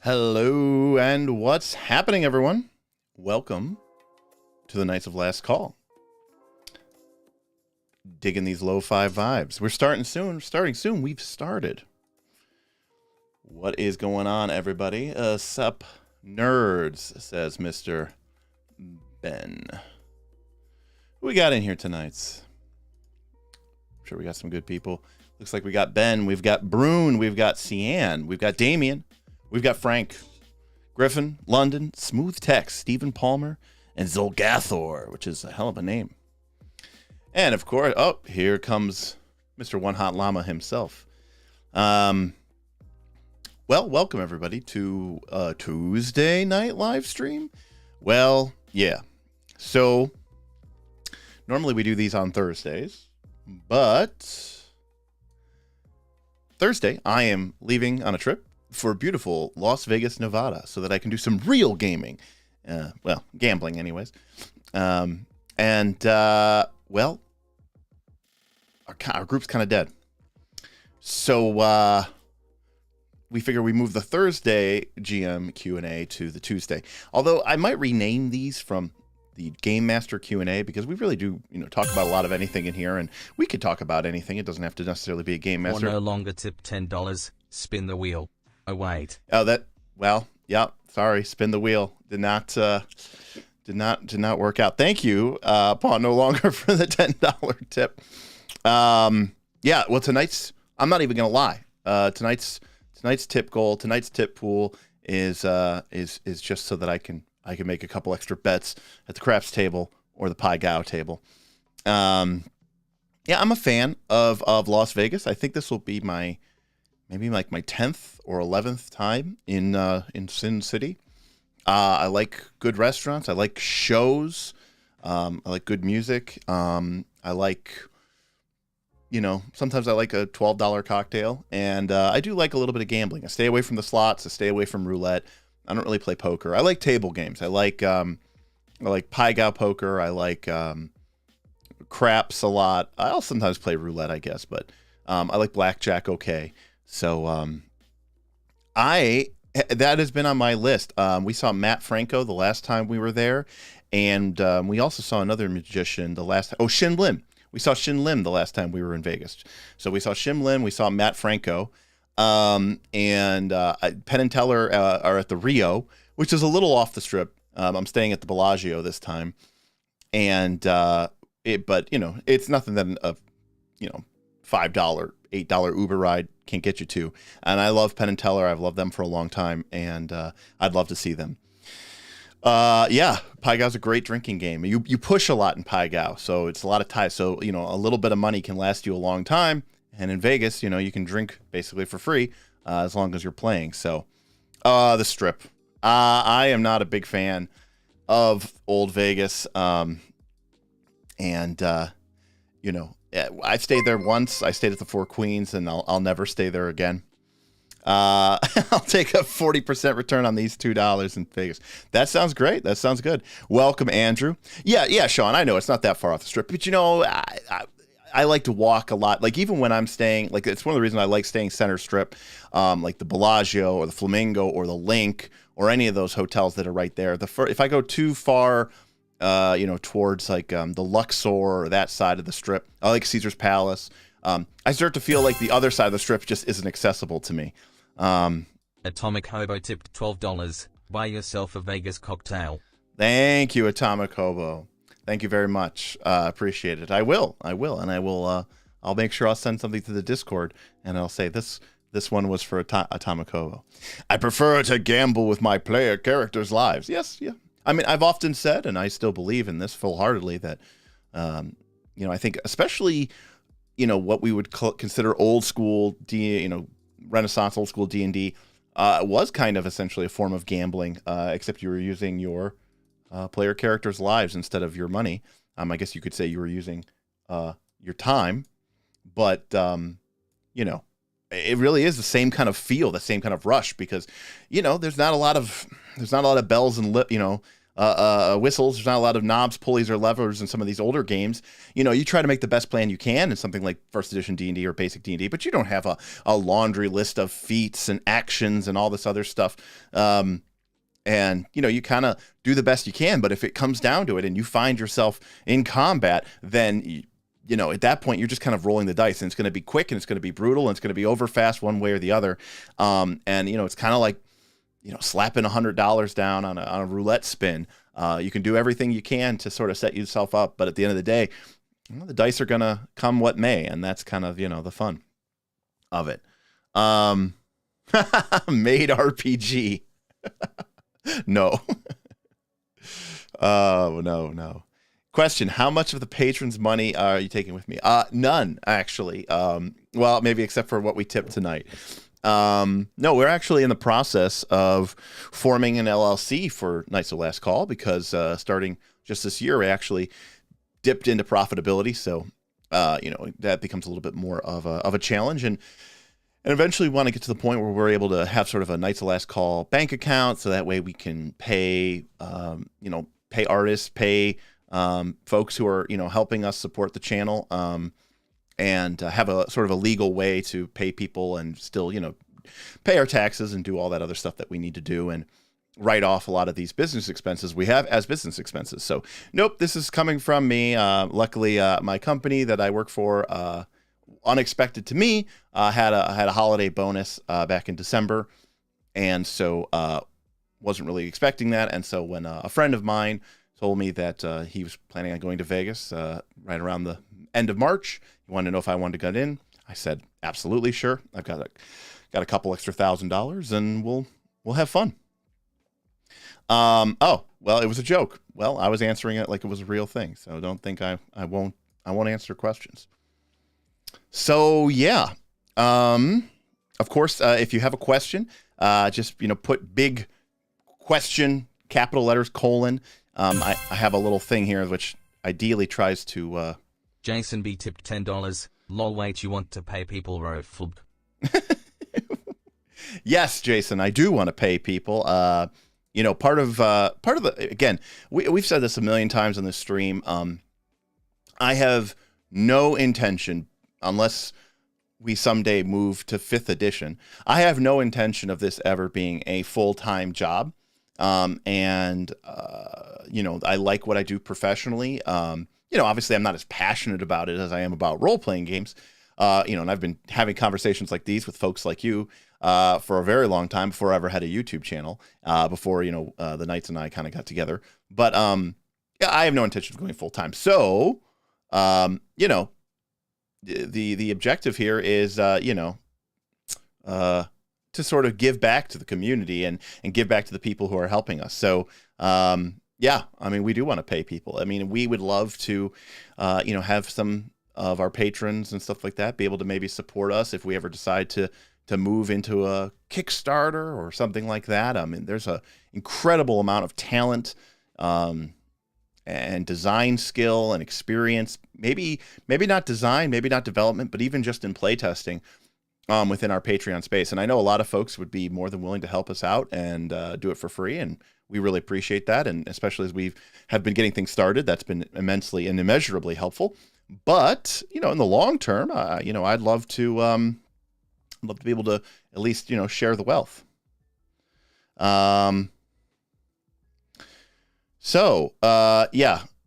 Hello, and what's happening, everyone? Welcome to the Knights of Last Call. Digging these lo-fi vibes. We're starting soon. We've started. What is going on, everybody? Sup, nerds, says Mr. Ben. Who we got in here tonight? I'm sure we got some good people. Looks like we got Ben, we've got Brune, we've got Cian, we've got Damien. We've got Frank, Griffin, London, Smooth Text, Stephen Palmer, and Zolgathor, which is a hell of a name. And of course, oh, here comes Mr. One Hot Llama himself. Well, welcome everybody to a Tuesday night live stream. Well, yeah. So normally we do these on Thursdays, but Thursday I am leaving on a trip for beautiful Las Vegas, Nevada, so that I can do some real gaming. Well, gambling anyways. Well, our group's kind of dead. So we figure we move the Thursday GM Q&A to the Tuesday. Although I might rename these from the Gamemaster Q&A, because we really do, talk about a lot of anything in here, and we could talk about anything. It doesn't have to necessarily be a Game Master. Or no longer tip $10. Spin the wheel. Oh wait. Oh, yeah. Sorry, spin the wheel. Did not work out. Thank you, Paul. No longer for the $10 tip. Yeah. Well, tonight's. I'm not even gonna lie. Tonight's tip goal. Tonight's tip pool is just so that I can make a couple extra bets at the craps table or the Pai Gow table. Yeah, I'm a fan of Las Vegas. I think this will be maybe like my 10th or 11th time in Sin City. I like good restaurants. I like shows. I like good music. I like, sometimes I like a $12 cocktail. And I do like a little bit of gambling. I stay away from the slots. I stay away from roulette. I don't really play poker. I like table games. I like Pai Gow poker. I like craps a lot. I'll sometimes play roulette, I guess. But I like blackjack okay. So that has been on my list. We saw Matt Franco the last time we were there, and we also saw another magician Shin Lim. We saw Shin Lim the last time we were in Vegas. So we saw Shin Lim, we saw Matt Franco, and Penn and Teller are at the Rio, which is a little off the strip. I'm staying at the Bellagio this time, and it's nothing that a $5, $8 Uber ride can't get you to. And I love Penn and Teller. I've loved them for a long time, and I'd love to see them. Yeah, Pai Gow's a great drinking game. You push a lot in Pai Gow, so it's a lot of ties. So, a little bit of money can last you a long time. And in Vegas, you can drink basically for free as long as you're playing. So, the Strip. I am not a big fan of Old Vegas. I've stayed there once. I stayed at the Four Queens, and I'll never stay there again. I'll take a 40% return on these $2 in Vegas. That sounds great. That sounds good. Welcome, Andrew. Yeah, Sean. I know it's not that far off the strip, but I like to walk a lot. Like even when I'm staying, like it's one of the reasons I like staying center strip, like the Bellagio or the Flamingo or the Link or any of those hotels that are right there. If I go too far, towards like the Luxor or that side of the strip. I like Caesar's Palace. I start to feel like the other side of the strip just isn't accessible to me. Atomic Hobo tipped $12. Buy yourself a Vegas cocktail. Thank you, Atomic Hobo. Thank you very much. Appreciate it. I will, and I will. I'll make sure I'll send something to the Discord, and I'll say this one was for Atomic Hobo. I prefer to gamble with my player characters' lives. Yes, yeah. I mean, I've often said, and I still believe in this full-heartedly, that, I think especially, what we would consider old school, Renaissance old school D&D was kind of essentially a form of gambling, except you were using your player characters' lives instead of your money. I guess you could say you were using your time, but, it really is the same kind of feel, the same kind of rush, because, there's not a lot of bells and whistles. There's not a lot of knobs, pulleys, or levers in some of these older games. You try to make the best plan you can in something like first edition D&D or basic D&D, but you don't have a laundry list of feats and actions and all this other stuff. And you kind of do the best you can, but if it comes down to it and you find yourself in combat, then at that point you're just kind of rolling the dice, and it's going to be quick, and it's going to be brutal, and it's going to be over fast one way or the other. And it's kind of like slapping $100 down on a roulette spin. You can do everything you can to sort of set yourself up, but at the end of the day, the dice are going to come what may, and that's kind of the fun of it. Made RPG. No. Oh, no. Question: how much of the patrons' money are you taking with me? None, actually. Well, maybe except for what we tipped tonight. No, we're actually in the process of forming an LLC for Knights of Last Call, because starting just this year, we actually dipped into profitability. So, that becomes a little bit more of a challenge, and eventually we want to get to the point where we're able to have sort of a Knights of Last Call bank account, so that way we can pay, pay artists, pay folks who are, helping us support the channel, and have a sort of a legal way to pay people and still, pay our taxes and do all that other stuff that we need to do, and write off a lot of these business expenses we have as business expenses. So, nope, this is coming from me. Luckily, my company that I work for, unexpected to me, had a holiday bonus back in December, and so wasn't really expecting that. And so when a friend of mine told me that he was planning on going to Vegas right around the end of March, he wanted to know if I wanted to get in. I said absolutely, sure. I've got a couple extra $1,000, and we'll have fun. Oh, well, it was a joke. Well, I was answering it like it was a real thing, so don't think I won't answer questions. So yeah, of course, if you have a question, just put big question, capital letters, colon. I have a little thing here which ideally tries to. Jason B tipped $10. Lol, wait, you want to pay people? Flubbed. Yes, Jason, I do want to pay people. Part of the, again, we've said this a million times on this stream. I have no intention, unless we someday move to 5th edition, I have no intention of this ever being a full-time job. I like what I do professionally. Obviously I'm not as passionate about it as I am about role-playing games. And I've been having conversations like these with folks like you for a very long time before I ever had a YouTube channel, before, the Knights and I kind of got together. But yeah, I have no intention of going full-time. So, the objective here is, to sort of give back to the community and give back to the people who are helping us. So, yeah, I mean, we do want to pay people. I mean, we would love to, have some of our patrons and stuff like that be able to maybe support us if we ever decide to move into a Kickstarter or something like that. I mean, there's an incredible amount of talent, and design skill and experience, maybe not design, maybe not development, but even just in playtesting, within our Patreon space. And I know a lot of folks would be more than willing to help us out and do it for free, and we really appreciate that. And especially as we have been getting things started, that's been immensely and immeasurably helpful. But in the long term, I'd love to be able to at least share the wealth.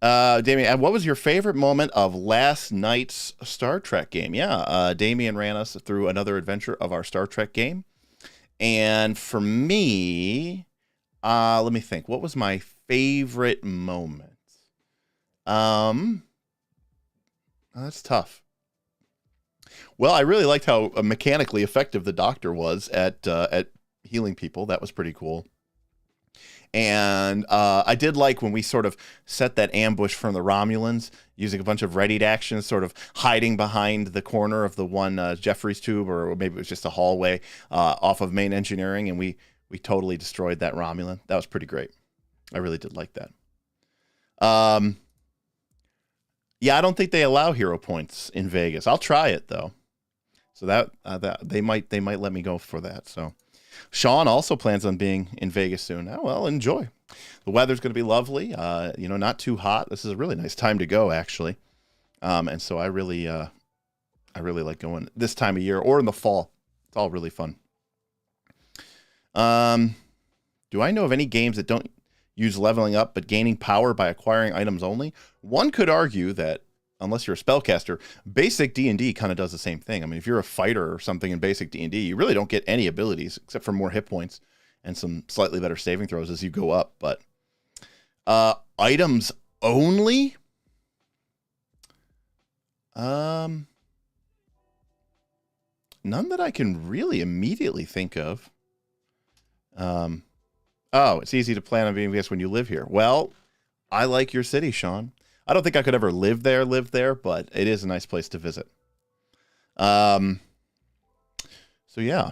Damien, what was your favorite moment of last night's Star Trek game? Yeah, Damien ran us through another adventure of our Star Trek game. And for me, let me think. What was my favorite moment? That's tough. Well, I really liked how mechanically effective the Doctor was at healing people. That was pretty cool. And I did like when we sort of set that ambush from the Romulans using a bunch of readied actions, sort of hiding behind the corner of the one Jeffrey's tube, or maybe it was just a hallway off of main engineering, and we totally destroyed that Romulan. That was pretty great. I really did like that. Yeah, I don't think they allow hero points in Vegas. I'll try it though. So that they might let me go for that. So Sean also plans on being in Vegas soon. Oh, well, enjoy. The weather's going to be lovely. Not too hot. This is a really nice time to go, actually. And so I really like going this time of year or in the fall. It's all really fun. Do I know of any games that don't use leveling up but gaining power by acquiring items only? One could argue that unless you're a spellcaster, basic D&D kind of does the same thing. I mean, if you're a fighter or something in basic D&D, you really don't get any abilities except for more hit points and some slightly better saving throws as you go up. But items only? None that I can really immediately think of. It's easy to plan on being guest when you live here. Well, I like your city, Sean. I don't think I could ever live there, but it is a nice place to visit. So yeah.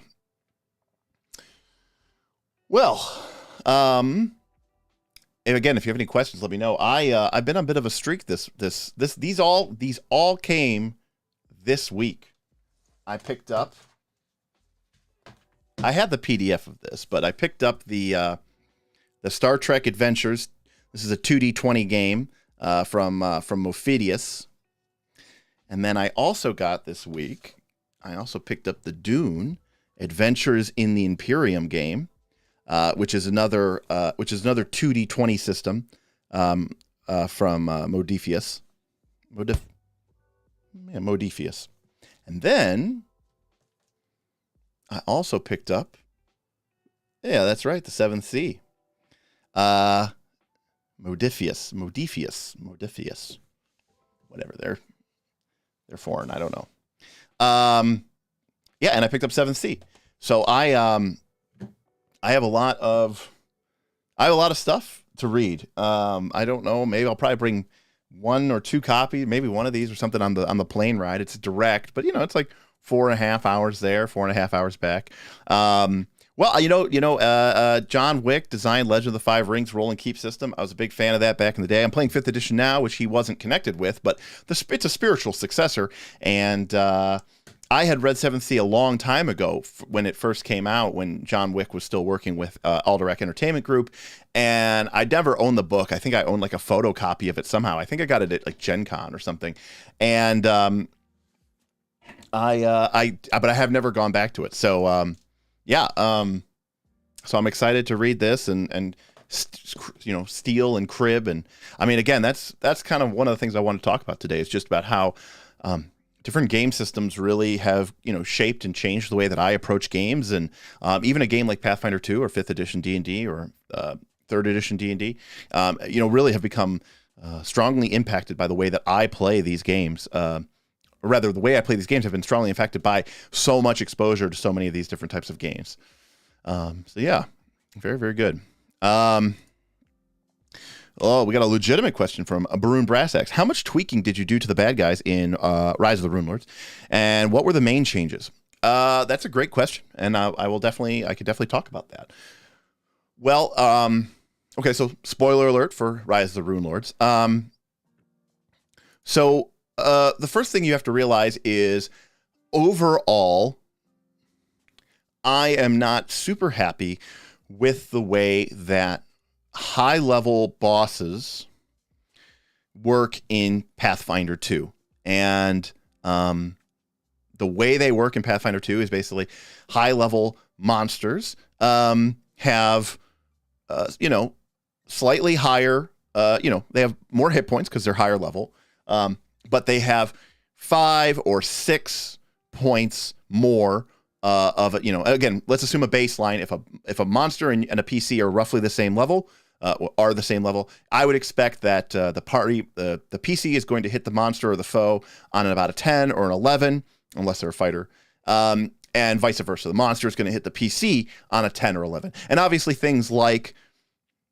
Well, and again, if you have any questions, let me know. I've been on a bit of a streak. These all came this week. I had the PDF of this, but I picked up the Star Trek Adventures. This is a 2D20 game from Mofidius. And then I also got this week, I also picked up the Dune Adventures in the Imperium game, which is another 2D20 system from Modifius. Modifius. And then I also picked up, yeah, that's right, the 7th Sea. Modifius. Whatever, they're foreign, I don't know. Yeah, and I picked up 7th Sea. So I have a lot of stuff to read. I don't know, maybe I'll probably bring 1 or 2 copies, maybe one of these or something on the plane ride. It's direct, but it's like 4.5 hours there, 4.5 hours back. John Wick designed Legend of the Five Rings roll and keep system. I was a big fan of that back in the day. I'm playing 5th edition now, which he wasn't connected with, but it's a spiritual successor. And I had read 7th Sea a long time ago when it first came out, when John Wick was still working with Alderac Entertainment Group. And I never owned the book. I think I owned like a photocopy of it somehow. I think I got it at like Gen Con or something. And but I have never gone back to it. So so I'm excited to read this and steal and crib. And I mean, again, that's kind of one of the things I want to talk about today, is just about how different game systems really have, shaped and changed the way that I approach games. And even a game like Pathfinder 2 or 5th edition D&D or 3rd edition D&D, really have become strongly impacted by the way that I play these games. Or rather, the way I play these games have been strongly impacted by so much exposure to so many of these different types of games. So yeah, very, very good. We got a legitimate question from Baroon Brassax. How much tweaking did you do to the bad guys in Rise of the Runelords, and what were the main changes? That's a great question, and I could definitely talk about that. Well, okay, so spoiler alert for Rise of the Runelords. The first thing you have to realize is, overall, I am not super happy with the way that high-level bosses work in Pathfinder 2. And the way they work in Pathfinder 2 is basically high-level monsters have, slightly higher, they have more hit points because they're higher level, but they have 5 or 6 points more again, let's assume a baseline. If a monster and a PC are roughly the same level, I would expect that the PC is going to hit the monster or the foe on about a 10 or an 11, unless they're a fighter, and vice versa. The monster is going to hit the PC on a 10 or 11. And obviously things like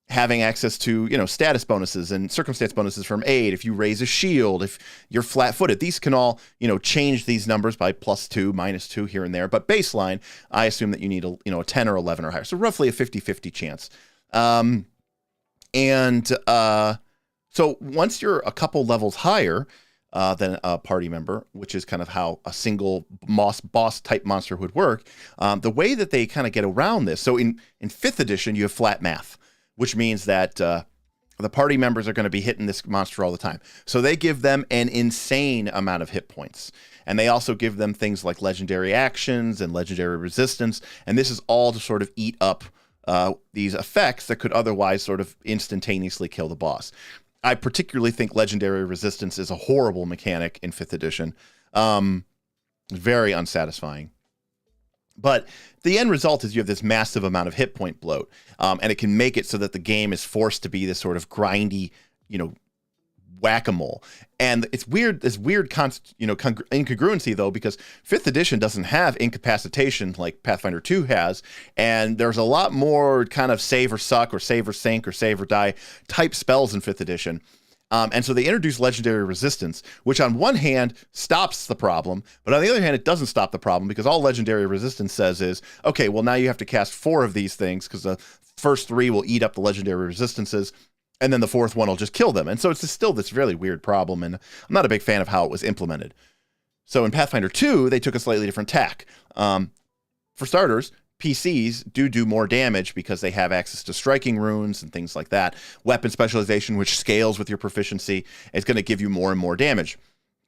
having access to, status bonuses and circumstance bonuses from aid, if you raise a shield, if you're flat-footed, these can all, change these numbers by +2, -2 here and there. But baseline, I assume that you need a 10 or 11 or higher. So roughly a 50-50 chance. So once you're a couple levels higher than a party member, which is kind of how a single boss type monster would work, the way that they kind of get around this. So in 5th edition, you have flat math, which means that the party members are going to be hitting this monster all the time. So they give them an insane amount of hit points. And they also give them things like legendary actions and legendary resistance. And this is all to sort of eat up these effects that could otherwise sort of instantaneously kill the boss. I particularly think legendary resistance is a horrible mechanic in 5th edition. Very unsatisfying. But the end result is you have this massive amount of hit point bloat, and it can make it so that the game is forced to be this sort of grindy, whack-a-mole. And it's weird, this weird incongruency, though, because 5th edition doesn't have incapacitation like Pathfinder 2 has, and there's a lot more kind of save or suck or save or sink or save or die type spells in 5th edition. And so they introduce legendary resistance, which on one hand stops the problem, but on the other hand, it doesn't stop the problem, because all legendary resistance says is, okay, well, now you have to cast 4 of these things because the first 3 will eat up the legendary resistances, and then the 4th one will just kill them. And so it's still this really weird problem, and I'm not a big fan of how it was implemented. So in Pathfinder 2, they took a slightly different tack. For starters, PCs do more damage because they have access to striking runes and things like that. Weapon specialization, which scales with your proficiency, is going to give you more and more damage.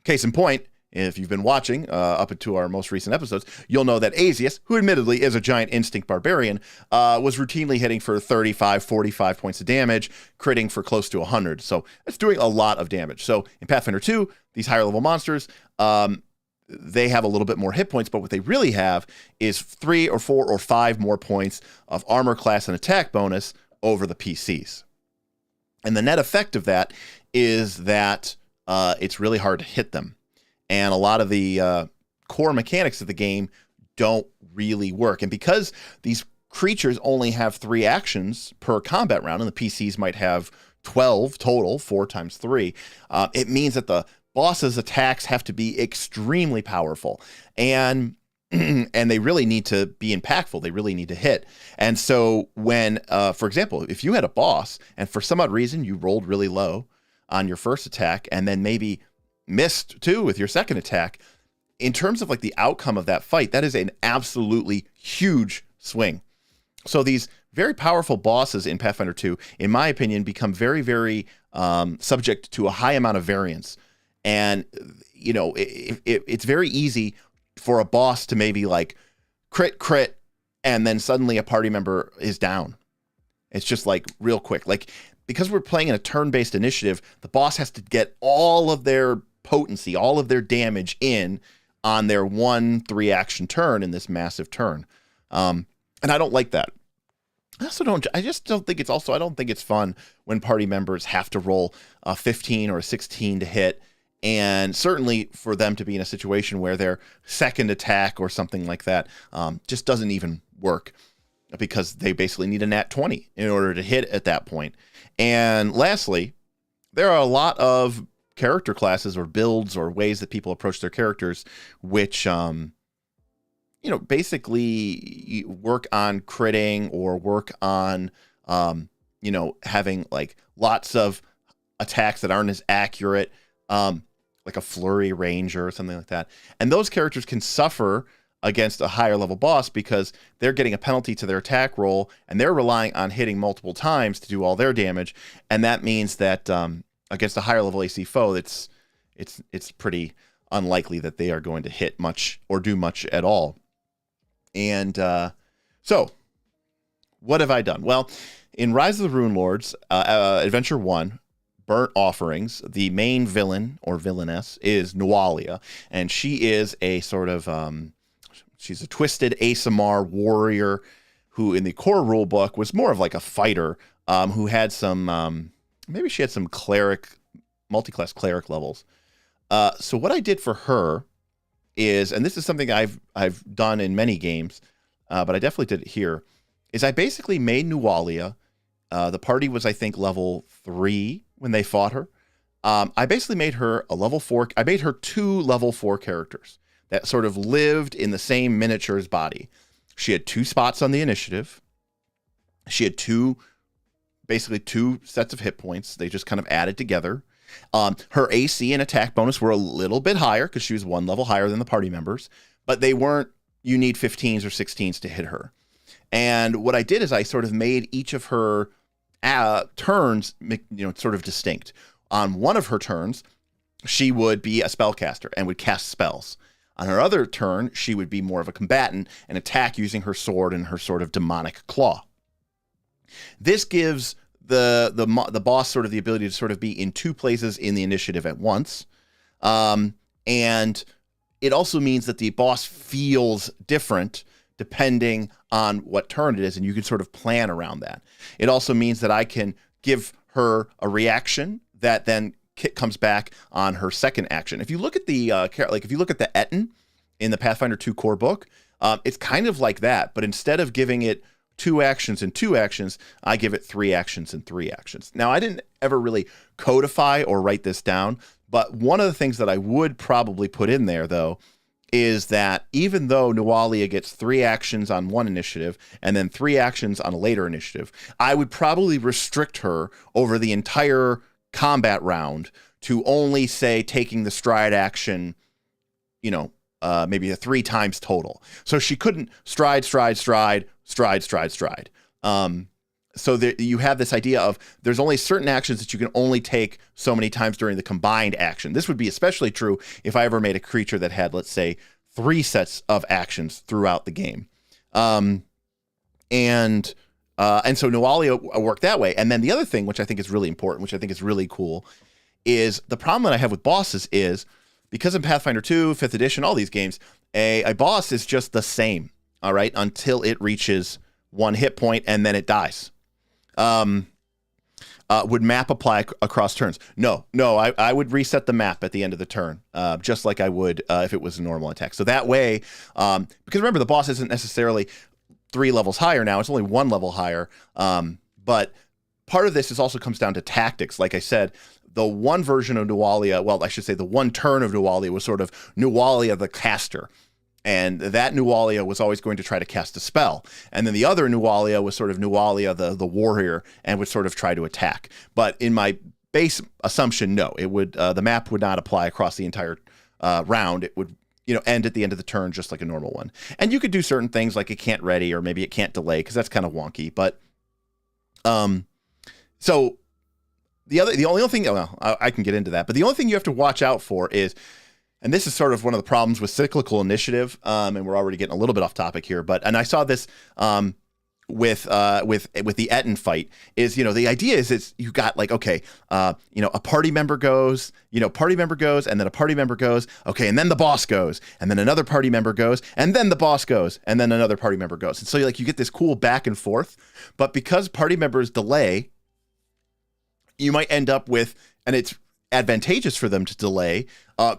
Case in point, if you've been watching up into our most recent episodes, you'll know that Azius, who admittedly is a giant instinct barbarian, was routinely hitting for 35, 45 points of damage, critting for close to 100. So it's doing a lot of damage. So in Pathfinder 2, these higher level monsters, they have a little bit more hit points, but what they really have is 3 or 4 or 5 more points of armor class and attack bonus over the PCs. And the net effect of that is that it's really hard to hit them. And a lot of the core mechanics of the game don't really work. And because these creatures only have 3 actions per combat round, and the PCs might have 12 total, 4 times 3, it means that the boss's attacks have to be extremely powerful, and they really need to be impactful. They really need to hit. And so when, for example, if you had a boss and for some odd reason you rolled really low on your first attack and then maybe missed too with your second attack, in terms of like the outcome of that fight, that is an absolutely huge swing. So these very powerful bosses in Pathfinder 2, in my opinion, become very, very subject to a high amount of variance. And, it's very easy for a boss to maybe like crit, and then suddenly a party member is down. It's just like real quick. Like, because we're playing in a turn-based initiative, the boss has to get all of their potency, all of their damage in on their 1 3-action turn in this massive turn. And I don't like that. I don't think it's fun when party members have to roll a 15 or a 16 to hit. And certainly for them to be in a situation where their second attack or something like that just doesn't even work, because they basically need a nat 20 in order to hit at that point. And lastly, there are a lot of character classes or builds or ways that people approach their characters, which, basically work on critting or work on, having like lots of attacks that aren't as accurate, like a flurry ranger or something like that. And those characters can suffer against a higher level boss because they're getting a penalty to their attack roll and they're relying on hitting multiple times to do all their damage. And that means that against a higher level AC foe, it's pretty unlikely that they are going to hit much or do much at all. And so what have I done? Well, in Rise of the Rune Lords, Adventure 1, Burnt Offerings, the main villain or villainess is Nualia, and she is a sort of she's a twisted Asamar warrior who in the core rule book was more of like a fighter who had some maybe she had some cleric, multi-class cleric levels. So what I did for her is, and this is something I've done in many games, but I definitely did it here, is I basically made Nualia. The party was, I think, level 3 when they fought her. I basically made her a level 4. I made her 2 level 4 characters that sort of lived in the same miniatures body. She had 2 spots on the initiative. She had basically 2 sets of hit points. They just kind of added together. Her AC and attack bonus were a little bit higher because she was 1 level higher than the party members, but they weren't, you need 15s or 16s to hit her. And what I did is I sort of made each of her turns, sort of distinct. On one of her turns, she would be a spellcaster and would cast spells. On her other turn, she would be more of a combatant and attack using her sword and her sort of demonic claw. This gives the boss sort of the ability to sort of be in two places in the initiative at once. And it also means that the boss feels different depending on what turn it is, and you can sort of plan around that. It also means that I can give her a reaction that then comes back on her second action. If you look at the if you look at the Etten in the Pathfinder 2 core book, it's kind of like that, but instead of giving it 2 actions and 2 actions, I give it 3 actions and 3 actions. Now, I didn't ever really codify or write this down, but one of the things that I would probably put in there, though, is that even though Nualia gets 3 actions on one initiative and then 3 actions on a later initiative, I would probably restrict her over the entire combat round to only, say, taking the stride action, maybe 3 times total. So she couldn't stride. So you have this idea of there's only certain actions that you can only take so many times during the combined action. This would be especially true if I ever made a creature that had, let's say, 3 sets of actions throughout the game. And so Nualia worked that way. And then the other thing, which I think is really important, which I think is really cool, is the problem that I have with bosses is because in Pathfinder 2, 5th edition, all these games, a boss is just the same, all right, until it reaches 1 hit point and then it dies. Would map apply across turns? No, I would reset the map at the end of the turn, just like I would if it was a normal attack. So that way, because remember, the boss isn't necessarily 3 levels higher now, it's only 1 level higher. But part of this is also comes down to tactics. Like I said, the one version of Nualia, well, I should say the one turn of Nualia was sort of Nualia the caster. And that Nualia was always going to try to cast a spell. And then the other Nualia was sort of Nualia the warrior and would sort of try to attack. But in my base assumption, no, it would the map would not apply across the entire round. It would end at the end of the turn just like a normal one. And you could do certain things like it can't ready or maybe it can't delay because that's kind of wonky. But so the only thing, well, I can get into that, but the only thing you have to watch out for is, and this is sort of one of the problems with cyclical initiative, and we're already getting a little bit off topic here, and I saw this with the Etten fight is, the idea is it's you got like, okay, a party member goes, and then a party member goes, okay, and then the boss goes, and then another party member goes, and then the boss goes, and then another party member goes. And so you get this cool back and forth, but because party members delay, you might end up with, and it's advantageous for them to delay,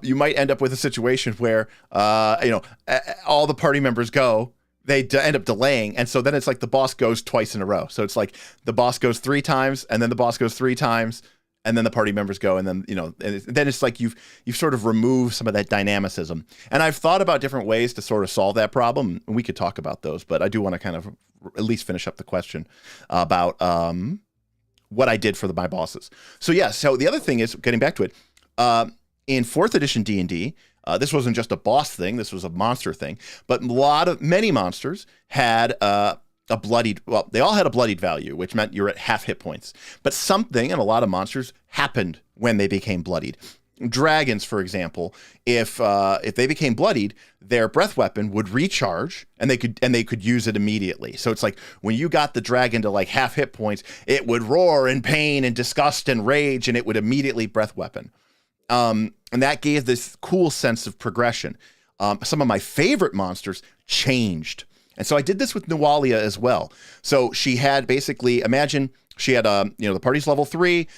you might end up with a situation where, all the party members go, they end up delaying. And so then it's like the boss goes twice in a row. So it's like the boss goes 3 times and then the boss goes 3 times and then the party members go. And then, and then it's like you've sort of removed some of that dynamicism. And I've thought about different ways to sort of solve that problem. And we could talk about those, but I do want to kind of at least finish up the question about, what I did for my bosses. So so the other thing is, getting back to it, in 4th edition D&D, this wasn't just a boss thing, this was a monster thing, but many monsters had they all had a bloodied value, which meant you're at half hit points. But something, and a lot of monsters, happened when they became bloodied. Dragons, for example, if they became bloodied, their breath weapon would recharge, and they could use it immediately. So it's like when you got the dragon to like half hit points, it would roar in pain and disgust and rage, and it would immediately breath weapon. And that gave this cool sense of progression. Some of my favorite monsters changed, and so I did this with Nualia as well. So she had basically, imagine she had the party's level 3.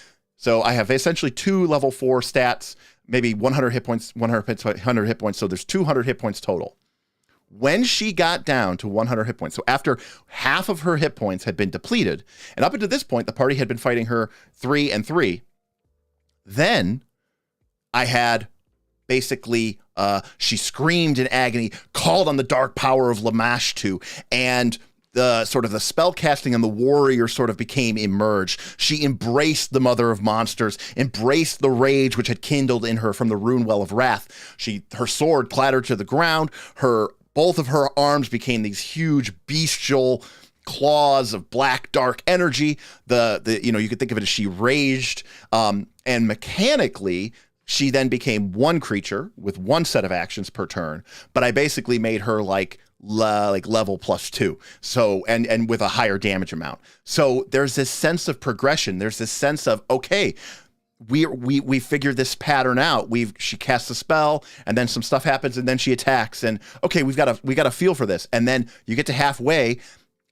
So I have essentially 2 level 4 stats, maybe 100 hit points, 100 hit points. So there's 200 hit points total. When she got down to 100 hit points, so after half of her hit points had been depleted, and up until this point, the party had been fighting her 3 and 3. Then I had basically, she screamed in agony, called on the dark power of Lamashtu, and the sort of the spell casting and the warrior sort of became emerged. She embraced the mother of monsters, embraced the rage which had kindled in her from the rune well of wrath. Her sword clattered to the ground. Both of her arms became these huge bestial claws of black dark energy. The you could think of it as she raged, and mechanically she then became one creature with one set of actions per turn. But I basically made her like level +2, so and with a higher damage amount. So there's this sense of progression. There's this sense of, okay, we figured this pattern out. She casts a spell, and then some stuff happens, and then she attacks, and okay, we got a feel for this. And then you get to halfway,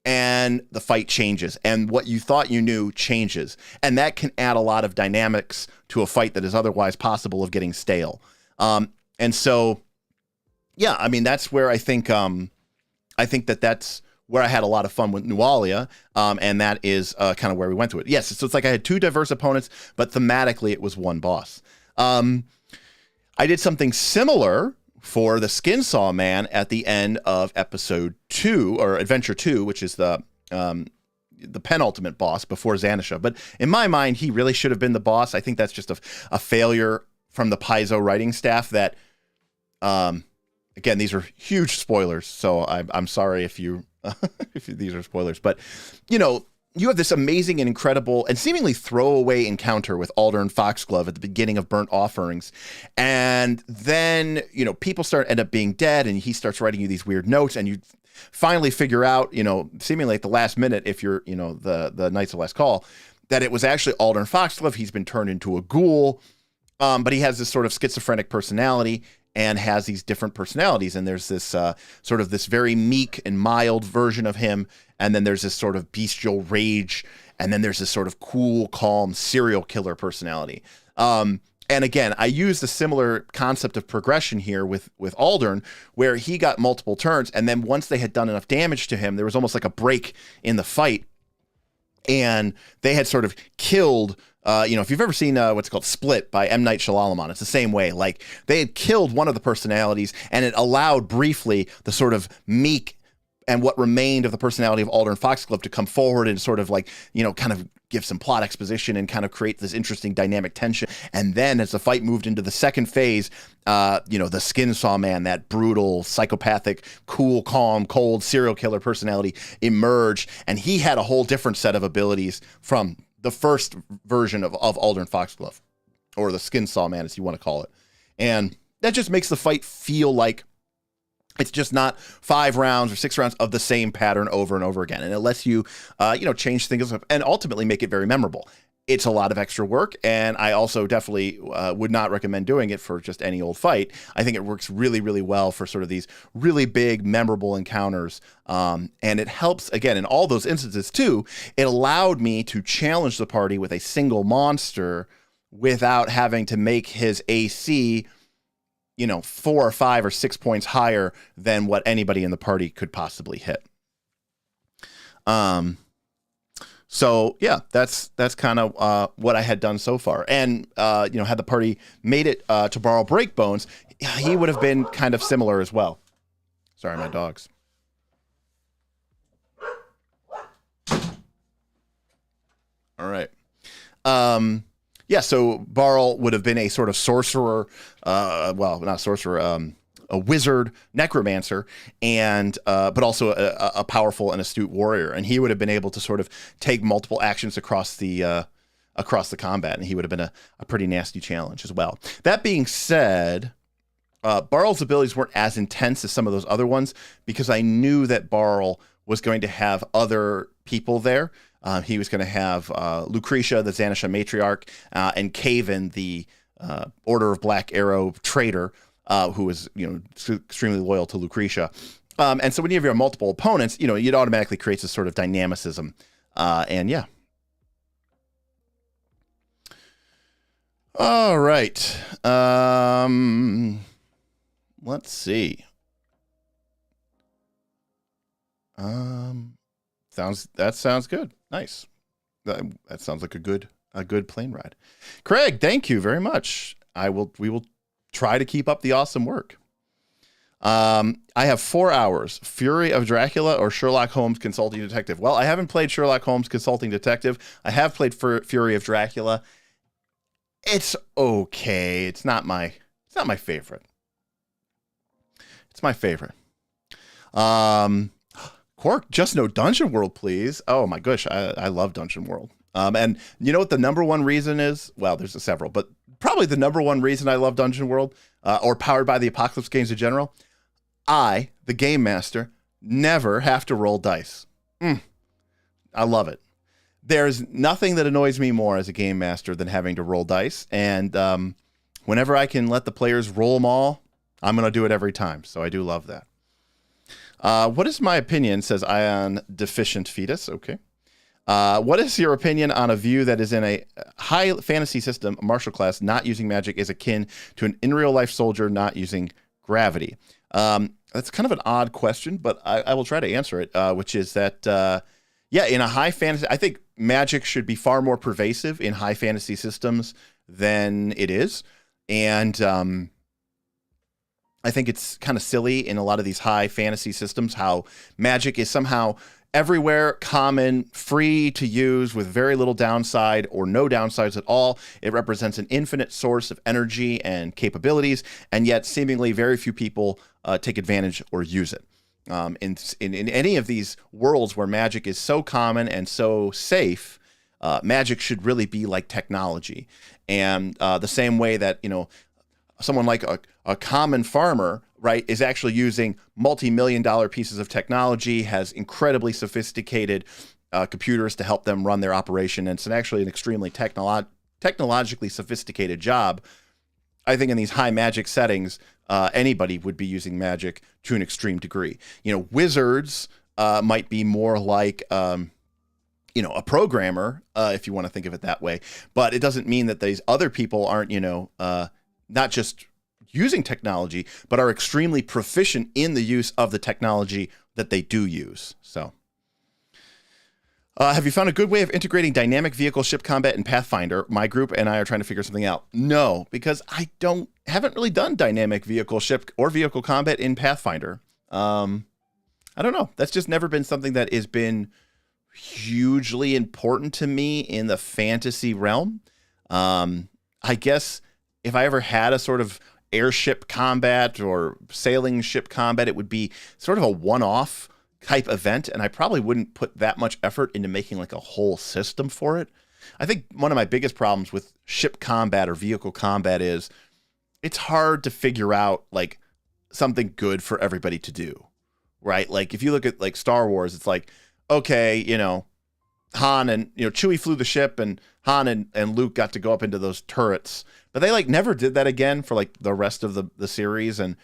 and the fight changes, and what you thought you knew changes, and that can add a lot of dynamics to a fight that is otherwise possible of getting stale. And so, yeah, I mean, that's where I think that's where I had a lot of fun with Nualia, and that is kind of where we went to it. Yes, so it's like I had two diverse opponents, but thematically it was one boss. I did something similar for the Skinsaw Man at the end of episode 2, or Adventure 2, which is the penultimate boss before Xanisha. But in my mind, he really should have been the boss. I think that's just a failure from the Paizo writing staff that, again, these are huge spoilers, so I'm sorry if these are spoilers, but you have this amazing and incredible and seemingly throwaway encounter with Aldern Foxglove at the beginning of Burnt Offerings. And then, people end up being dead, and he starts writing you these weird notes, and you finally figure out, seemingly at the last minute, if you're, the Knights of Last Call, that it was actually Aldern Foxglove. He's been turned into a ghoul, but he has this sort of schizophrenic personality and has these different personalities. And there's this sort of this very meek and mild version of him. And then there's this sort of bestial rage. And then there's this sort of cool, calm serial killer personality. And again, I used a similar concept of progression here with Aldern, where he got multiple turns. And then once they had done enough damage to him, there was almost like a break in the fight. And they had sort of killed, if you've ever seen what's called Split by M. Night Shyamalan, it's the same way. Like, they had killed one of the personalities, and it allowed briefly the sort of meek and what remained of the personality of Aldern Foxglove to come forward and sort of like, kind of give some plot exposition and kind of create this interesting dynamic tension. And then as the fight moved into the second phase, the Skinsaw Man, that brutal, psychopathic, cool, calm, cold serial killer personality emerged. And he had a whole different set of abilities from the first version of Aldern Foxglove, or the Skinsaw Man, as you want to call it. And that just makes the fight feel like it's just not 5 rounds or 6 rounds of the same pattern over and over again. And it lets you, change things up and ultimately make it very memorable. It's a lot of extra work, and I also definitely would not recommend doing it for just any old fight. I think it works really, really well for sort of these really big, memorable encounters. And it helps, again, in all those instances, too. It allowed me to challenge the party with a single monster without having to make his AC 4 or 5 or 6 points higher than what anybody in the party could possibly hit. So yeah, that's kind of what I had done so far. And had the party made it to borrow Breakbones, he would have been kind of similar as well. Sorry, my dogs. All right. So Barl would have been a sort of sorcerer, not sorcerer, a wizard, necromancer, and but also a powerful and astute warrior. And he would have been able to sort of take multiple actions across the combat, and he would have been a pretty nasty challenge as well. That being said, Barl's abilities weren't as intense as some of those other ones, because I knew that Barl was going to have other people there. He was going to have Lucretia, the Xanisha matriarch, and Caven, the Order of Black Arrow traitor, who was extremely loyal to Lucretia. And so when you have multiple opponents, it automatically creates a sort of dynamicism. And yeah. All right. Let's see. That sounds good. Nice. That sounds like a good plane ride. Craig, thank you very much. We will try to keep up the awesome work. I have 4 hours. Fury of Dracula or Sherlock Holmes Consulting Detective. Well, I haven't played Sherlock Holmes Consulting Detective. I have played Fury of Dracula. It's okay. It's not my favorite. It's my favorite. Quark, just no Dungeon World, please. Oh my gosh, I love Dungeon World. And you know what the number one reason is? Well, there's several, but probably the number one reason I love Dungeon World, or Powered by the Apocalypse games in general, I, the game master, never have to roll dice. I love it. There's nothing that annoys me more as a game master than having to roll dice. And whenever I can let the players roll them all, I'm going to do it every time. So I do love that. What is my opinion, says Ion Deficient Fetus. Okay. What is your opinion on a view that is in a high fantasy system, martial class, not using magic is akin to an in real life soldier not using gravity? That's kind of an odd question, but I will try to answer it, which is that, in a high fantasy, I think magic should be far more pervasive in high fantasy systems than it is. And I think it's kind of silly in a lot of these high fantasy systems how magic is somehow everywhere, common, free to use with very little downside or no downsides at all. It represents an infinite source of energy and capabilities, and yet seemingly very few people take advantage or use it. In any of these worlds where magic is so common and so safe, magic should really be like technology. And the same way that, someone like a common farmer, right, is actually using multi-million-dollar pieces of technology, has incredibly sophisticated computers to help them run their operation, and it's actually an extremely technologically sophisticated job. I think in these high magic settings, anybody would be using magic to an extreme degree. Wizards might be more like, a programmer, if you want to think of it that way. But it doesn't mean that these other people aren't, not just using technology, but are extremely proficient in the use of the technology that they do use. So, have you found a good way of integrating dynamic vehicle ship combat in Pathfinder? My group and I are trying to figure something out. No, because I haven't really done dynamic vehicle ship or vehicle combat in Pathfinder. I don't know. That's just never been something that has been hugely important to me in the fantasy realm. I guess if I ever had a sort of airship combat or sailing ship combat, it would be sort of a one-off type event, and I probably wouldn't put that much effort into making like a whole system for it. I think one of my biggest problems with ship combat or vehicle combat is it's hard to figure out like something good for everybody to do, right? Like if you look at like Star Wars, it's like, okay, Han and, Chewie flew the ship and Han and Luke got to go up into those turrets, but they like never did that again for like the rest of the series. And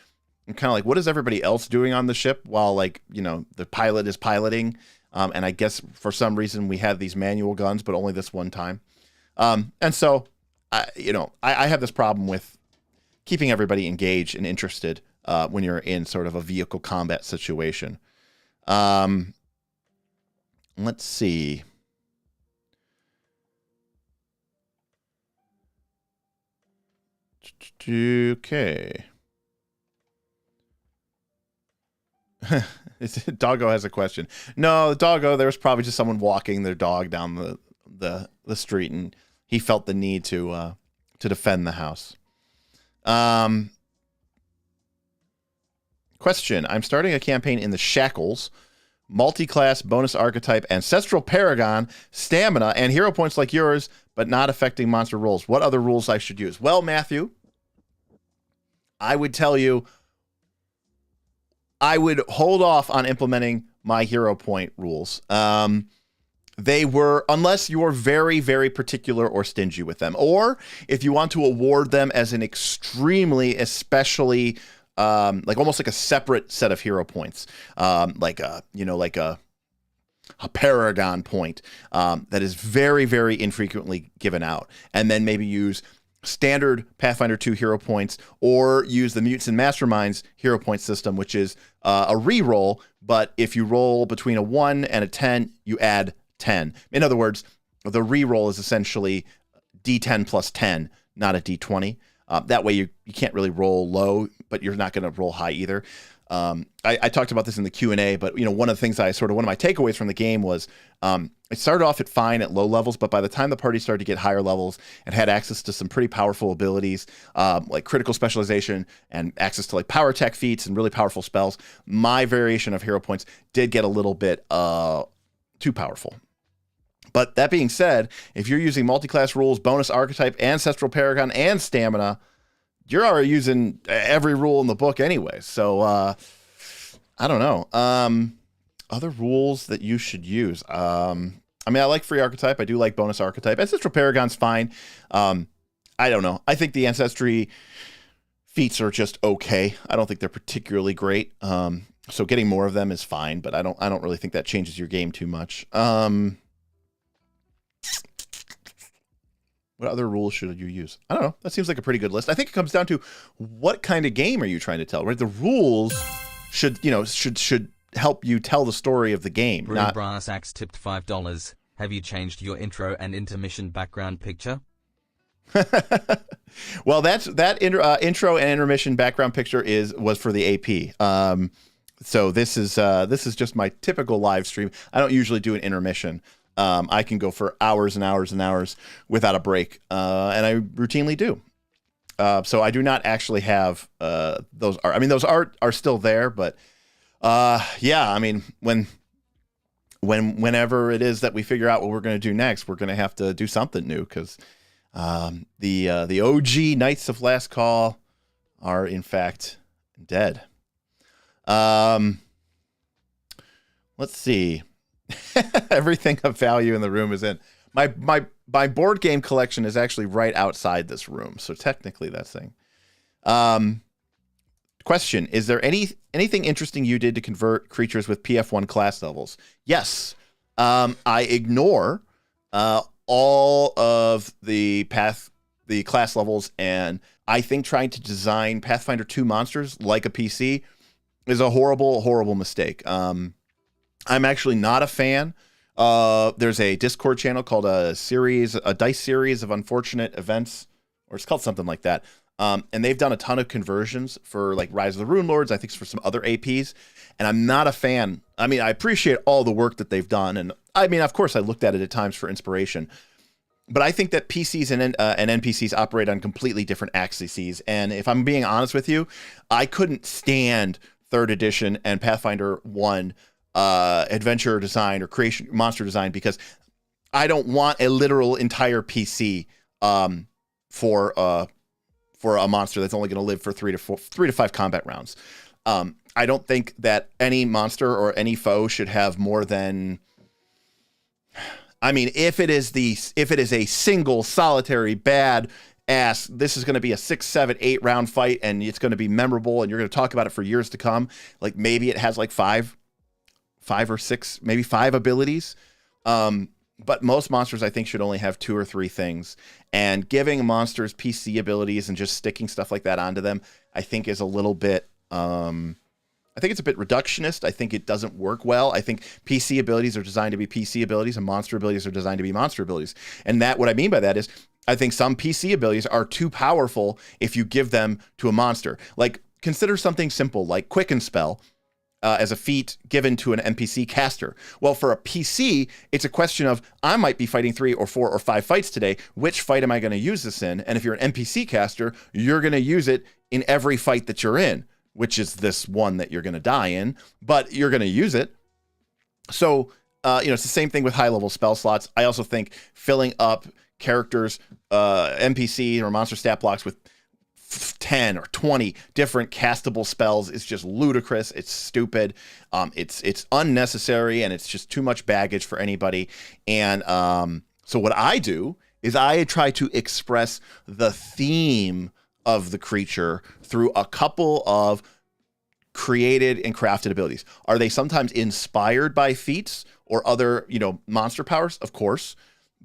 I'm kind of like, what is everybody else doing on the ship while like, the pilot is piloting? And I guess for some reason we had these manual guns, but only this one time. And so, I have this problem with keeping everybody engaged and interested when you're in sort of a vehicle combat situation. Let's see. Okay. Doggo has a question. No, Doggo, there was probably just someone walking their dog down the street, and he felt the need to defend the house. Question. I'm starting a campaign in the Shackles. Multi-class, bonus archetype, ancestral paragon, stamina, and hero points like yours, but not affecting monster rolls. What other rules I should use? Well, Matthew, I would tell you I would hold off on implementing my hero point rules. They were, unless you're very, very particular or stingy with them, or if you want to award them as an extremely, especially, like almost like a separate set of hero points, like a paragon point that is very, very infrequently given out, and then maybe use standard Pathfinder 2 hero points, or use the Mutants and Masterminds hero point system, which is a re-roll, but if you roll between a 1 and a 10, you add 10. In other words, the re-roll is essentially D10 plus 10, not a D20. That way you can't really roll low, but you're not going to roll high either. I talked about this in the Q&A, but one of the things one of my takeaways from the game was it started off at fine at low levels, but by the time the party started to get higher levels and had access to some pretty powerful abilities, like critical specialization and access to like power attack feats and really powerful spells, my variation of hero points did get a little bit too powerful. But that being said, if you're using multi-class rules, bonus archetype, ancestral paragon, and stamina, you're already using every rule in the book anyway. So I don't know. Other rules that you should use. I like free archetype. I do like bonus archetype. Ancestral paragon's fine. I don't know. I think the ancestry feats are just okay. I don't think they're particularly great. So getting more of them is fine, but I don't really think that changes your game too much. What other rules should you use? I don't know. That seems like a pretty good list. I think it comes down to what kind of game are you trying to tell, right? The rules should help you tell the story of the game. Not... Brass Axe tipped $5. Have you changed your intro and intermission background picture? Well, that intro and intermission background picture was for the AP. So this is just my typical live stream. I don't usually do an intermission. I can go for hours and hours and hours without a break, and I routinely do. So I do not actually have those art. I mean, those art are still there, but yeah. I mean, whenever it is that we figure out what we're going to do next, we're going to have to do something new because the OG Knights of Last Call are in fact dead. Let's see. Everything of value in the room is in. My board game collection is actually right outside this room, so technically that's thing. Question: is there anything interesting you did to convert creatures with PF1 class levels? Yes. I ignore all of the class levels, and I think trying to design Pathfinder 2 monsters like a PC is a horrible mistake. I'm actually not a fan. There's a Discord channel called a dice series of unfortunate events, or it's called something like that. And they've done a ton of conversions for like Rise of the Rune Lords, I think for some other APs. And I'm not a fan. I mean, I appreciate all the work that they've done. And I mean, of course I looked at it at times for inspiration, but I think that PCs and NPCs operate on completely different axes. And if I'm being honest with you, I couldn't stand 3rd edition and Pathfinder 1 adventure design or creation monster design because I don't want a literal entire PC for a monster that's only going to live for 3 to 5 combat rounds. I don't think that any monster or any foe should have more than, I mean, if it is a single solitary bad ass, this is going to be a 6, 7, 8 round fight and it's going to be memorable and you're going to talk about it for years to come. Like maybe it has like 5 or 6, maybe 5 abilities. But most monsters I think should only have 2 or 3 things, and giving monsters PC abilities and just sticking stuff like that onto them, I think is a little bit, I think it's a bit reductionist. I think it doesn't work well. I think PC abilities are designed to be PC abilities and monster abilities are designed to be monster abilities. And what I mean by that is I think some PC abilities are too powerful if you give them to a monster. Like consider something simple like Quicken Spell. As a feat given to an NPC caster. Well, for a PC, it's a question of, I might be fighting 3 or 4 or 5 fights today. Which fight am I going to use this in? And if you're an NPC caster, you're going to use it in every fight that you're in, which is this one that you're going to die in, but you're going to use it. So, it's the same thing with high-level spell slots. I also think filling up characters, NPC or monster stat blocks with 10 or 20 different castable spells is just ludicrous. It's stupid. It's unnecessary, and it's just too much baggage for anybody. And so what I do is I try to express the theme of the creature through a couple of created and crafted abilities. Are they sometimes inspired by feats or other, monster powers? Of course.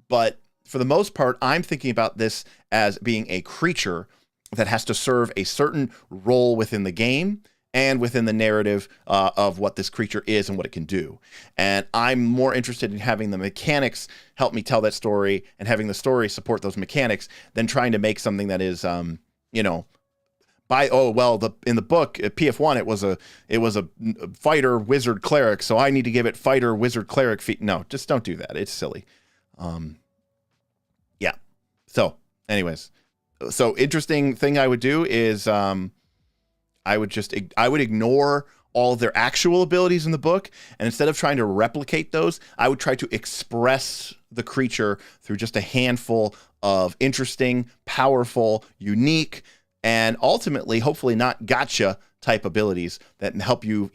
But for the most part, I'm thinking about this as being a creature that has to serve a certain role within the game and within the narrative of what this creature is and what it can do. And I'm more interested in having the mechanics help me tell that story and having the story support those mechanics than trying to make something that is, in the book at PF1 it was a fighter wizard cleric, so I need to give it fighter wizard cleric feat. No, just don't do that. It's silly. Yeah. So, anyways, interesting thing I would do is I would ignore all of their actual abilities in the book, and instead of trying to replicate those, I would try to express the creature through just a handful of interesting, powerful, unique, and ultimately, hopefully not gotcha type abilities that help you,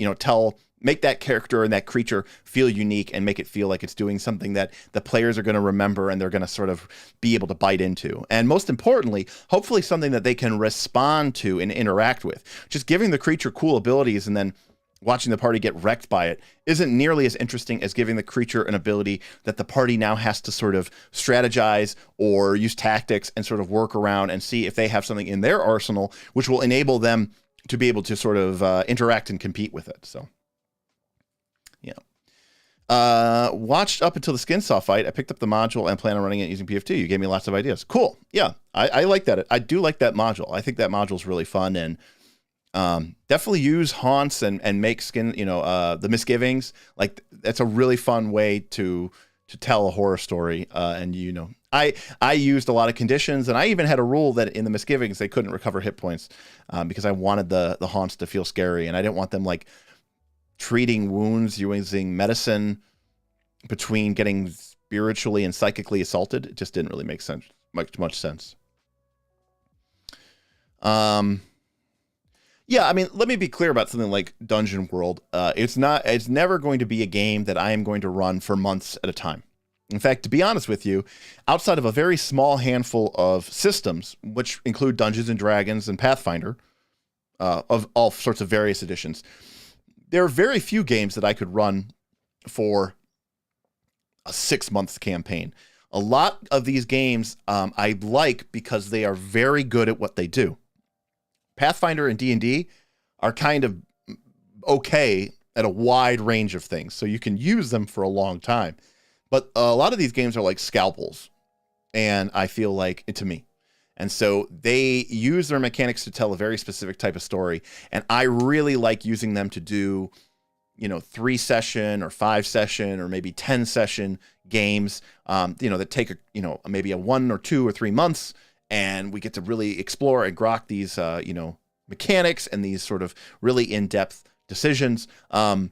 make that character and that creature feel unique and make it feel like it's doing something that the players are going to remember and they're going to sort of be able to bite into. And most importantly, hopefully something that they can respond to and interact with. Just giving the creature cool abilities and then watching the party get wrecked by it isn't nearly as interesting as giving the creature an ability that the party now has to sort of strategize or use tactics and sort of work around and see if they have something in their arsenal which will enable them to be able to sort of interact and compete with it. So, yeah. Watched up until the Skinsaw fight. I picked up the module and plan on running it using PF2. You gave me lots of ideas. Cool. Yeah, I like that. I do like that module. I think that module is really fun, and definitely use haunts and make the misgivings. Like, that's a really fun way to tell a horror story. And I used a lot of conditions, and I even had a rule that in the misgivings they couldn't recover hit points because I wanted the haunts to feel scary, and I didn't want them like treating wounds using medicine between getting spiritually and psychically assaulted. It just didn't really make much sense. Yeah, I mean, let me be clear about something like Dungeon World. It's never going to be a game that I am going to run for months at a time. In fact, to be honest with you, outside of a very small handful of systems, which include Dungeons and Dragons and Pathfinder, of all sorts of various editions, there are very few games that I could run for a 6-month campaign. A lot of these games I like because they are very good at what they do. Pathfinder and D&D are kind of okay at a wide range of things, so you can use them for a long time. But a lot of these games are like scalpels, and I feel like, to me. And so they use their mechanics to tell a very specific type of story, and I really like using them to do, 3-session or 5-session or maybe 10-session games, that take maybe a 1 or 2 or 3 months, and we get to really explore and grok these, mechanics and these sort of really in-depth decisions. And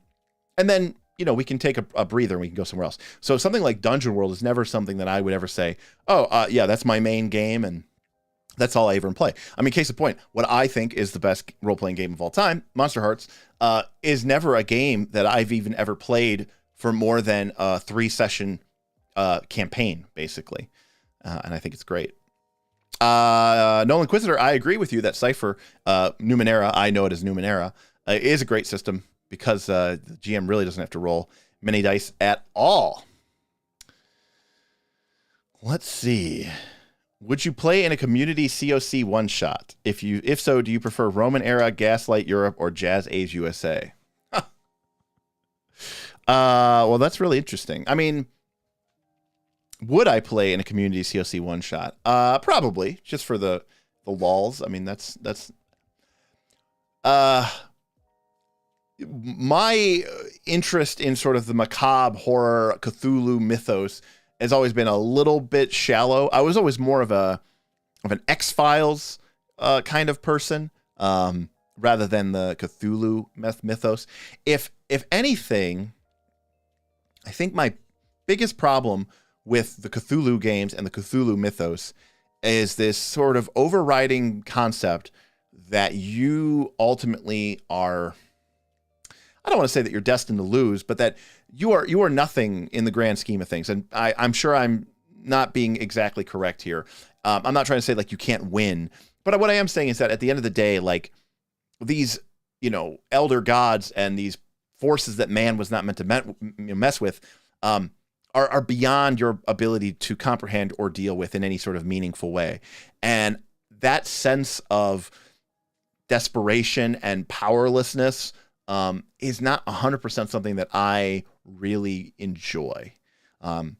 then, we can take a breather and we can go somewhere else. So something like Dungeon World is never something that I would ever say, yeah, that's my main game and that's all I ever play. I mean, case in point, what I think is the best role-playing game of all time, Monster Hearts, is never a game that I've even ever played for more than a 3-session campaign, basically. And I think it's great. Nolan Inquisitor, I agree with you that Cypher, Numenera, I know it as Numenera, is a great system because the GM really doesn't have to roll many dice at all. Let's see. Would you play in a community COC one-shot? If so, do you prefer Roman era, Gaslight Europe, or Jazz Age USA? Well, that's really interesting. I mean, would I play in a community COC one-shot? Probably, just for the lulz. I mean, that's my interest in sort of the macabre horror Cthulhu mythos has always been a little bit shallow. I was always more of an X-Files kind of person, rather than the Cthulhu mythos. If anything, I think my biggest problem with the Cthulhu games and the Cthulhu mythos is this sort of overriding concept that you ultimately are, I don't want to say that you're destined to lose, but that you are nothing in the grand scheme of things. And I'm sure I'm not being exactly correct here. I'm not trying to say like you can't win, but what I am saying is that at the end of the day, like these, elder gods and these forces that man was not meant to mess with, are beyond your ability to comprehend or deal with in any sort of meaningful way. And that sense of desperation and powerlessness is not 100% something that I really enjoy. And,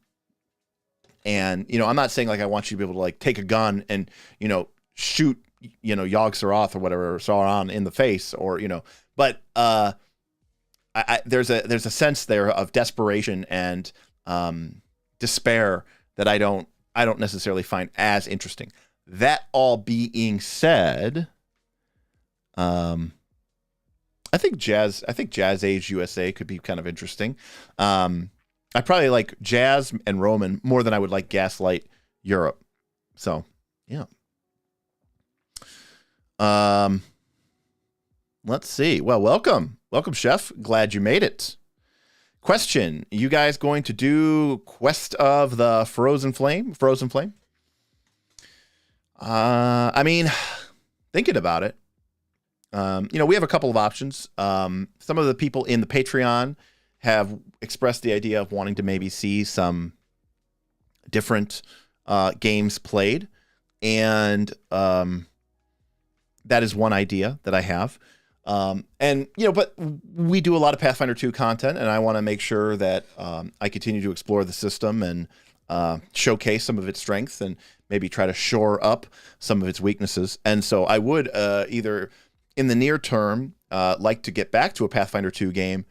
I'm not saying like I want you to be able to like take a gun and, shoot Yogg Sothoth or whatever, Sauron in the face, or but there's a sense there of desperation and despair that I don't necessarily find as interesting. That all being said, I think Jazz Age USA could be kind of interesting. I probably like Jazz and Roman more than I would like Gaslight Europe. So, yeah. Let's see. Well, welcome, Chef. Glad you made it. Question: you guys going to do Quest of the Frozen Flame? I mean, thinking about it, we have a couple of options. Some of the people in the Patreon have expressed the idea of wanting to maybe see some different games played, and that is one idea that I have. But we do a lot of Pathfinder 2 content, and I want to make sure that I continue to explore the system and showcase some of its strengths and maybe try to shore up some of its weaknesses. And so I would either in the near term like to get back to a Pathfinder 2 game,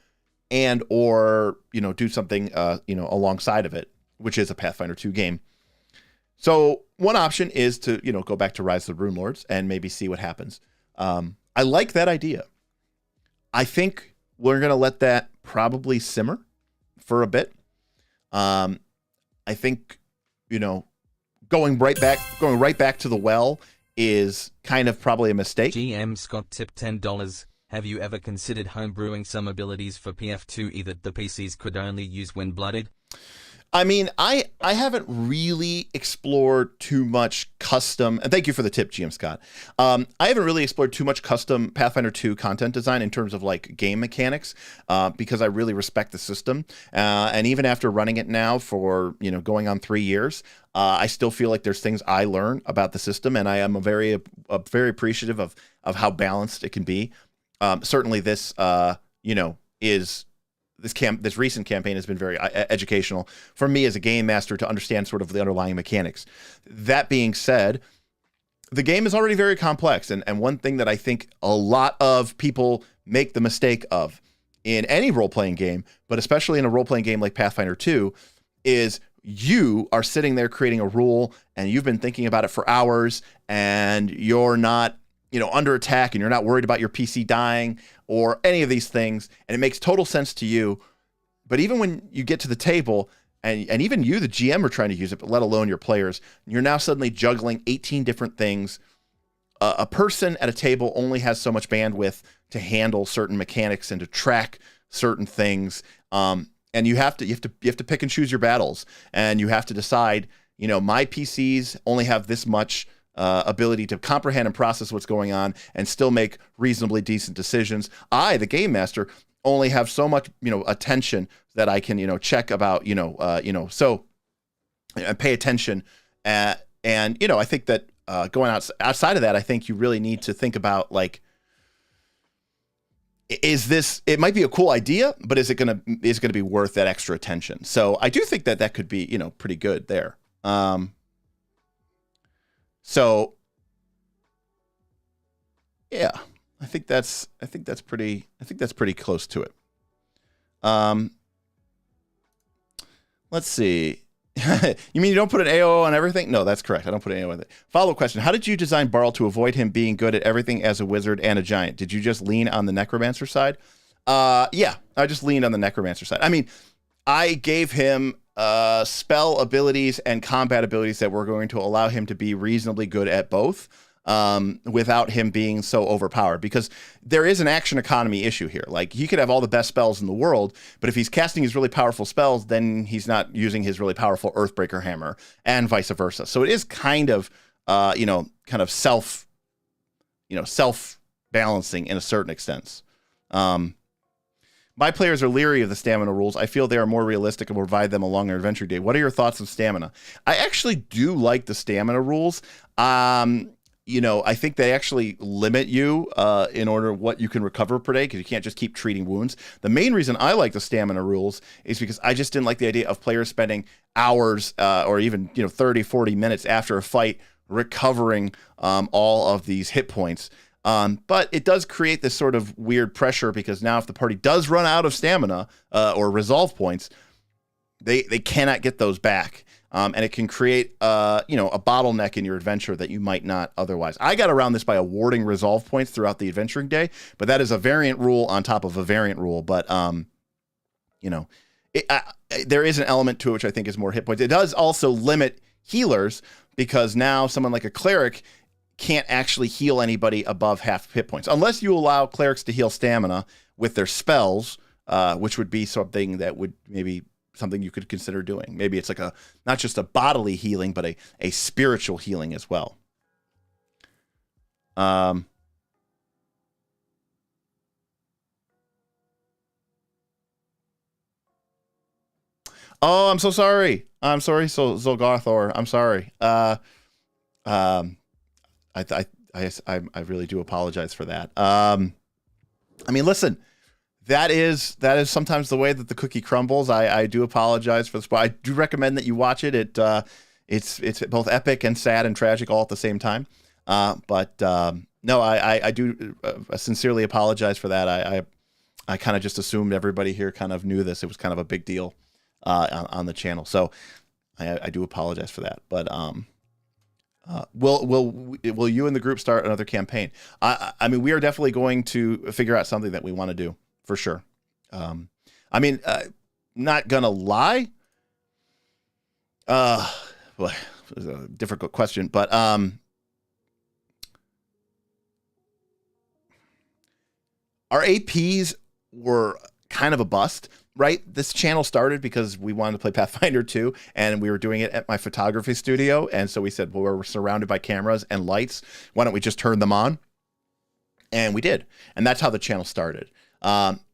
and or do something alongside of it, which is a Pathfinder 2 game. So one option is to go back to Rise of the Runelords and maybe see what happens. I like that idea. I think we're going to let that probably simmer for a bit. I think, going right back to the well is kind of probably a mistake. GM Scott tipped $10. Have you ever considered homebrewing some abilities for PF2e that the PCs could only use when blooded? I mean, I haven't really explored too much custom, and thank you for the tip, GM Scott. I haven't really explored too much custom Pathfinder 2 content design in terms of like game mechanics, because I really respect the system. And even after running it now for, going on 3 years, I still feel like there's things I learn about the system, and I am very appreciative of how balanced it can be. Certainly this, is... This recent campaign has been very educational for me as a game master to understand sort of the underlying mechanics. That being said, the game is already very complex. And one thing that I think a lot of people make the mistake of in any role-playing game, but especially in a role-playing game like Pathfinder 2, is you are sitting there creating a rule and you've been thinking about it for hours and you're not under attack and you're not worried about your PC dying or any of these things. And it makes total sense to you. But even when you get to the table and even you, the GM, are trying to use it, but let alone your players, you're now suddenly juggling 18 different things. A person at a table only has so much bandwidth to handle certain mechanics and to track certain things. And you have to pick and choose your battles, and you have to decide, my PCs only have this much ability to comprehend and process what's going on and still make reasonably decent decisions. I, the game master, only have so much, attention that I can, check about, so and pay attention. And, I think that going outside of that, I think you really need to think about like, it might be a cool idea, but is it going to be worth that extra attention? So I do think that could be, pretty good there. So yeah, I think that's pretty close to it. Let's see. You mean you don't put an AO on everything? No, that's correct. I don't put an AO on it. Follow-up question. How did you design Barl to avoid him being good at everything as a wizard and a giant? Did you just lean on the necromancer side? Yeah, I just leaned on the necromancer side. I mean, I gave him spell abilities and combat abilities that were going to allow him to be reasonably good at both, without him being so overpowered, because there is an action economy issue here. Like, he could have all the best spells in the world, but if he's casting his really powerful spells, then he's not using his really powerful Earthbreaker hammer, and vice versa. So it is kind of self balancing in a certain extent. My players are leery of the stamina rules. I feel they are more realistic and will provide them along their adventure day. What are your thoughts on stamina? I actually do like the stamina rules. I think they actually limit you in order what you can recover per day, because you can't just keep treating wounds. The main reason I like the stamina rules is because I just didn't like the idea of players spending hours or even 30, 40 minutes after a fight recovering all of these hit points. But it does create this sort of weird pressure, because now if the party does run out of stamina or resolve points, they cannot get those back. And it can create a bottleneck in your adventure that you might not otherwise. I got around this by awarding resolve points throughout the adventuring day, but that is a variant rule on top of a variant rule. But there is an element to it which I think is more hit points. It does also limit healers, because now someone like a cleric can't actually heal anybody above half hit points, unless you allow clerics to heal stamina with their spells, which would be something that would maybe something you could consider doing. Maybe it's like not just a bodily healing, but a spiritual healing as well. Oh, I'm so sorry. I'm sorry, Zolgarthor. I'm sorry. I really do apologize for that. I mean, listen, that is sometimes the way that the cookie crumbles. I do apologize for this, but I do recommend that you watch it. It's both epic and sad and tragic all at the same time. But no, I do sincerely apologize for that. I kind of just assumed everybody here kind of knew this. It was kind of a big deal on the channel. So I do apologize for that. But will you and the group start another campaign? I mean, we are definitely going to figure out something that we want to do for sure. I mean, not gonna lie. Well, it was a difficult question, but our APs were kind of a bust, right? This channel started because we wanted to play Pathfinder 2, and we were doing it at my photography studio. And so we said, well, we're surrounded by cameras and lights. Why don't we just turn them on? And we did. And that's how the channel started.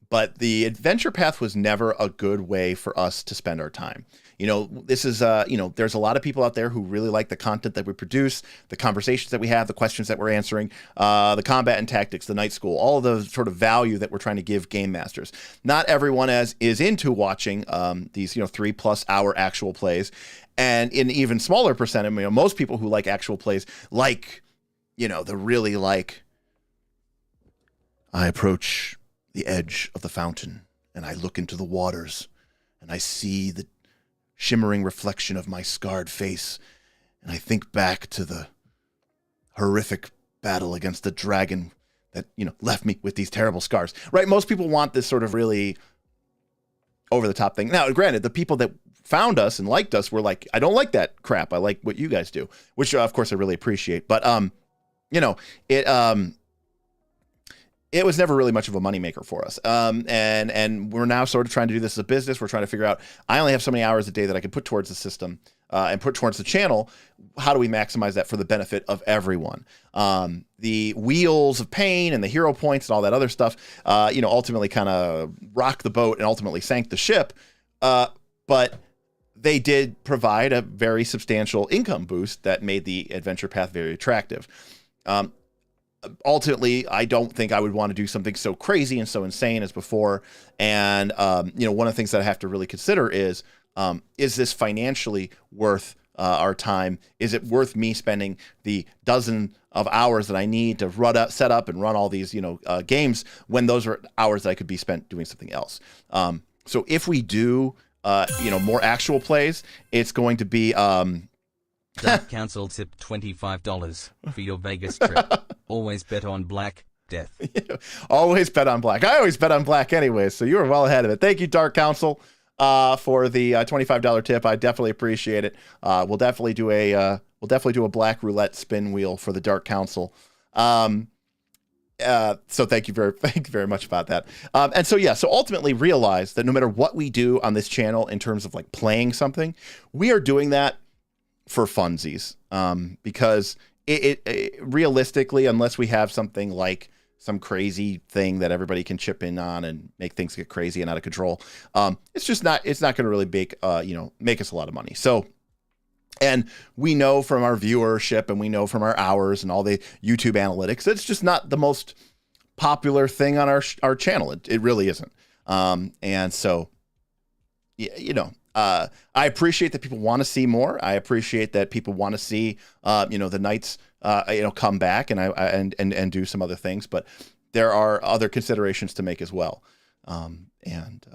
But the adventure path was never a good way for us to spend our time. This is, there's a lot of people out there who really like the content that we produce, the conversations that we have, the questions that we're answering, the combat and tactics, the night school, all of the sort of value that we're trying to give game masters. Not everyone is into watching these, 3+ hour actual plays. And in even smaller percentage, most people who like actual plays, the really I approach the edge of the fountain and I look into the waters and I see the shimmering reflection of my scarred face, and I think back to the horrific battle against the dragon that left me with these terrible scars. Right? Most people want this sort of really over the top thing. Now, granted, the people that found us and liked us were like, I don't like that crap. I like what you guys do, which of course I really appreciate. But it was never really much of a moneymaker for us. And we're now sort of trying to do this as a business. We're trying to figure out, I only have so many hours a day that I can put towards the system and put towards the channel. How do we maximize that for the benefit of everyone? The wheels of pain and the hero points and all that other stuff, ultimately kind of rocked the boat and ultimately sank the ship. But they did provide a very substantial income boost that made the adventure path very attractive. Ultimately, I don't think I would want to do something so crazy and so insane as before. And, one of the things that I have to really consider is this financially worth our time? Is it worth me spending the dozen of hours that I need to set up and run all these, games, when those are hours that I could be spent doing something else? So if we do, more actual plays, it's going to be... Dark Council tipped $25 for your Vegas trip. Always bet on black death. Always bet on black. I always bet on black anyway, so you were well ahead of it. Thank you, Dark Council, for the $25 tip. I definitely appreciate it. We'll definitely do a black roulette spin wheel for the Dark Council. So thank you very much about that. So ultimately realize that no matter what we do on this channel in terms of playing something, we are doing that for funsies, because it realistically, unless we have something like some crazy thing that everybody can chip in on and make things get crazy and out of control, it's not going to really make us a lot of money. So, and we know from our viewership and we know from our hours and all the YouTube analytics, it's just not the most popular thing on our channel. It really isn't. And so, I appreciate that people want to see more. I appreciate that people want to see, the knights, come back and do some other things. But there are other considerations to make as well, and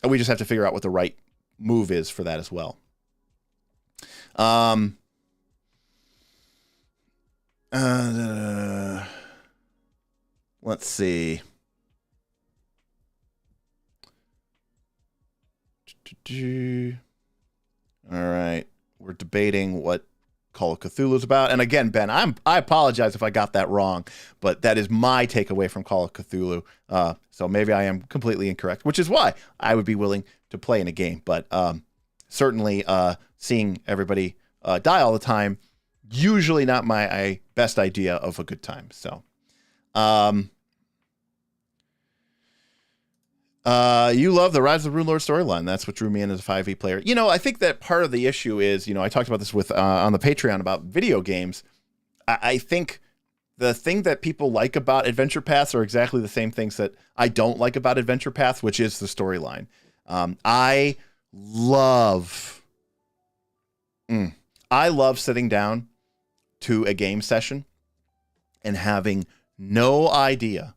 we just have to figure out what the right move is for that as well. Let's see. All right, we're debating what Call of Cthulhu is about, and again, Ben, I apologize if I got that wrong, but that is my takeaway from Call of Cthulhu. So maybe I am completely incorrect, which is why I would be willing to play in a game. But certainly, seeing everybody die all the time, usually not my best idea of a good time. So, you love the Rise of the Rune Lord storyline. That's what drew me in as a 5e player. I think that part of the issue is, I talked about this with on the Patreon about video games. I think the thing that people like about Adventure Paths are exactly the same things that I don't like about Adventure Paths, which is the storyline. I love sitting down to a game session and having no idea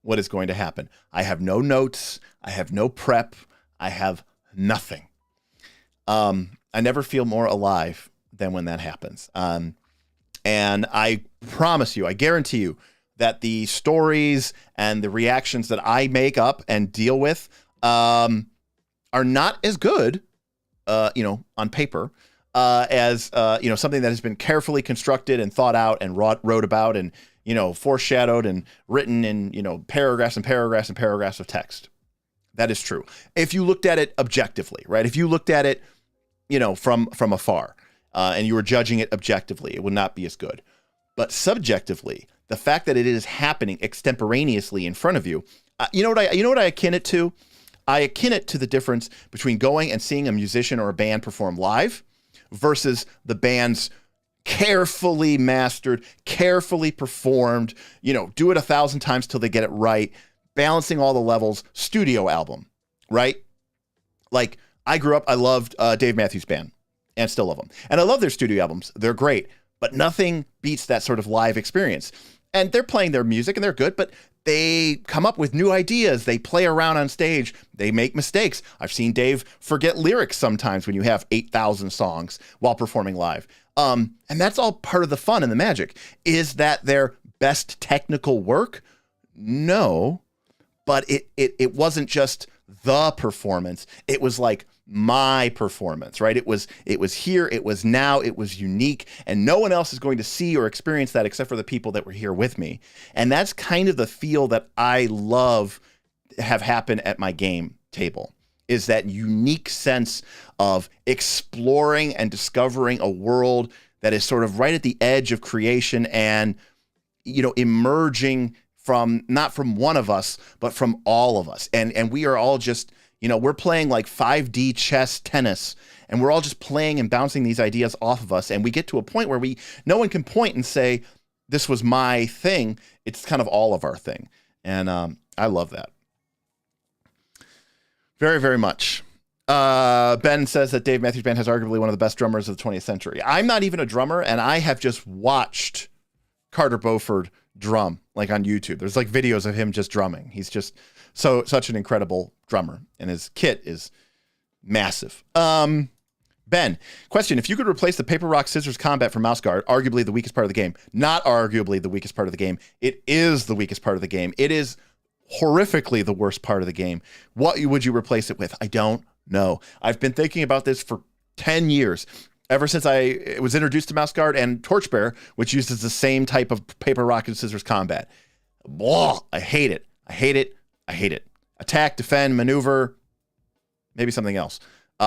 what is going to happen. I have no notes. I have no prep. I have nothing. I never feel more alive than when that happens. And I promise you, I guarantee you that the stories and the reactions that I make up and deal with are not as good, on paper, as something that has been carefully constructed and thought out and wrote about and foreshadowed and written in paragraphs and paragraphs and paragraphs of text. That is true. If you looked at it objectively, right? If you looked at it, from afar, and you were judging it objectively, it would not be as good. But subjectively, the fact that it is happening extemporaneously in front of you, you know what I akin it to? I akin it to the difference between going and seeing a musician or a band perform live versus the band's carefully mastered, carefully performed, do it 1,000 times till they get it right, balancing all the levels, studio album, right? Like, I grew up, I loved Dave Matthews Band, and still love them. And I love their studio albums. They're great, but nothing beats that sort of live experience. And they're playing their music, and they're good, but they come up with new ideas. They play around on stage. They make mistakes. I've seen Dave forget lyrics sometimes when you have 8,000 songs while performing live. And that's all part of the fun and the magic. Is that their best technical work? No, but it wasn't just the performance. It was like my performance, right? It was here, it was now, it was unique, and no one else is going to see or experience that except for the people that were here with me. And that's kind of the feel that I love have happen at my game table, is that unique sense of exploring and discovering a world that is sort of right at the edge of creation and, emerging from, not from one of us, but from all of us. And we are all just, we're playing like 5D chess tennis, and we're all just playing and bouncing these ideas off of us. And we get to a point where no one can point and say, this was my thing. It's kind of all of our thing. And I love that. Very, very much. Ben says that Dave Matthews Band has arguably one of the best drummers of the 20th century. I'm not even a drummer, and I have just watched Carter Beauford drum, like on YouTube. There's like videos of him just drumming. He's just such an incredible drummer, and his kit is massive. Ben, question: if you could replace the paper rock scissors combat for mouse guard, arguably the weakest part of the game, not arguably the weakest part of the game, it is the weakest part of the game. It is horrifically the worst part of the game. What would you replace it with? I don't know. I've been thinking about this for 10 years. Ever since I was introduced to mouse guard and Torchbearer, which uses the same type of paper, rock, and scissors combat. Blah, I hate it. I hate it. I hate it. Attack, defend, maneuver, maybe something else.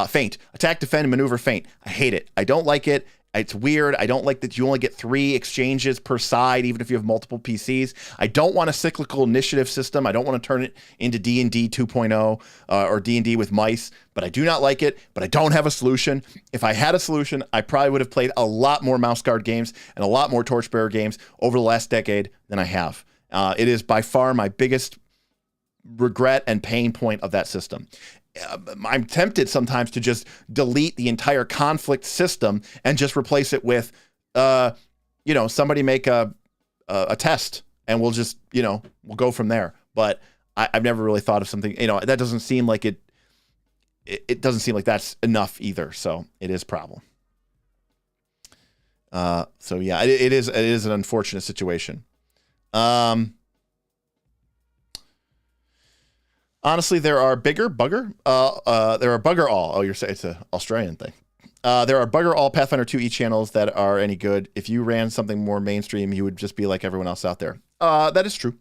Feint. Attack, defend, maneuver, feint. I hate it. I don't like it. It's weird. I don't like that you only get 3 exchanges per side, even if you have multiple PCs. I don't want a cyclical initiative system. I don't want to turn it into D&D 2.0 or D&D with mice, but I do not like it, but I don't have a solution. If I had a solution, I probably would have played a lot more Mouse Guard games and a lot more Torchbearer games over the last decade than I have. It is by far my biggest regret and pain point of that system. I'm tempted sometimes to just delete the entire conflict system and just replace it with, somebody make a test and we'll just, we'll go from there. But I've never really thought of something, that doesn't seem like it doesn't seem like that's enough either. So it is a problem. So yeah, it is an unfortunate situation. Honestly, there are bugger all. Oh, you're saying it's an Australian thing. There are bugger all Pathfinder 2e channels that are any good. If you ran something more mainstream, you would just be like everyone else out there. That is true.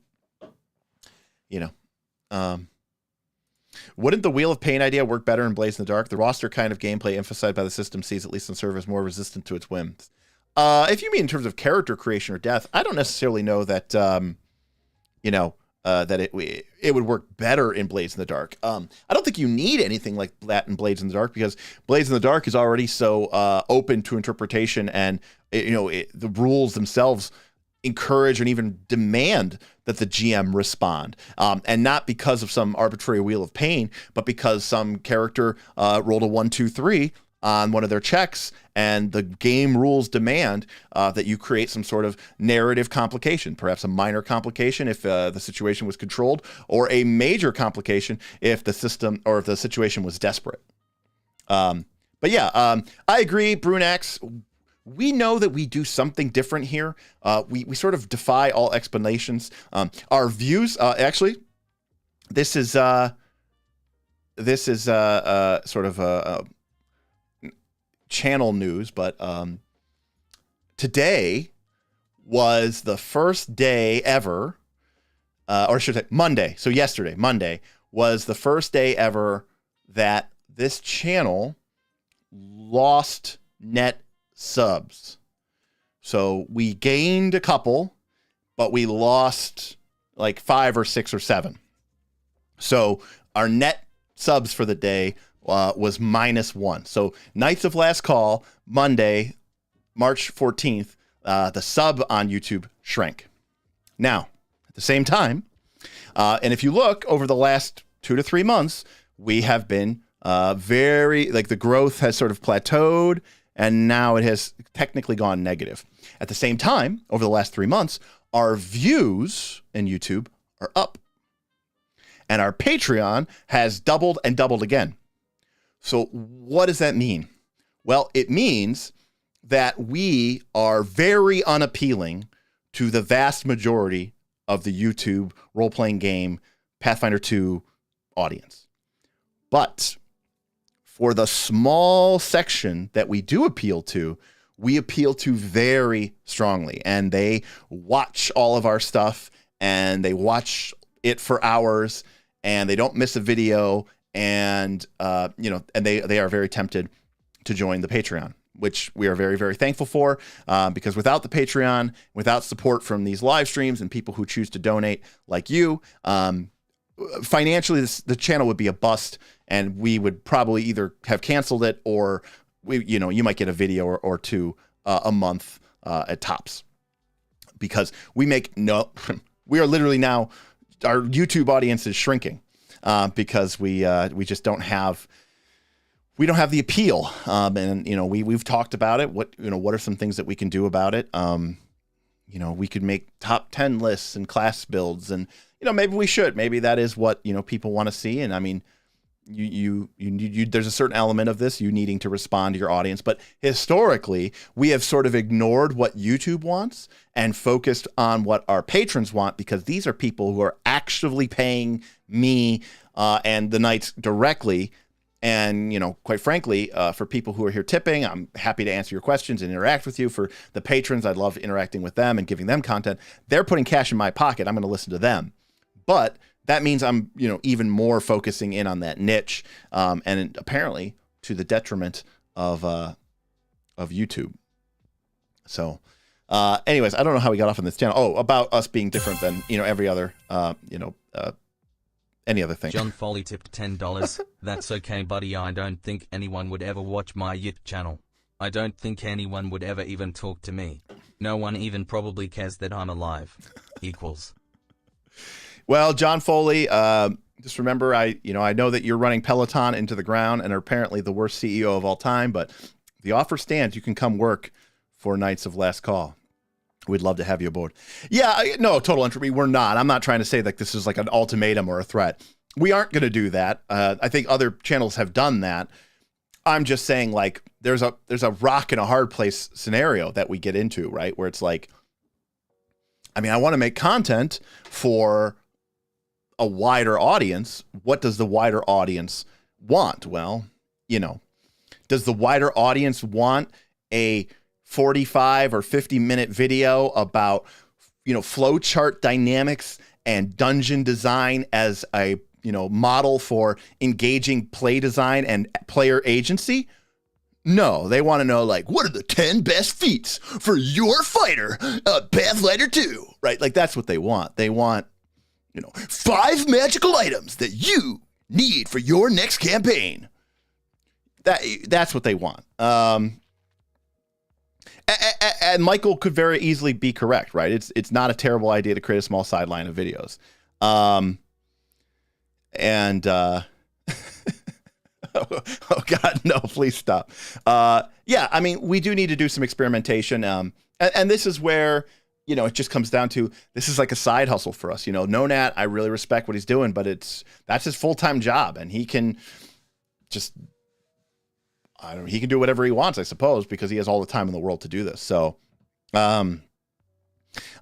Wouldn't the Wheel of Pain idea work better in Blades in the Dark? The roster kind of gameplay emphasized by the system sees at least on servers more resistant to its whims. If you mean in terms of character creation or death, I don't necessarily know that, that it would work better in Blades in the Dark. I don't think you need anything like that in Blades in the Dark, because Blades in the Dark is already so open to interpretation, and the rules themselves encourage and even demand that the GM respond, and not because of some arbitrary Wheel of Pain, but because some character rolled a 1, 2, 3 on one of their checks, and the game rules demand that you create some sort of narrative complication, perhaps a minor complication if the situation was controlled, or a major complication if the system or if the situation was desperate. But yeah, I agree, Brunax. We know that we do something different here. We sort of defy all explanations. Our views, actually, this is sort of a channel news, but today was the first day ever, or should I say Monday. So yesterday, Monday, was the first day ever that this channel lost net subs. So we gained a couple, but we lost like 5 or 6 or 7. So our net subs for the day was -1. So Knights of Last Call, Monday, March 14th, the sub on YouTube shrank. Now, at the same time, and if you look over the last 2 to 3 months, we have been the growth has sort of plateaued, and now it has technically gone negative. At the same time, over the last 3 months, our views in YouTube are up. And our Patreon has doubled and doubled again. So what does that mean? Well, it means that we are very unappealing to the vast majority of the YouTube role-playing game Pathfinder 2 audience. But for the small section that we do appeal to, we appeal to very strongly. And they watch all of our stuff, and they watch it for hours, and they don't miss a video. And, and they are very tempted to join the Patreon, which we are very, very thankful for, because without the Patreon, without support from these live streams and people who choose to donate like you, financially, the channel would be a bust, and we would probably either have canceled it, or you might get a video or two a month at tops, because we are literally now, our YouTube audience is shrinking because we just don't have the appeal, and we've talked about it. What are some things that we can do about it? We could make top 10 lists and class builds, and maybe we should. Maybe that is what people want to see. And I mean, you there's a certain element of this, you needing to respond to your audience. But historically, we have sort of ignored what YouTube wants and focused on what our patrons want, because these are people who are actively paying me and the Knights directly. And, quite frankly, for people who are here tipping, I'm happy to answer your questions and interact with you. For the patrons, I'd love interacting with them and giving them content. They're putting cash in my pocket. I'm going to listen to them. But that means I'm, even more focusing in on that niche, and apparently to the detriment of YouTube. So, anyways, I don't know how we got off on this channel. Oh, about us being different than every other any other thing. John Foley tipped $10. That's okay, buddy. I don't think anyone would ever watch my YouTube channel. I don't think anyone would ever even talk to me. No one even probably cares that I'm alive. Equals. Well, John Foley, just remember, I know that you're running Peloton into the ground and are apparently the worst CEO of all time, but the offer stands. You can come work for Knights of Last Call. We'd love to have you aboard. Yeah, no, Total Entropy, we're not. I'm not trying to say that this is like an ultimatum or a threat. We aren't going to do that. I think other channels have done that. I'm just saying, like, there's a rock and a hard place scenario that we get into, right? Where it's like, I mean, I want to make content for a wider audience. What does the wider audience want? Well, does the wider audience want a 45 or 50-minute video about, flowchart dynamics and dungeon design as a, model for engaging play design and player agency? No, they want to know, like, what are the 10 best feats for your fighter, Pathfinder 2, right? Like, that's what they want. They want, 5 magical items that you need for your next campaign. That's what they want. And Michael could very easily be correct, right? It's not a terrible idea to create a small sideline of videos. Oh God, no, please stop. Yeah, I mean, we do need to do some experimentation. And this is where, it just comes down to, this is like a side hustle for us. Nonat, I really respect what he's doing, but that's his full-time job, and he can just, he can do whatever he wants, I suppose, because he has all the time in the world to do this. So,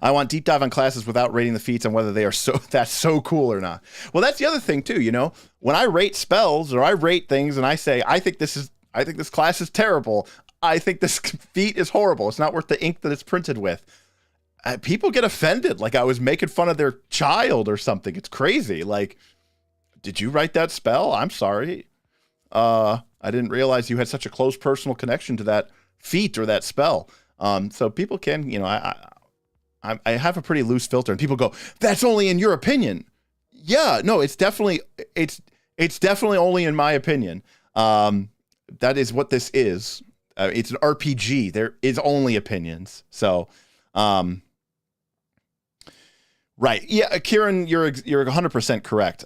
I want deep dive on classes without rating the feats and whether they are that's so cool or not. Well, that's the other thing too, when I rate spells or I rate things and I say, I think this class is terrible. I think this feat is horrible. It's not worth the ink that it's printed with. People get offended. Like I was making fun of their child or something. It's crazy. Like, did you write that spell? I'm sorry. I didn't realize you had such a close personal connection to that feat or that spell. So people can, I have a pretty loose filter, and people go, that's only in your opinion. Yeah, no, it's definitely only in my opinion. That is what this is. It's an RPG. There is only opinions. So, right. Yeah, Kieran, you're 100% correct.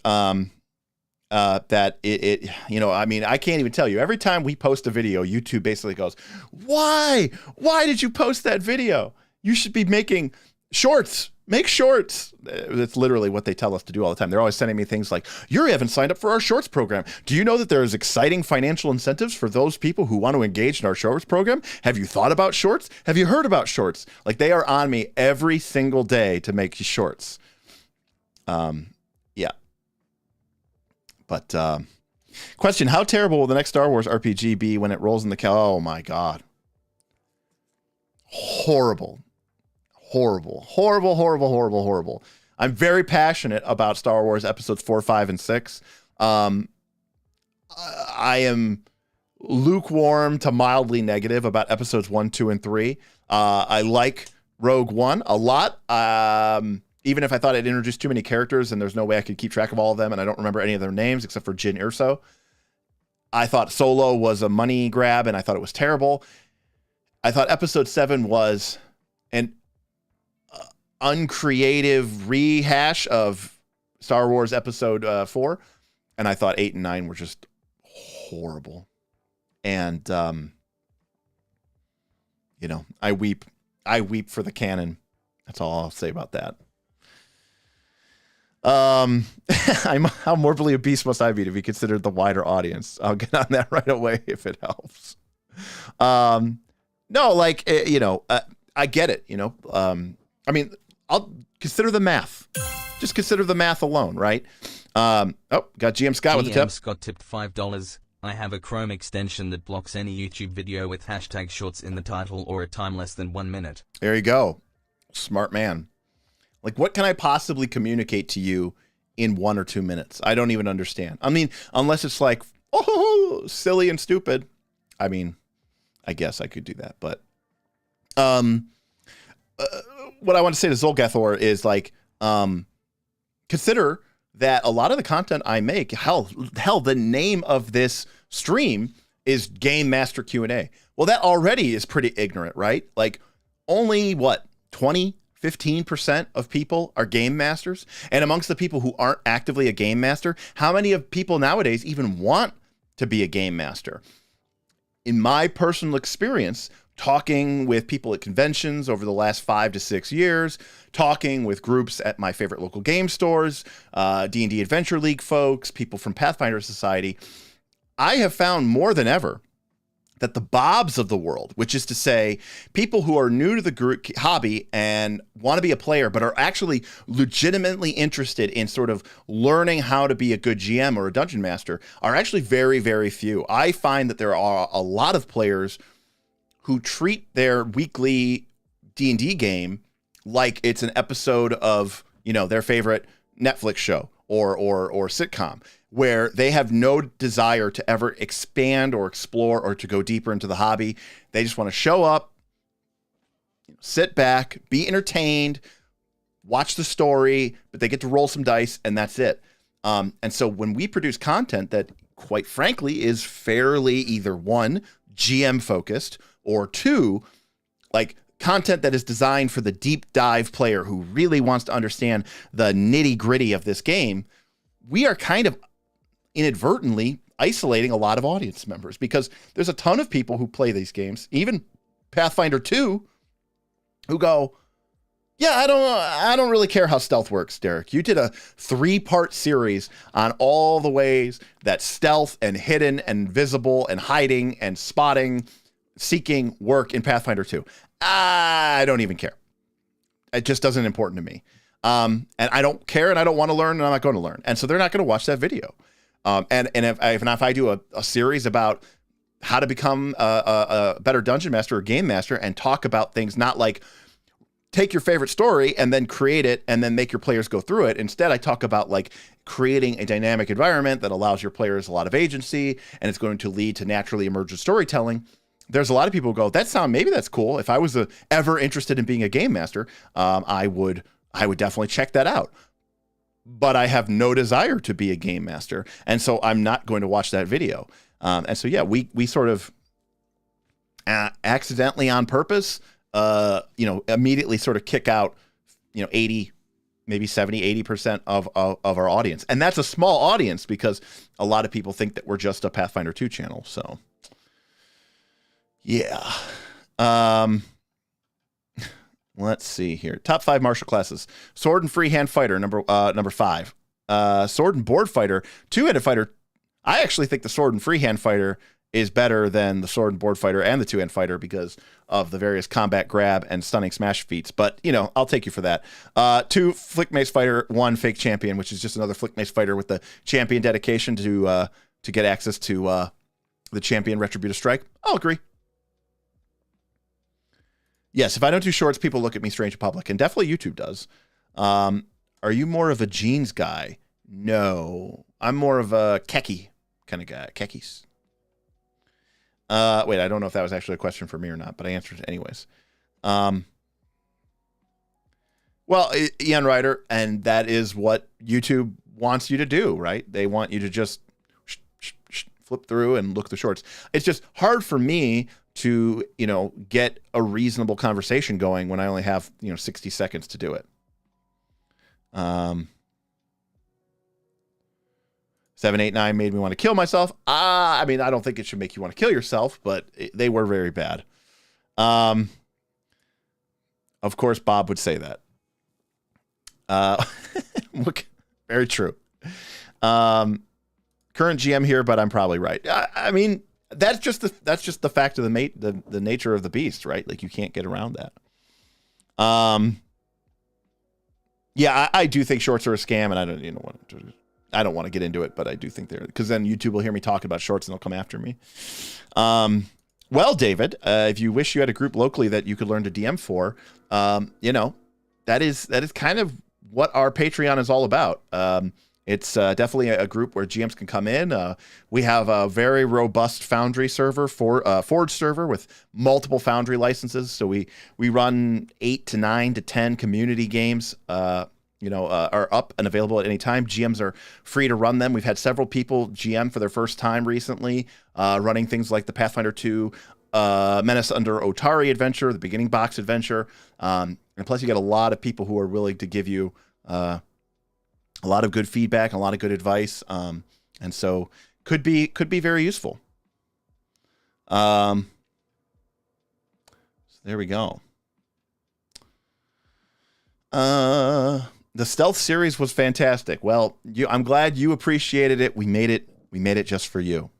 That I mean, I can't even tell you. Every time we post a video, YouTube basically goes, why did you post that video? You should be making shorts. Make shorts. That's literally what they tell us to do all the time. They're always sending me things like, you haven't signed up for our shorts program. Do you know that there is exciting financial incentives for those people who want to engage in our shorts program? Have you thought about shorts? Have you heard about shorts? Like, they are on me every single day to make shorts. Yeah. But question, how terrible will the next Star Wars RPG be when it rolls in the oh my God. Horrible. I'm very passionate about Star Wars episodes 4, 5, and 6. I am lukewarm to mildly negative about episodes 1, 2, and 3. I like Rogue One a lot. Even if I thought it introduced too many characters and there's no way I could keep track of all of them, and I don't remember any of their names except for Jyn Erso. I thought Solo was a money grab, and I thought it was terrible. I thought episode 7 was an uncreative rehash of Star Wars episode 4, and I thought 8 and 9 were just horrible. And I weep for the canon. That's all I'll say about that. How morbidly obese must I be to be considered the wider audience? I'll get on that right away if it helps. No, like, I get it, I mean, I'll consider the math. Just consider the math alone, right? Got GM Scott with the tip. Scott tipped $5. I have a Chrome extension that blocks any YouTube video with hashtag shorts in the title or a time less than 1 minute. There you go. Smart man. Like, what can I possibly communicate to you in 1 or 2 minutes? I don't even understand. I mean, unless it's like, oh, silly and stupid. I mean, I guess I could do that. But what I want to say to Zolgathor is, like, consider that a lot of the content I make, hell, the name of this stream is Gamemaster Q&A. Well, that already is pretty ignorant, right? Like, only, 20, 15% of people are game masters. And amongst the people who aren't actively a game master, how many of people nowadays even want to be a game master? In my personal experience, talking with people at conventions over the last 5 to 6 years, talking with groups at my favorite local game stores, D&D Adventure League folks, people from Pathfinder Society, I have found more than ever that the Bobs of the world, which is to say people who are new to the group hobby and want to be a player, but are actually legitimately interested in sort of learning how to be a good GM or a dungeon master, are actually very, very few. I find that there are a lot of players who treat their weekly D&D game like it's an episode of, their favorite Netflix show or sitcom, where they have no desire to ever expand or explore or to go deeper into the hobby. They just want to show up, sit back, be entertained, watch the story, but they get to roll some dice, and that's it. And so when we produce content that, quite frankly, is fairly either one, GM focused, or two, like content that is designed for the deep dive player who really wants to understand the nitty gritty of this game, we are kind of inadvertently isolating a lot of audience members, because there's a ton of people who play these games, even Pathfinder 2, who go, yeah, I don't really care how stealth works, Derek. You did a 3-part series on all the ways that stealth and hidden and visible and hiding and spotting, seeking work in Pathfinder 2. I don't even care. It just doesn't important to me. And I don't care, and I don't want to learn, and I'm not going to learn. And so they're not going to watch that video. And if I do a series about how to become a better dungeon master or game master and talk about things, not like take your favorite story and then create it and then make your players go through it. Instead, I talk about like creating a dynamic environment that allows your players a lot of agency, and it's going to lead to naturally emergent storytelling. There's a lot of people who go, maybe that's cool. If I was ever interested in being a game master, I would definitely check that out. But I have no desire to be a game master, and so I'm not going to watch that video. And so, yeah, we sort of accidentally on purpose, immediately sort of kick out, 80, maybe 70, 80% of our audience. And that's a small audience because a lot of people think that we're just a Pathfinder 2 channel. So, yeah. Let's see here. Top 5 martial classes. Sword and freehand fighter, number 5. Sword and board fighter, two-handed fighter. I actually think the sword and freehand fighter is better than the sword and board fighter and the two-hand fighter because of the various combat grab and stunning smash feats. But, I'll take you for that. 2, flick mace fighter, 1, fake champion, which is just another flick mace fighter with the champion dedication to get access to the champion retributive strike. I'll agree. Yes, if I don't do shorts, people look at me strange in public, and definitely YouTube does. Are you more of a jeans guy? No, I'm more of a khaki kind of guy. Khakis. Wait, I don't know if that was actually a question for me or not, but I answered it anyways. Well, Ian Ryder, and that is what YouTube wants you to do, right? They want you to just flip through and look at the shorts. It's just hard for me to, get a reasonable conversation going when I only have, 60 seconds to do it. 789 made me want to kill myself. I don't think it should make you want to kill yourself, but they were very bad. Of course, Bob would say that. Very true. Current GM here, but I'm probably right. That's just the fact of the nature of the beast, right? Like you can't get around that. Yeah, I do think shorts are a scam, and I don't want to get into it, but I do think because then YouTube will hear me talk about shorts and they'll come after me. Well, David, if you wish you had a group locally that you could learn to DM for, that is kind of what our Patreon is all about. It's definitely a group where GMs can come in. We have a very robust Foundry server, Forge server with multiple Foundry licenses. So we run 8 to 9 to 10 community games, are up and available at any time. GMs are free to run them. We've had several people GM for their first time recently, running things like the Pathfinder 2 Menace Under Otari adventure, the Beginning Box adventure. And plus, you get a lot of people who are willing to give you a lot of good feedback, a lot of good advice, and so could be very useful. So there we go. The stealth series was fantastic. Well, I'm glad you appreciated it. We made it just for you.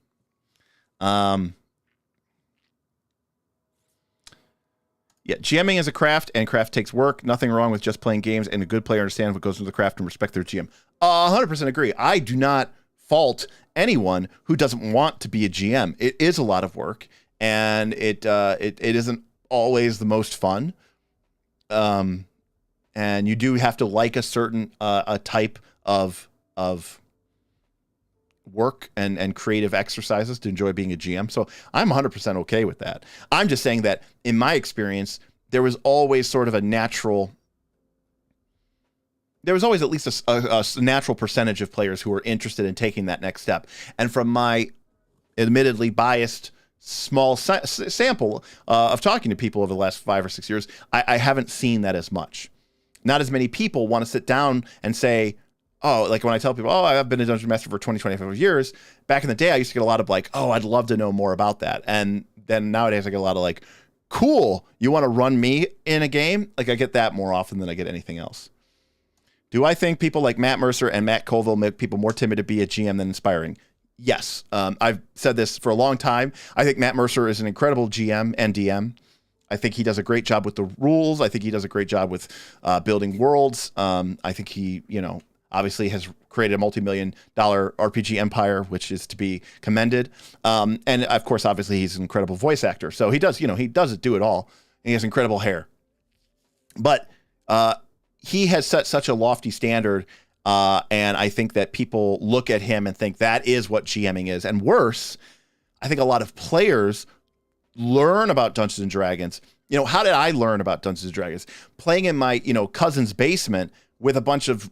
Yeah, GMing is a craft, and craft takes work. Nothing wrong with just playing games, and a good player understands what goes into the craft and respect their GM. 100% agree. I do not fault anyone who doesn't want to be a GM. It is a lot of work, and it isn't always the most fun. And you do have to like a certain a type of work and creative exercises to enjoy being a GM. So I'm 100% okay with that. I'm just saying that in my experience, there was always sort of a natural, there was always at least a natural percentage of players who were interested in taking that next step. And from my admittedly biased small sample of talking to people over the last 5 or 6 years, I haven't seen that as much. Not as many people want to sit down and say, oh, like when I tell people, oh, I've been a Dungeon Master for 20, 25 years. Back in the day, I used to get a lot of like, oh, I'd love to know more about that. And then nowadays I get a lot of like, cool, you want to run me in a game? Like I get that more often than I get anything else. Do I think people like Matt Mercer and Matt Colville make people more timid to be a GM than inspiring? Yes. I've said this for a long time. I think Matt Mercer is an incredible GM and DM. I think he does a great job with the rules. I think he does a great job with building worlds. I think he, obviously has created a multi-million-dollar RPG empire, which is to be commended. And of course, obviously, he's an incredible voice actor. So he does, he does do it all. And he has incredible hair. But he has set such a lofty standard. And I think that people look at him and think that is what GMing is. And worse, I think a lot of players learn about Dungeons and Dragons. How did I learn about Dungeons and Dragons? Playing in my, cousin's basement with a bunch of,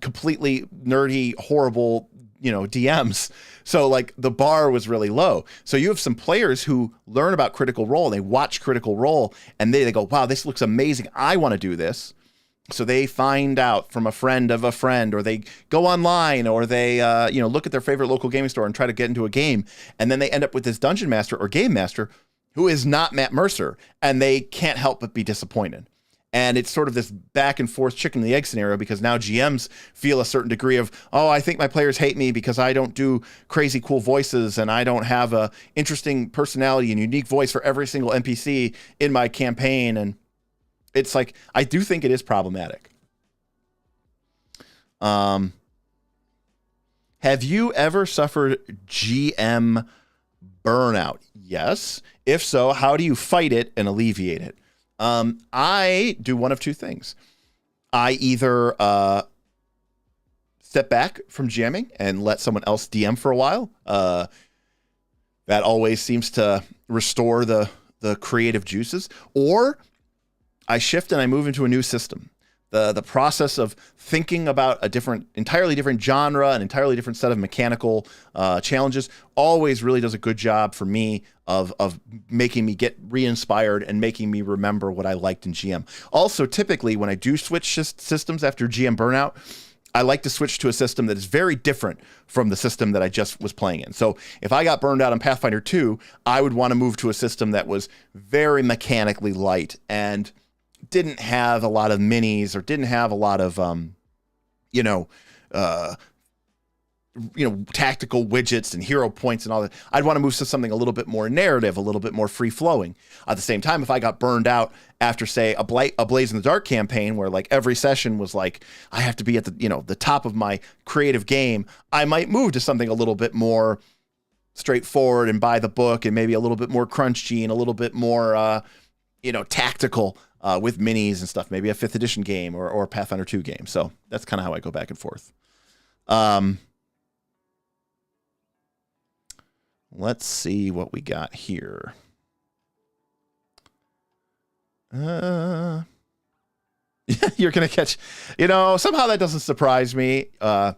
completely nerdy, horrible, DMs. So like the bar was really low. So you have some players who learn about Critical Role and they watch Critical Role and they go, wow, this looks amazing. I want to do this. So they find out from a friend of a friend, or they go online, or they, look at their favorite local gaming store and try to get into a game. And then they end up with this Dungeon Master or Game Master who is not Matt Mercer, and they can't help but be disappointed. And it's sort of this back and forth chicken and the egg scenario, because now GMs feel a certain degree of, oh, I think my players hate me because I don't do crazy cool voices and I don't have a interesting personality and unique voice for every single NPC in my campaign. And it's like, I do think it is problematic. Have you ever suffered GM burnout? Yes. If so, how do you fight it and alleviate it? I do one of two things. I either step back from GMing and let someone else DM for a while. That always seems to restore the creative juices. Or I shift and I move into a new system. The process of thinking about entirely different genre, an entirely different set of mechanical challenges always really does a good job for me of making me get re-inspired and making me remember what I liked in GM. Also, typically when I do switch systems after GM burnout, I like to switch to a system that is very different from the system that I just was playing in. So if I got burned out on Pathfinder 2, I would want to move to a system that was very mechanically light and didn't have a lot of minis, or didn't have a lot of, tactical widgets and hero points and all that. I'd want to move to something a little bit more narrative, a little bit more free flowing. At the same time, if I got burned out after, say, a Blaze in the Dark campaign, where like every session was like, I have to be at the top of my creative game, I might move to something a little bit more straightforward and by the book, and maybe a little bit more crunchy and a little bit more, tactical. With minis and stuff, maybe a 5th edition game or a Pathfinder 2 game. So that's kind of how I go back and forth. Let's see what we got here. You're going to catch, somehow that doesn't surprise me. I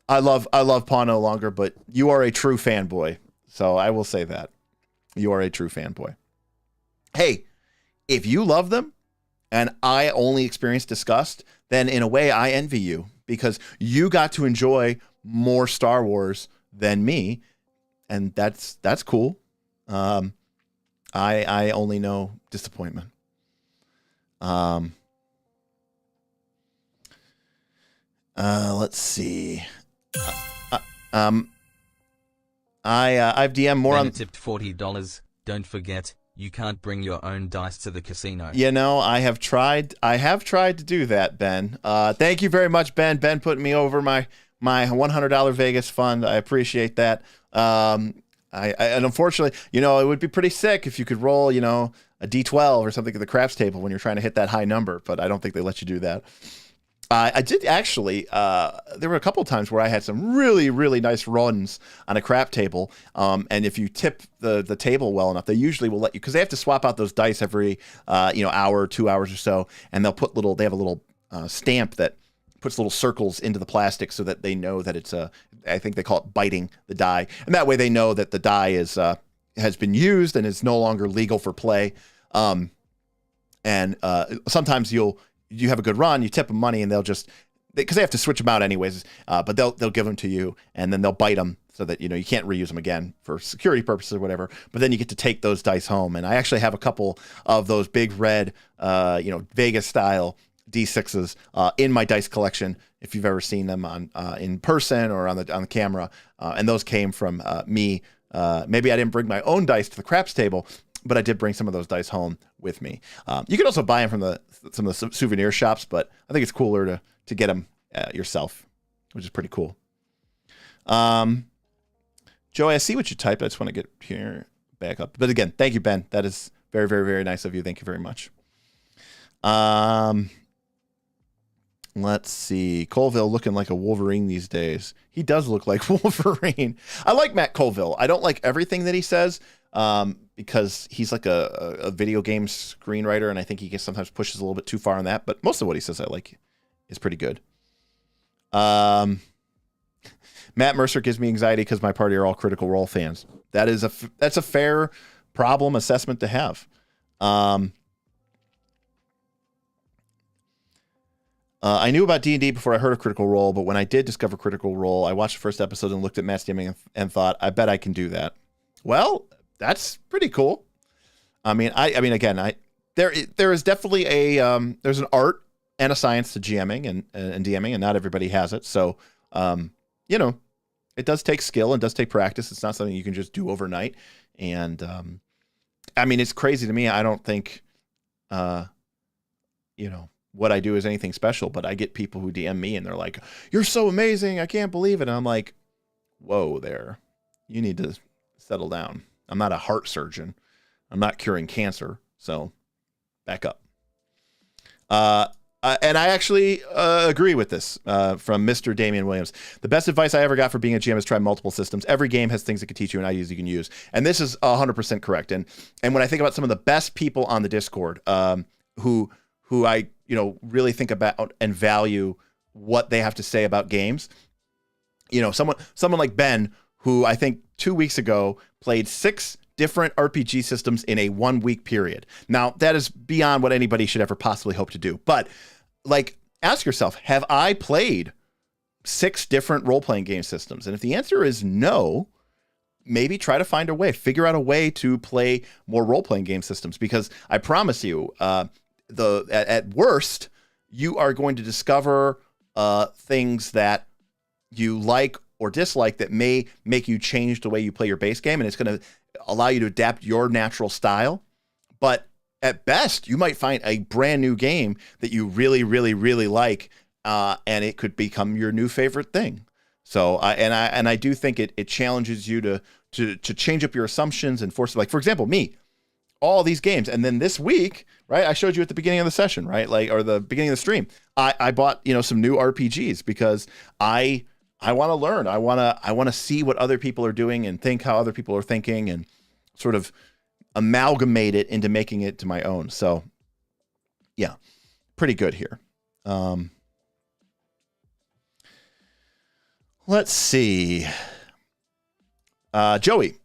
love Pawn no longer, but you are a true fanboy. So I will say that. You are a true fanboy. Hey, if you love them and I only experienced disgust, then in a way I envy you because you got to enjoy more Star Wars than me, and that's cool. I only know disappointment. Let's see. I've DM'd more on. Tipped $40. Don't forget, you can't bring your own dice to the casino. You know, I have tried to do that, Ben. Thank you very much, Ben. Ben putting me over my $100 Vegas fund. I appreciate that. And unfortunately, you know, it would be pretty sick if you could roll, you know, a D12 or something at the craps table when you're trying to hit that high number, but I don't think they let you do that. I did actually, there were a couple of times where I had some really, really nice runs on a crap table. And if you tip the table well enough, they usually will let you, because they have to swap out those dice every, hour, 2 hours or so. And they have a little stamp that puts little circles into the plastic so that they know that it's I think they call it biting the die. And that way they know that the die has been used and is no longer legal for play. Sometimes you have a good run, you tip them money, and they'll just, because they have to switch them out anyways, but they'll give them to you, and then they'll bite them so that, you know, you can't reuse them again for security purposes or whatever, but then you get to take those dice home. And I actually have a couple of those big red, Vegas style D6s in my dice collection, if you've ever seen them on in person or on the camera, and those came from me. Maybe I didn't bring my own dice to the craps table, but I did bring some of those dice home with me. You can also buy them from some of the souvenir shops, but I think it's cooler to get them yourself, which is pretty cool. Joey, I see what you typed. I just want to get here back up. But again, thank you, Ben. That is very, very, very nice of you. Thank you very much. Let's see. Colville looking like a Wolverine these days. He does look like Wolverine. I like Matt Colville. I don't like everything that he says, because he's like a video game screenwriter, and I think he sometimes pushes a little bit too far on that. But most of what he says I like is pretty good. Matt Mercer gives me anxiety because my party are all Critical Role fans. That's a fair problem assessment to have. I knew about D&D before I heard of Critical Role, but when I did discover Critical Role, I watched the first episode and looked at Matt's DMing and thought, I bet I can do that. Well, that's pretty cool. I mean, again, there is definitely there's an art and a science to GMing and DMing, and not everybody has it. So, it does take skill and does take practice. It's not something you can just do overnight. And, it's crazy to me. I don't think, what I do is anything special, but I get people who DM me and they're like, "You're so amazing. I can't believe it." And I'm like, whoa there. You need to settle down. I'm not a heart surgeon. I'm not curing cancer. So back up. And I actually agree with this from Mr. Damian Williams. The best advice I ever got for being a GM is try multiple systems. Every game has things it can teach you and ideas you can use. And this is 100% correct. And when I think about some of the best people on the Discord, who I really think about and value what they have to say about games, someone like Ben, who I think 2 weeks ago played 6 different RPG systems in a 1 week period. Now, that is beyond what anybody should ever possibly hope to do. But ask yourself, have I played 6 different role-playing game systems? And if the answer is no, maybe try to find a way, figure out a way to play more role-playing game systems, because I promise you, at worst, you are going to discover things that you like or dislike that may make you change the way you play your base game, and it's going to allow you to adapt your natural style. But at best, you might find a brand new game that you really, really, really like, and it could become your new favorite thing. So, I do think it challenges you to change up your assumptions and force, like, for example, me, all these games, and then this week, right, I showed you at the beginning of the session, right, or the beginning of the stream, I bought some new RPGs because I want to learn. I want to see what other people are doing and think how other people are thinking and sort of amalgamate it into making it to my own. So, yeah, pretty good here. Let's see. Joey,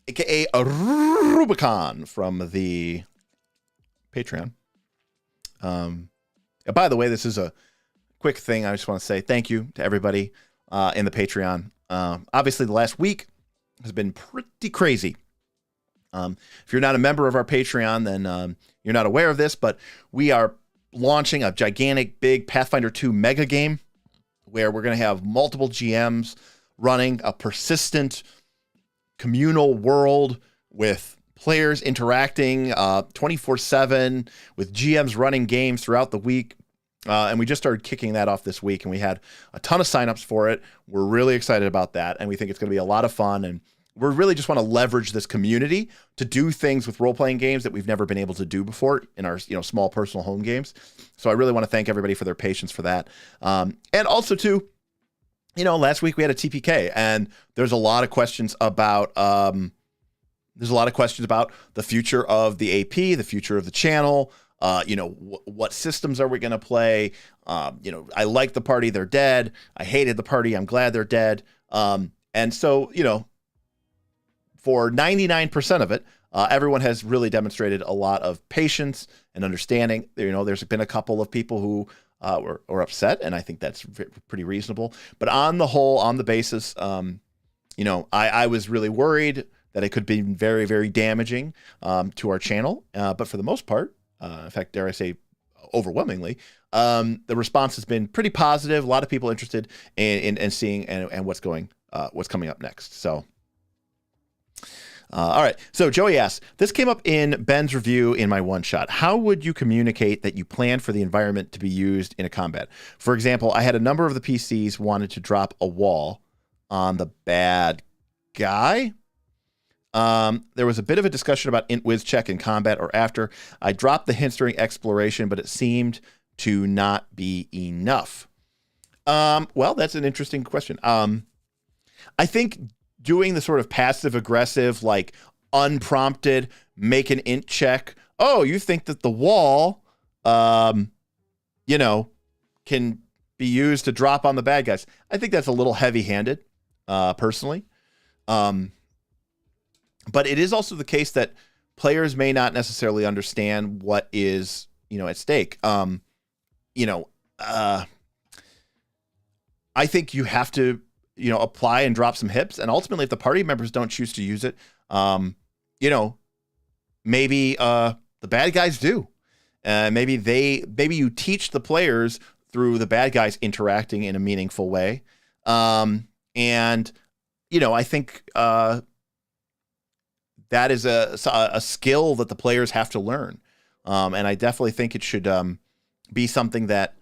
aka Rubicon from the Patreon. By the way, this is a quick thing. I just want to say thank you to everybody in the Patreon. Obviously, the last week has been pretty crazy. If you're not a member of our Patreon, then you're not aware of this, but we are launching a gigantic, big Pathfinder 2 mega game where we're going to have multiple GMs running a persistent communal world with players interacting 24/7 with GMs running games throughout the week. And we just started kicking that off this week, and we had a ton of signups for it. We're really excited about that, and we think it's going to be a lot of fun. And we really just want to leverage this community to do things with role-playing games that we've never been able to do before in our small personal home games. So I really want to thank everybody for their patience for that. And also, too, last week we had a TPK, and there's a lot of questions about the future of the AP, the future of the channel. What systems are we going to play? I like the party, they're dead. I hated the party, I'm glad they're dead. And so, for 99% of it, everyone has really demonstrated a lot of patience and understanding. There's been a couple of people who were upset, and I think that's pretty reasonable. But on the whole, on the basis, I was really worried that it could be very, very damaging to our channel. But for the most part, in fact, dare I say, overwhelmingly, the response has been pretty positive. A lot of people interested in seeing and what's coming up next. So. All right. So Joey asks, this came up in Ben's review in my one shot. How would you communicate that you plan for the environment to be used in a combat? For example, I had a number of the PCs wanted to drop a wall on the bad guy. There was a bit of a discussion about int whiz check in combat or after. I dropped the hints during exploration, but it seemed to not be enough. Well, that's an interesting question. I think doing the sort of passive aggressive, like unprompted, make an int check. Oh, you think that the wall, can be used to drop on the bad guys. I think that's a little heavy-handed, personally. But it is also the case that players may not necessarily understand what is, at stake. I think you have to, apply and drop some hips. And ultimately, if the party members don't choose to use it, maybe the bad guys do. Maybe you teach the players through the bad guys interacting in a meaningful way. I think that is a skill that the players have to learn. And I definitely think it should be something that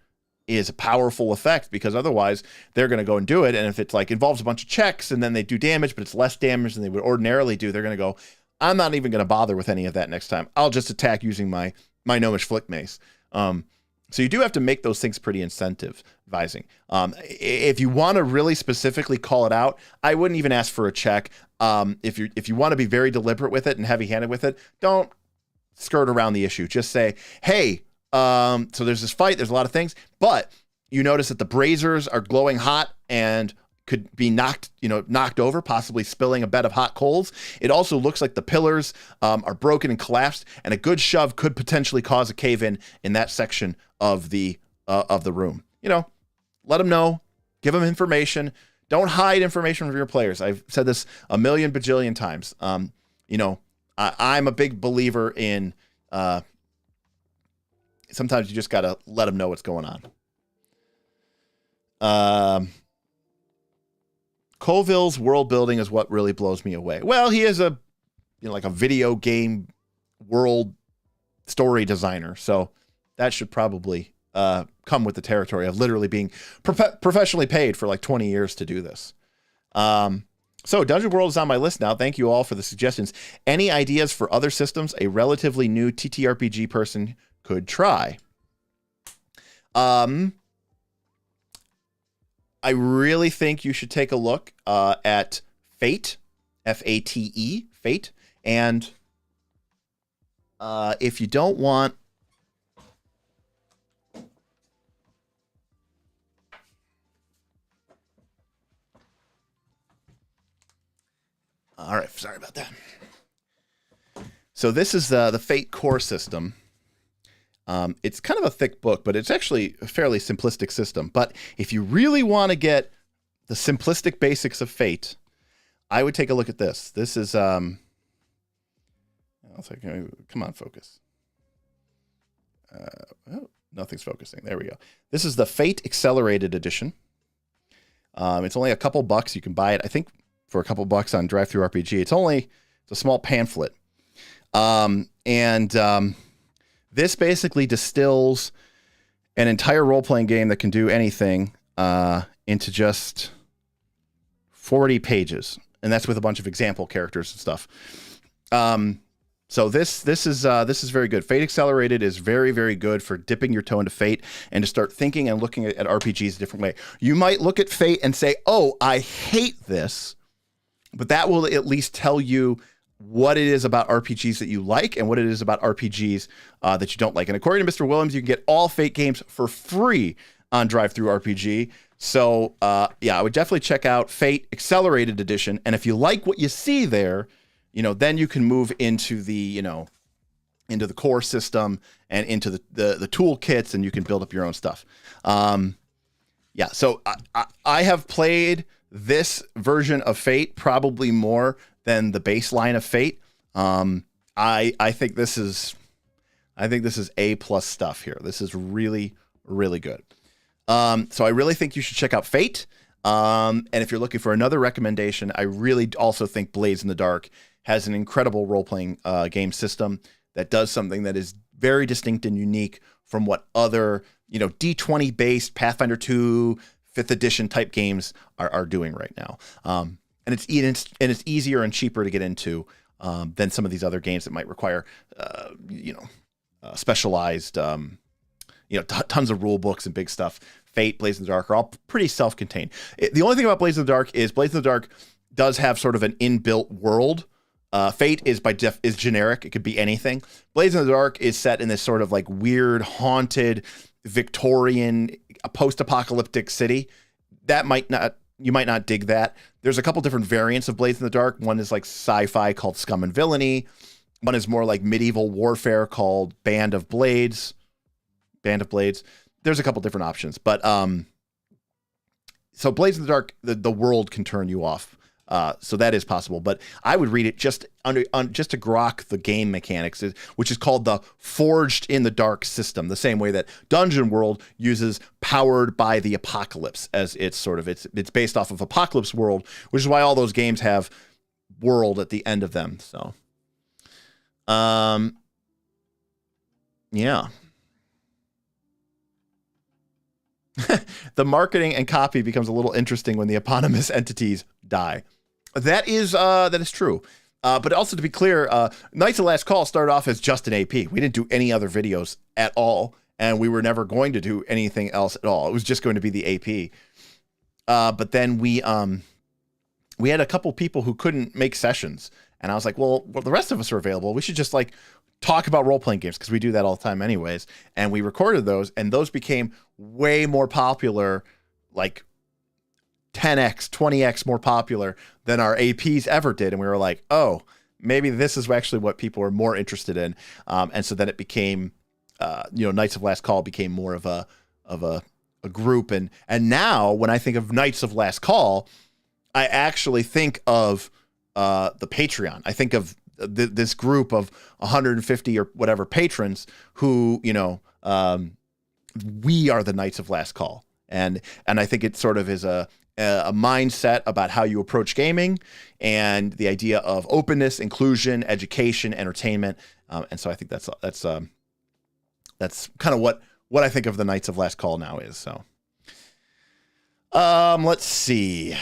is a powerful effect, because otherwise they're going to go and do it. And if it's like involves a bunch of checks and then they do damage, but it's less damage than they would ordinarily do, they're going to go, I'm not even going to bother with any of that next time. I'll just attack using my gnomish flick mace. So you do have to make those things pretty incentivizing. If you want to really specifically call it out, I wouldn't even ask for a check. If you want to be very deliberate with it and heavy-handed with it, don't skirt around the issue. Just say, hey, so there's this fight, there's a lot of things, but you notice that the braziers are glowing hot and could be knocked over, possibly spilling a bed of hot coals. It also looks like the pillars are broken and collapsed, and a good shove could potentially cause a cave-in that section of the room. Let them know, give them information. Don't hide information from your players. I've said this a million bajillion times. I'm a big believer in sometimes you just got to let them know what's going on. Colville's world building is what really blows me away. Well, he is a video game world story designer, so that should probably come with the territory of literally being professionally paid for like 20 years to do this. So Dungeon World is on my list now. Thank you all for the suggestions. Any ideas for other systems a relatively new TTRPG person could try? I really think you should take a look at Fate, F-A-T-E, Fate. And if you don't want... All right, sorry about that. So this is the Fate core system. It's kind of a thick book, but it's actually a fairly simplistic system. But if you really want to get the simplistic basics of Fate, I would take a look at this. This is, come on, focus. Oh, nothing's focusing. There we go. This is the Fate Accelerated Edition. It's only a couple bucks. You can buy it, I think, for a couple bucks on DriveThruRPG. It's a small pamphlet. This basically distills an entire role-playing game that can do anything into just 40 pages. And that's with a bunch of example characters and stuff. So this is very good. Fate Accelerated is very, very good for dipping your toe into Fate and to start thinking and looking at RPGs a different way. You might look at Fate and say, "Oh, I hate this," but that will at least tell you what it is about RPGs that you like and what it is about RPGs that you don't like. And according to Mr. Williams, you can get all Fate games for free on DriveThruRPG. So I would definitely check out Fate Accelerated Edition. And if you like what you see there, then you can move into the, into the core system and into the toolkits, and you can build up your own stuff. So I have played this version of Fate probably more than the baseline of Fate. I think this is A+ stuff here. This is really, really good. So I really think you should check out Fate. And if you're looking for another recommendation, I really also think Blades in the Dark has an incredible role-playing game system that does something that is very distinct and unique from what other, D20-based Pathfinder 2, 5th edition type games are doing right now. And it's easier and cheaper to get into than some of these other games that might require, specialized, tons of rule books and big stuff. Fate, Blades in the Dark are all pretty self-contained. The only thing about Blades in the Dark is Blades in the Dark does have sort of an inbuilt world. Fate is is generic. It could be anything. Blades in the Dark is set in this sort of like weird, haunted, Victorian, post-apocalyptic city. You might not dig that. There's a couple different variants of Blades in the Dark. One is like sci-fi called Scum and Villainy. One is more like medieval warfare called Band of Blades. There's a couple different options, but so Blades in the Dark, the world can turn you off. So that is possible, but I would read it just to grok the game mechanics, which is called the Forged in the Dark system, the same way that Dungeon World uses Powered by the Apocalypse as it's based off of Apocalypse World, which is why all those games have world at the end of them. So, yeah. The marketing and copy becomes a little interesting when the eponymous entities die. That is true. But also to be clear, Knights of the Last Call started off as just an AP. We didn't do any other videos at all, and we were never going to do anything else at all. It was just going to be the AP. But then we had a couple people who couldn't make sessions, and I was like, well, the rest of us are available. We should just like talk about role-playing games because we do that all the time anyways. And we recorded those, and those became way more popular, like 10x, 20x more popular than our APs ever did. And we were like, oh, maybe this is actually what people are more interested in. And so then it became, Knights of Last Call became more of a group. And now when I think of Knights of Last Call, I actually think of the Patreon. I think of this group of 150 or whatever patrons who, we are the Knights of Last Call. And I think it sort of is a mindset about how you approach gaming and the idea of openness, inclusion, education, entertainment. And so I think that's kind of what I think of the Knights of Last Call now is. So, let's see.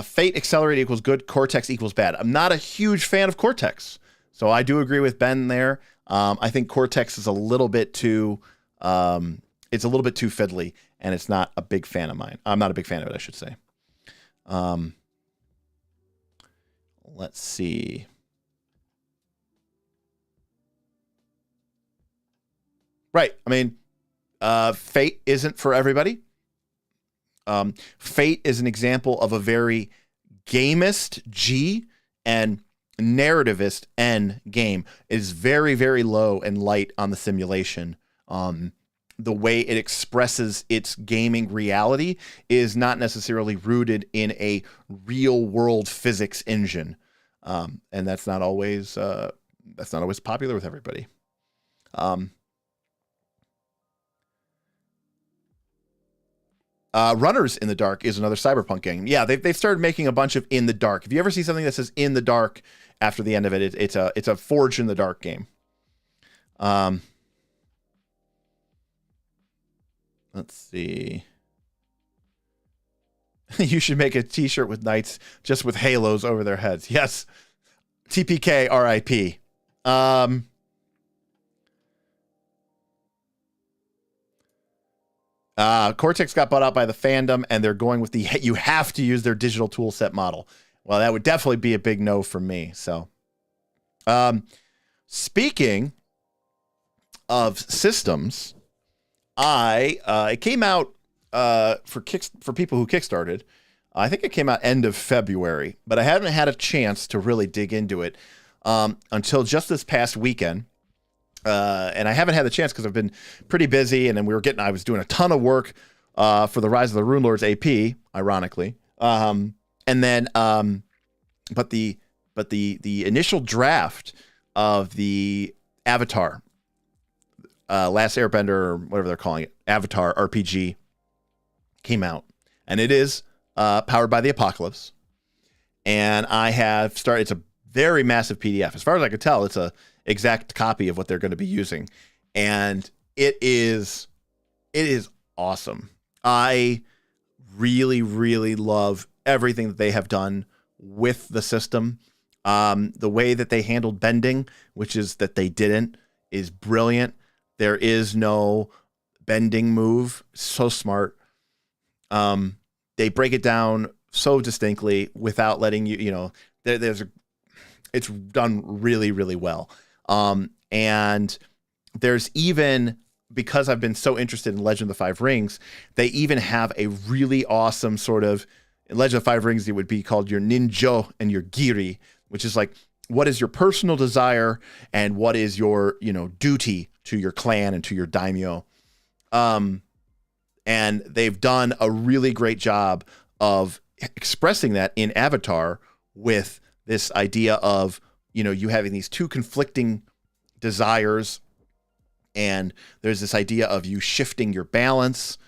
Fate Accelerated equals good, Cortex equals bad. I'm not a huge fan of Cortex, so I do agree with Ben there. I think Cortex is a little bit too, it's a little bit too fiddly, and it's not a big fan of mine. I'm not a big fan of it, I should say. Let's see. Right. I mean, Fate isn't for everybody. Fate is an example of a very gamist G, and narrativist end game is very, very low and light on the simulation. The way it expresses its gaming reality is not necessarily rooted in a real world physics engine. And that's not always popular with everybody. Runners in the Dark is another Cyberpunk game. Yeah, they've started making a bunch of in the dark. If you ever see something that says in the dark after the end of it, it's a Forge in the Dark game. Let's see. You should make a t-shirt with knights just with halos over their heads. Yes. TPK RIP. Cortex got bought out by the fandom, and they're going with the you have to use their digital tool set model. Well, that would definitely be a big no for me. So, speaking of systems, it came out for people who kickstarted. I think it came out end of February, but I haven't had a chance to really dig into it until just this past weekend. And I haven't had the chance because I've been pretty busy, and then I was doing a ton of work for the Rise of the Rune Lords AP, ironically. But the initial draft of the Avatar, Last Airbender, or whatever they're calling it, Avatar RPG, came out, and it is powered by the Apocalypse. And I have started. It's a very massive PDF. As far as I could tell, it's a exact copy of what they're going to be using, and it is awesome. I really, really love everything that they have done with the system. The way that they handled bending, which is that they didn't, is brilliant. There is no bending move. So smart. They break it down so distinctly without letting you, it's done really, really well. And there's even, because I've been so interested in Legend of the Five Rings, they even have a really awesome sort of, in Legend of the Five Rings, it would be called your ninjo and your giri, which is like, what is your personal desire and what is your, duty to your clan and to your daimyo. And they've done a really great job of expressing that in Avatar with this idea of, you having these two conflicting desires, and there's this idea of you shifting your balance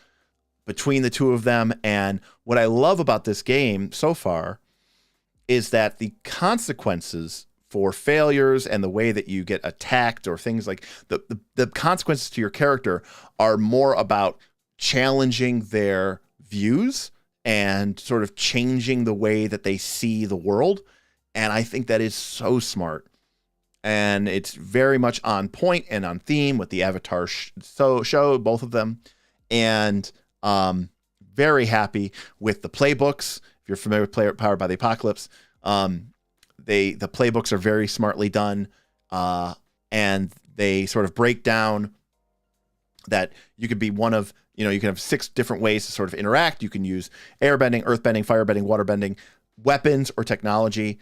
between the two of them. And what I love about this game so far is that the consequences for failures and the way that you get attacked or things like the consequences to your character are more about challenging their views and sort of changing the way that they see the world. And I think that is so smart. And it's very much on point and on theme with the Avatar show, both of them. And very happy with the playbooks. If you're familiar with Powered by the Apocalypse, the playbooks are very smartly done. And they sort of break down that you could be one of, you can have 6 different ways to sort of interact. You can use airbending, earthbending, firebending, waterbending, weapons, or technology.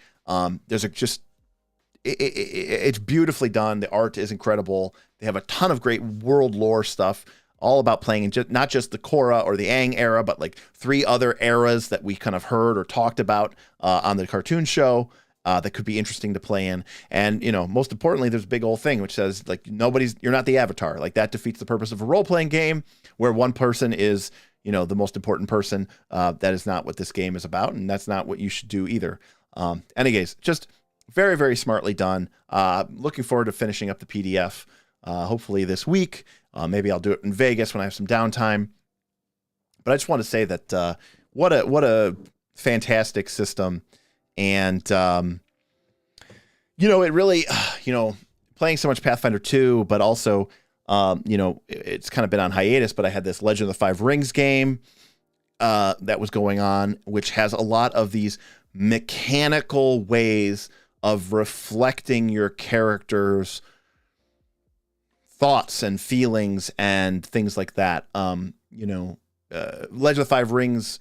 It's beautifully done. The art is incredible. They have a ton of great world lore stuff, all about playing in not just the Korra or the Aang era, but like 3 other eras that we kind of heard or talked about on the cartoon show that could be interesting to play in. And, most importantly, there's a big old thing which says, like, you're not the Avatar. Like, that defeats the purpose of a role-playing game where one person is, the most important person. That is not what this game is about, and that's not what you should do either. Anyways, just very, very smartly done. Looking forward to finishing up the PDF, hopefully this week. Maybe I'll do it in Vegas when I have some downtime. But I just want to say that what a fantastic system. And, it really, playing so much Pathfinder 2, but also, it's kind of been on hiatus, but I had this Legend of the Five Rings game that was going on, which has a lot of these mechanical ways of reflecting your character's thoughts and feelings and things like that. Legend of the Five Rings,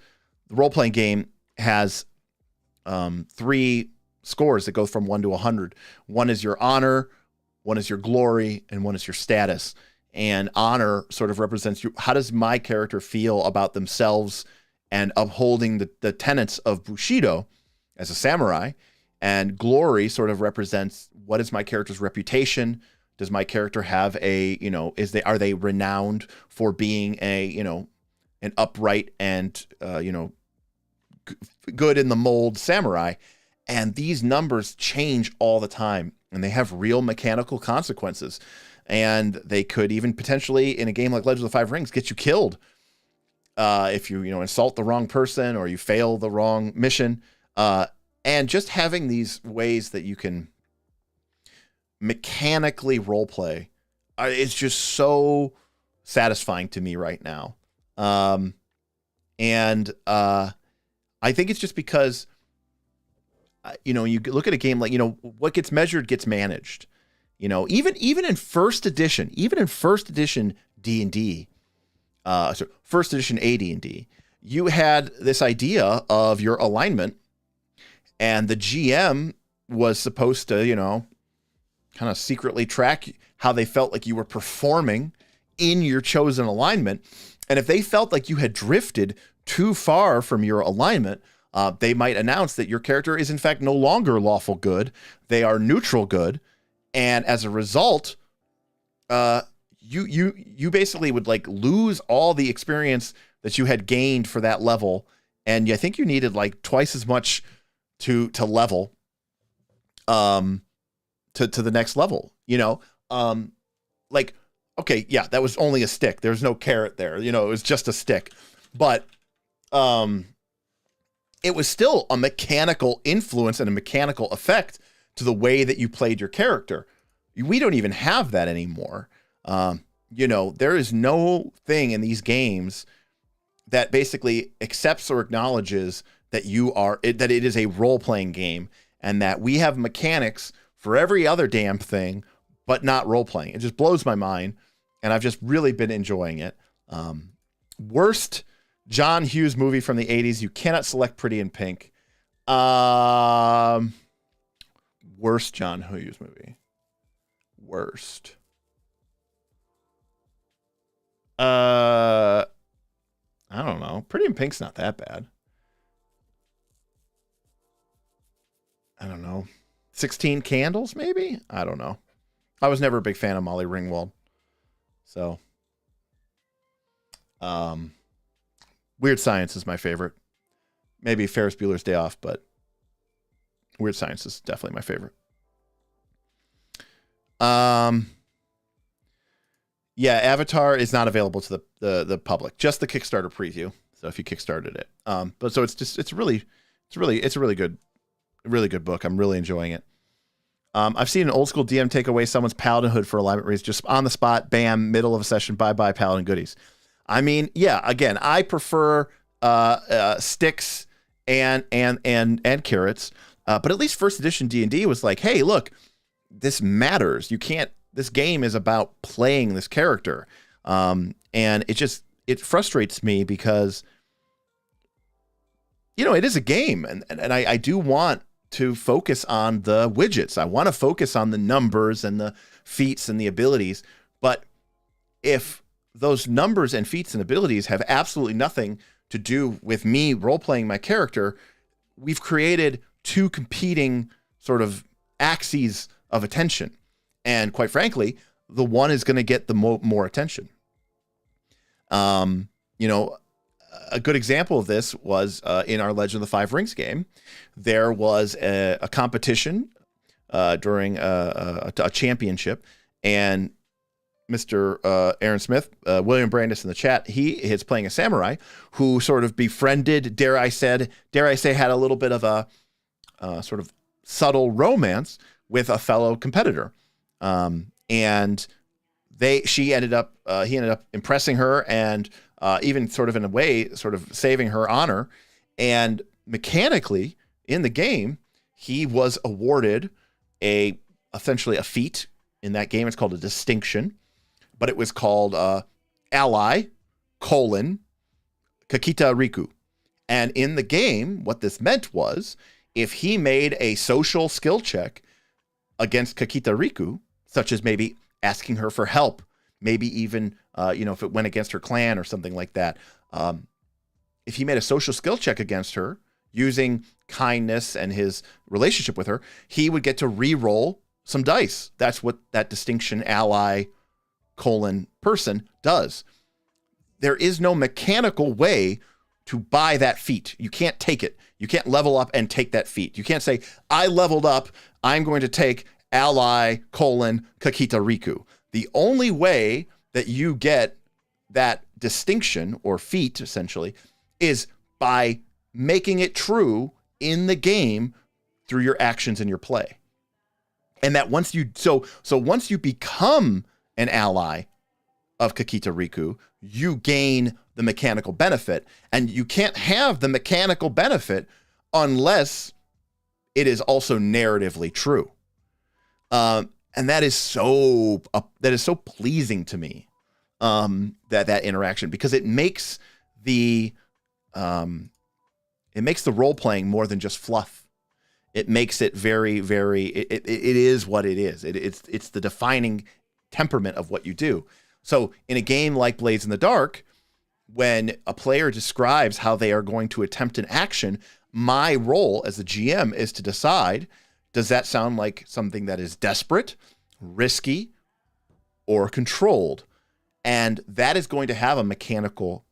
the role-playing game, has 3 scores that go from 1 to 100. One is your honor, one is your glory, and one is your status. And honor sort of represents how does my character feel about themselves and upholding the tenets of Bushido as a samurai. And glory sort of represents what is my character's reputation. Does my character have a, are they renowned for being a, an upright and, good in the mold samurai? And these numbers change all the time, and they have real mechanical consequences. And they could even potentially, in a game like Legend of the Five Rings, get you killed if you, insult the wrong person or you fail the wrong mission. And just having these ways that you can mechanically roleplay is just so satisfying to me right now. I think it's just because, you look at a game like, what gets measured gets managed. Even in first edition D&D, first edition AD&D, you had this idea of your alignment, and the GM was supposed to, kind of secretly track how they felt like you were performing in your chosen alignment. And if they felt like you had drifted too far from your alignment, they might announce that your character is in fact no longer lawful good. They are neutral good. And as a result, you basically would like lose all the experience that you had gained for that level. And I think you needed like twice as much to level to the next level, like, okay, yeah, that was only a stick. There's no carrot there. It was just a stick, but it was still a mechanical influence and a mechanical effect to the way that you played your character. We don't even have that anymore. There is no thing in these games that basically accepts or acknowledges that that it is a role-playing game and that we have mechanics for every other damn thing, but not role-playing. It just blows my mind, and I've just really been enjoying it. Worst John Hughes movie from the 80s. You cannot select Pretty in Pink. Worst John Hughes movie. Worst. I don't know. Pretty in Pink's not that bad. I don't know. 16 Candles, maybe? I don't know. I was never a big fan of Molly Ringwald. So, Weird Science is my favorite. Maybe Ferris Bueller's Day Off, but Weird Science is definitely my favorite. Yeah, Avatar is not available to the public, just the Kickstarter preview. So if you kickstarted it, but so it's a really good book. I'm really enjoying it. I've seen an old school DM take away someone's paladin hood for alignment reasons, just on the spot, bam, middle of a session, bye paladin goodies. I mean, yeah, again, I prefer sticks and carrots, but at least first edition D&D was like, hey, look, this matters. This game is about playing this character, and it frustrates me because it is a game, and I do want to focus on the widgets. I want to focus on the numbers and the feats and the abilities. But if those numbers and feats and abilities have absolutely nothing to do with me role-playing my character, we've created two competing sort of axes of attention. And quite frankly, the one is going to get the more attention. A good example of this was in our Legend of the Five Rings game. There was a competition during a championship, and Mr. Aaron Smith, William Brandis in the chat, he is playing a samurai who sort of befriended, dare I say, had a little bit of a sort of subtle romance with a fellow competitor, and he ended up impressing her and even sort of in a way, sort of saving her honor. And mechanically in the game, he was awarded essentially a feat. In that game, it's called a distinction, but it was called Ally, Kakita Riku. And in the game, what this meant was if he made a social skill check against Kakita Riku, such as maybe asking her for help, maybe even, if it went against her clan or something like that. If he made a social skill check against her using kindness and his relationship with her, he would get to re-roll some dice. That's what that distinction ally : person does. There is no mechanical way to buy that feat. You can't take it. You can't level up and take that feat. You can't say, I leveled up, I'm going to take ally : Kakita Riku. The only way that you get that distinction or feat, essentially, is by making it true in the game through your actions and your play. And that once you once you become an ally of Kakita Riku, you gain the mechanical benefit, and you can't have the mechanical benefit unless it is also narratively true. And that is so pleasing to me, that interaction, because it makes the role playing more than just fluff. It makes it very, very. It is what it is. It's the defining temperament of what you do. So in a game like Blades in the Dark, when a player describes how they are going to attempt an action, my role as the GM is to decide, does that sound like something that is desperate, risky, or controlled? And that is going to have a mechanical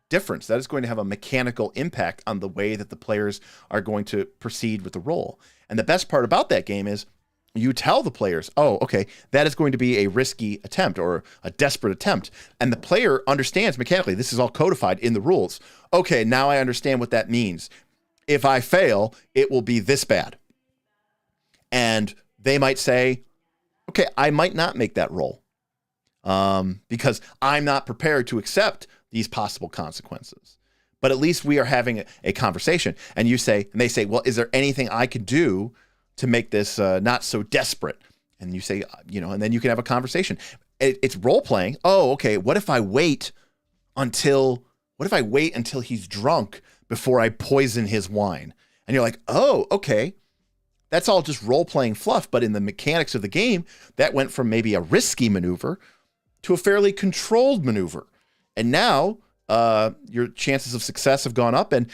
difference. That is going to have a mechanical impact on the way that the players are going to proceed with the role. And the best part about that game is you tell the players, oh, okay, that is going to be a risky attempt or a desperate attempt. And the player understands mechanically, this is all codified in the rules. Okay, now I understand what that means. If I fail, it will be this bad. And they might say, okay, I might not make that roll because I'm not prepared to accept these possible consequences. But at least we are having a conversation. And they say, well, is there anything I could do to make this not so desperate? And you say, and then you can have a conversation. It's role playing. Oh, okay. What if I wait until he's drunk before I poison his wine? And you're like, oh, okay. That's all just role playing fluff. But in the mechanics of the game, that went from maybe a risky maneuver to a fairly controlled maneuver. And now your chances of success have gone up. And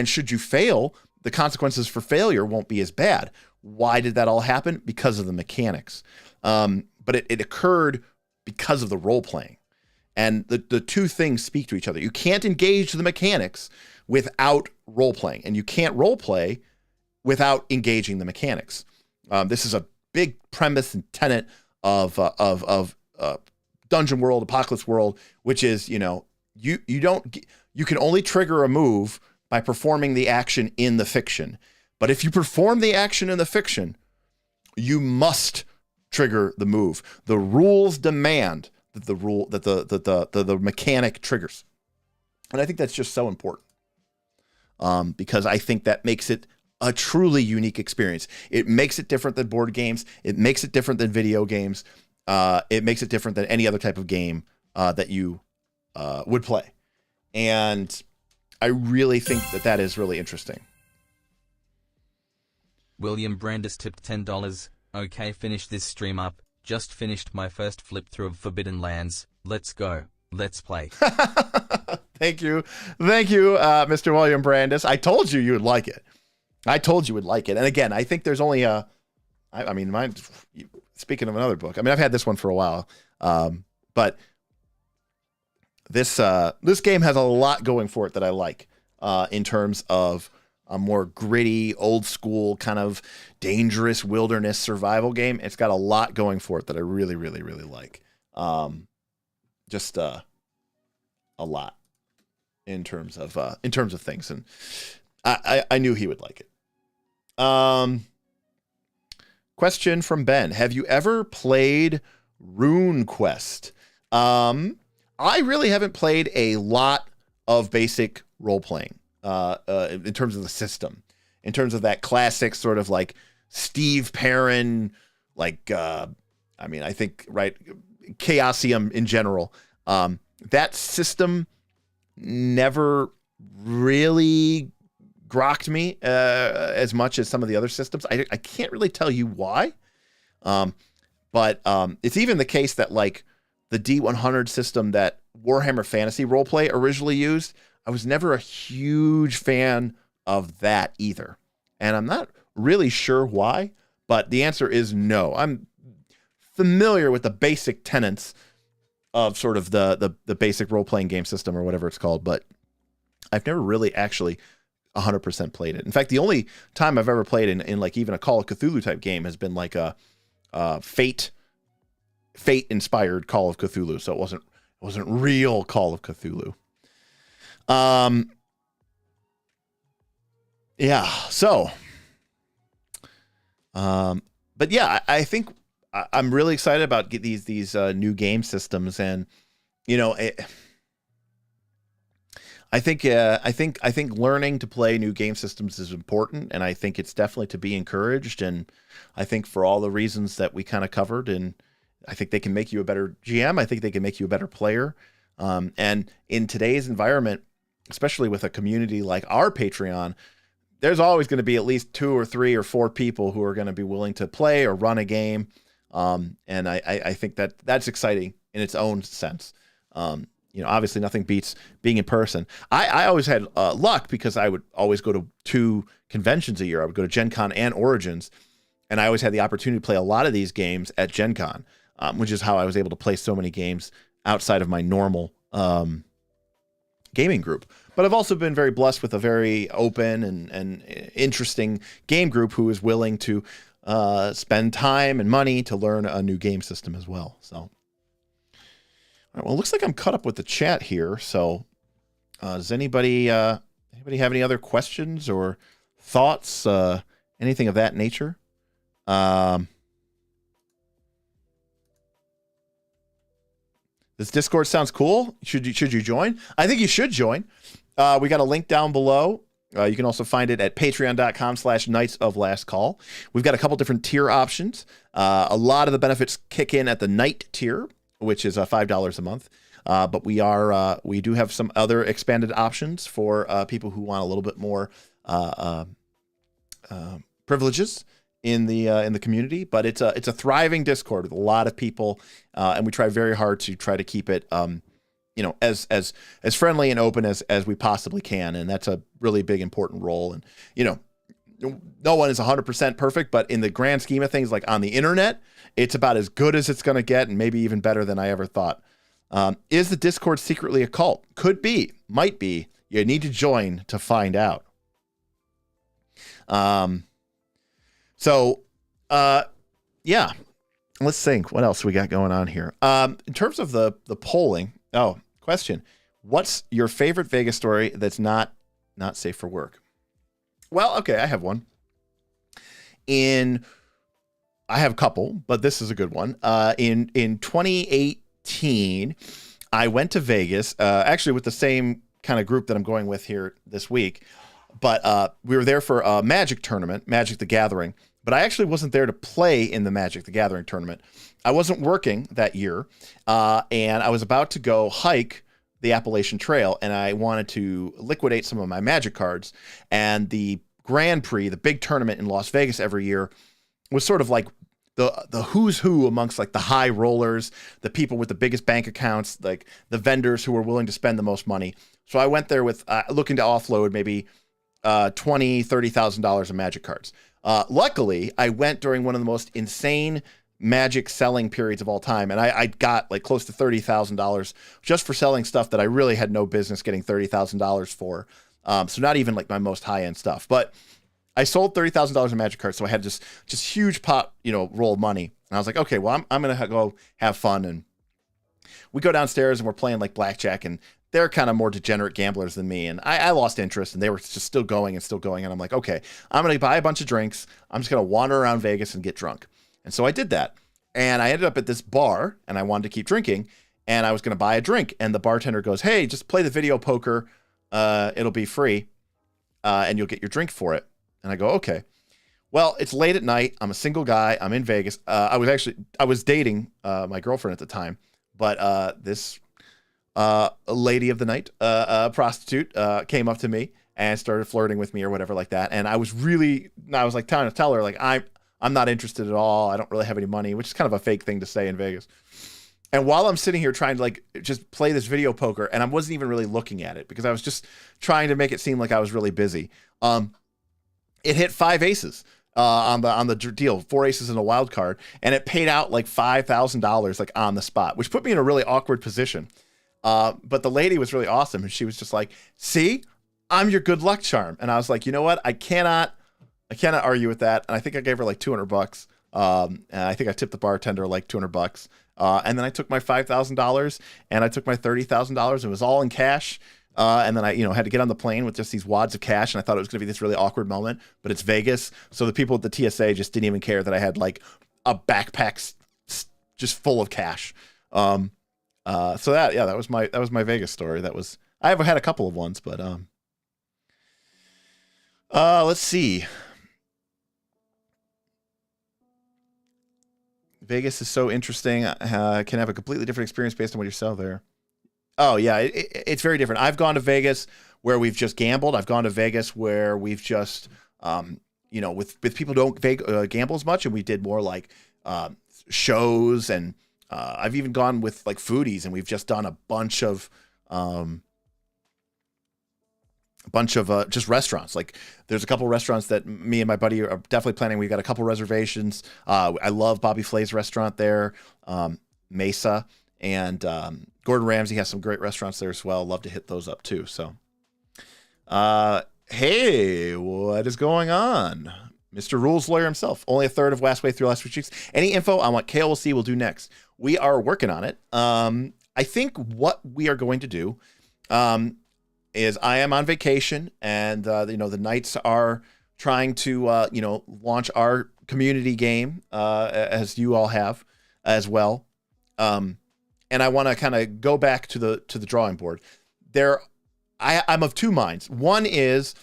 should you fail, the consequences for failure won't be as bad. Why did that all happen? Because of the mechanics. But it occurred because of the role playing. And the two things speak to each other. You can't engage the mechanics without role playing, and you can't role play without engaging the mechanics. This is a big premise and tenet of Dungeon World, Apocalypse World, which is, you can only trigger a move by performing the action in the fiction. But if you perform the action in the fiction, you must trigger the move. The rules demand that the mechanic triggers. And I think that's just so important. Because I think that makes it a truly unique experience. It makes it different than board games. It makes it different than video games. It makes it different than any other type of game that you would play. And I really think that is really interesting. William Brandis tipped $10. Okay, finish this stream up. Just finished my first flip through of Forbidden Lands. Let's go. Let's play. Thank you, Mr. William Brandis. I told you would like it. And again, I think there's only speaking of another book, I've had this one for a while, but this game has a lot going for it that I like in terms of a more gritty, old school kind of dangerous wilderness survival game. It's got a lot going for it that I really, really, really like. Just a lot in terms of things, and I knew he would like it. Question from Ben: have you ever played RuneQuest? I really haven't played a lot of basic role playing in terms of the system, in terms of that classic sort of like Steve Perrin, like I think right, Chaosium in general. That system never really grokked me as much as some of the other systems. I can't really tell you why. But it's even the case that like the D100 system that Warhammer Fantasy Roleplay originally used, I was never a huge fan of that either. And I'm not really sure why, but the answer is no. I'm familiar with the basic tenets of sort of the basic role-playing game system or whatever it's called, but I've never really actually 100% played it. In fact, the only time I've ever played in like even a Call of Cthulhu type game has been like a Fate inspired Call of Cthulhu. So it wasn't real Call of Cthulhu. Yeah. So, but yeah, I think I'm really excited about these new game systems, and you know, I think learning to play new game systems is important, and I think it's definitely to be encouraged. And I think for all the reasons that we kind of covered, and I think they can make you a better GM. I think they can make you a better player. And in today's environment, especially with a community like our Patreon, there's always going to be at least 2 or 3 or 4 people who are going to be willing to play or run a game. And I think that's exciting in its own sense. You know, obviously nothing beats being in person. I always had luck because I would always go to 2 conventions a year. I would go to Gen Con and Origins, and I always had the opportunity to play a lot of these games at Gen Con, which is how I was able to play so many games outside of my normal gaming group. But I've also been very blessed with a very open and interesting game group who is willing to spend time and money to learn a new game system as well. So, all right, well, it looks like I'm caught up with the chat here. So, does anybody have any other questions or thoughts? Anything of that nature? This Discord sounds cool. Should you join? I think you should join. We got a link down below. You can also find it at patreon.com/Knights of Last Call. We've got a couple different tier options. A lot of the benefits kick in at the Knight tier, which is $5 a month. But we do have some other expanded options for people who want a little bit more privileges in the community. But it's a thriving Discord with a lot of people, and we try very hard to try to keep it as friendly and open as we possibly can. And that's a really big, important role. And, no one is 100% perfect, but in the grand scheme of things, like on the internet, it's about as good as it's going to get, and maybe even better than I ever thought. Is the Discord secretly a cult? Could be, might be. You need to join to find out. Yeah, let's think. What else we got going on here? In terms of the polling, question. What's your favorite Vegas story that's not safe for work? Well, okay, I have one. I have a couple, but this is a good one. In 2018, I went to Vegas, actually with the same kind of group that I'm going with here this week, but we were there for a Magic tournament, Magic the Gathering, but I actually wasn't there to play in the Magic the Gathering tournament. I wasn't working that year, and I was about to go hike the Appalachian Trail, and I wanted to liquidate some of my Magic cards. And the Grand Prix, the big tournament in Las Vegas every year, was sort of like the who's who amongst like the high rollers, the people with the biggest bank accounts, like the vendors who were willing to spend the most money. So I went there with looking to offload maybe $20,000-$30,000 of Magic cards. Luckily, I went during one of the most insane Magic selling periods of all time, and I got like close to $30,000 just for selling stuff that I really had no business getting $30,000 for. So not even like my most high-end stuff, but I sold $30,000 in Magic cards, so I had just huge pot, roll of money, and I was like, okay, well, I'm gonna go have fun. And we go downstairs and we're playing like blackjack, and they're kind of more degenerate gamblers than me, and I lost interest, and they were just still going, and I'm like, okay, I'm gonna buy a bunch of drinks. I'm just gonna wander around Vegas and get drunk. And so I did that, and I ended up at this bar, and I wanted to keep drinking, and I was going to buy a drink, and the bartender goes, hey, just play the video poker, it'll be free, and you'll get your drink for it. And I go, okay. Well, it's late at night, I'm a single guy, I'm in Vegas. I was dating my girlfriend at the time, but this lady of the night, a prostitute, came up to me, and started flirting with me or whatever like that. And I was like trying to tell her like I'm not interested at all. I don't really have any money, which is kind of a fake thing to say in Vegas. And while I'm sitting here trying to like just play this video poker, and I wasn't even really looking at it because I was just trying to make it seem like I was really busy. It hit 5 aces on the deal, 4 aces and a wild card, and it paid out like $5,000 like on the spot, which put me in a really awkward position. But the lady was really awesome, and she was just like, "See, I'm your good luck charm." And I was like, you know what? I cannot argue with that. And I think I gave her like $200. And I think I tipped the bartender like $200. And then I took my $5,000 and I took my $30,000. It was all in cash. And then I, had to get on the plane with just these wads of cash. And I thought it was going to be this really awkward moment, but it's Vegas. So the people at the TSA just didn't even care that I had like a backpack just full of cash. So that was my Vegas story. I have had a couple of ones, but, let's see. Vegas is so interesting. Can have a completely different experience based on what you sell there. Oh yeah, it's very different. I've gone to Vegas where we've just gambled. I've gone to Vegas where we've just, with people who don't gamble as much, and we did more like shows, and I've even gone with like foodies, and we've just done a bunch of just restaurants. Like there's a couple restaurants that me and my buddy are definitely planning. We've got a couple reservations. I love Bobby Flay's restaurant there, Mesa, and Gordon Ramsay has some great restaurants there as well. Love to hit those up too. So, hey, what is going on? Mr. Rules Lawyer himself. Only a third of last way through last week's. Any info on what KLC will do next? We are working on it. I think what we are going to do, is I am on vacation, and the Knights are trying to launch our community game as you all have as well, and I want to kind of go back to the drawing board. I'm of two minds. One is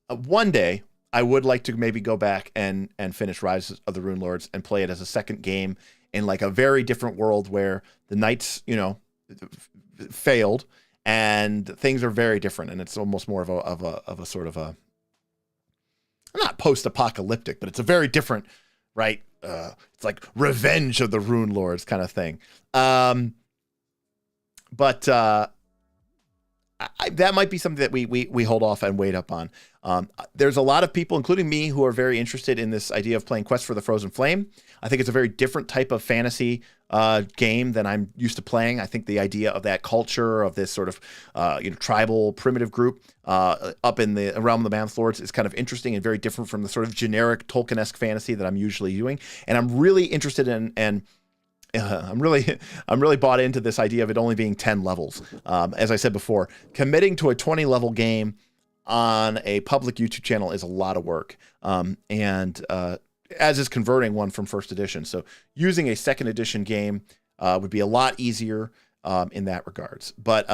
one day I would like to maybe go back and finish Rise of the Rune Lords and play it as a second game in like a very different world where the Knights failed. And things are very different, and it's almost more of a sort of a, not post-apocalyptic, but it's a very different, right? It's like Revenge of the Rune Lords kind of thing. That might be something that we hold off and wait up on. There's a lot of people, including me, who are very interested in this idea of playing Quest for the Frozen Flame. I think it's a very different type of fantasy game than I'm used to playing. I think the idea of that culture of this sort of tribal primitive group up in the realm of the Mammoth Lords is kind of interesting and very different from the sort of generic Tolkien-esque fantasy that I'm usually doing. And I'm really interested in I'm really bought into this idea of it only being 10 levels. As I said before, committing to a 20 level game on a public YouTube channel is a lot of work. As is converting one from first edition. So using a second edition game would be a lot easier in that regards. But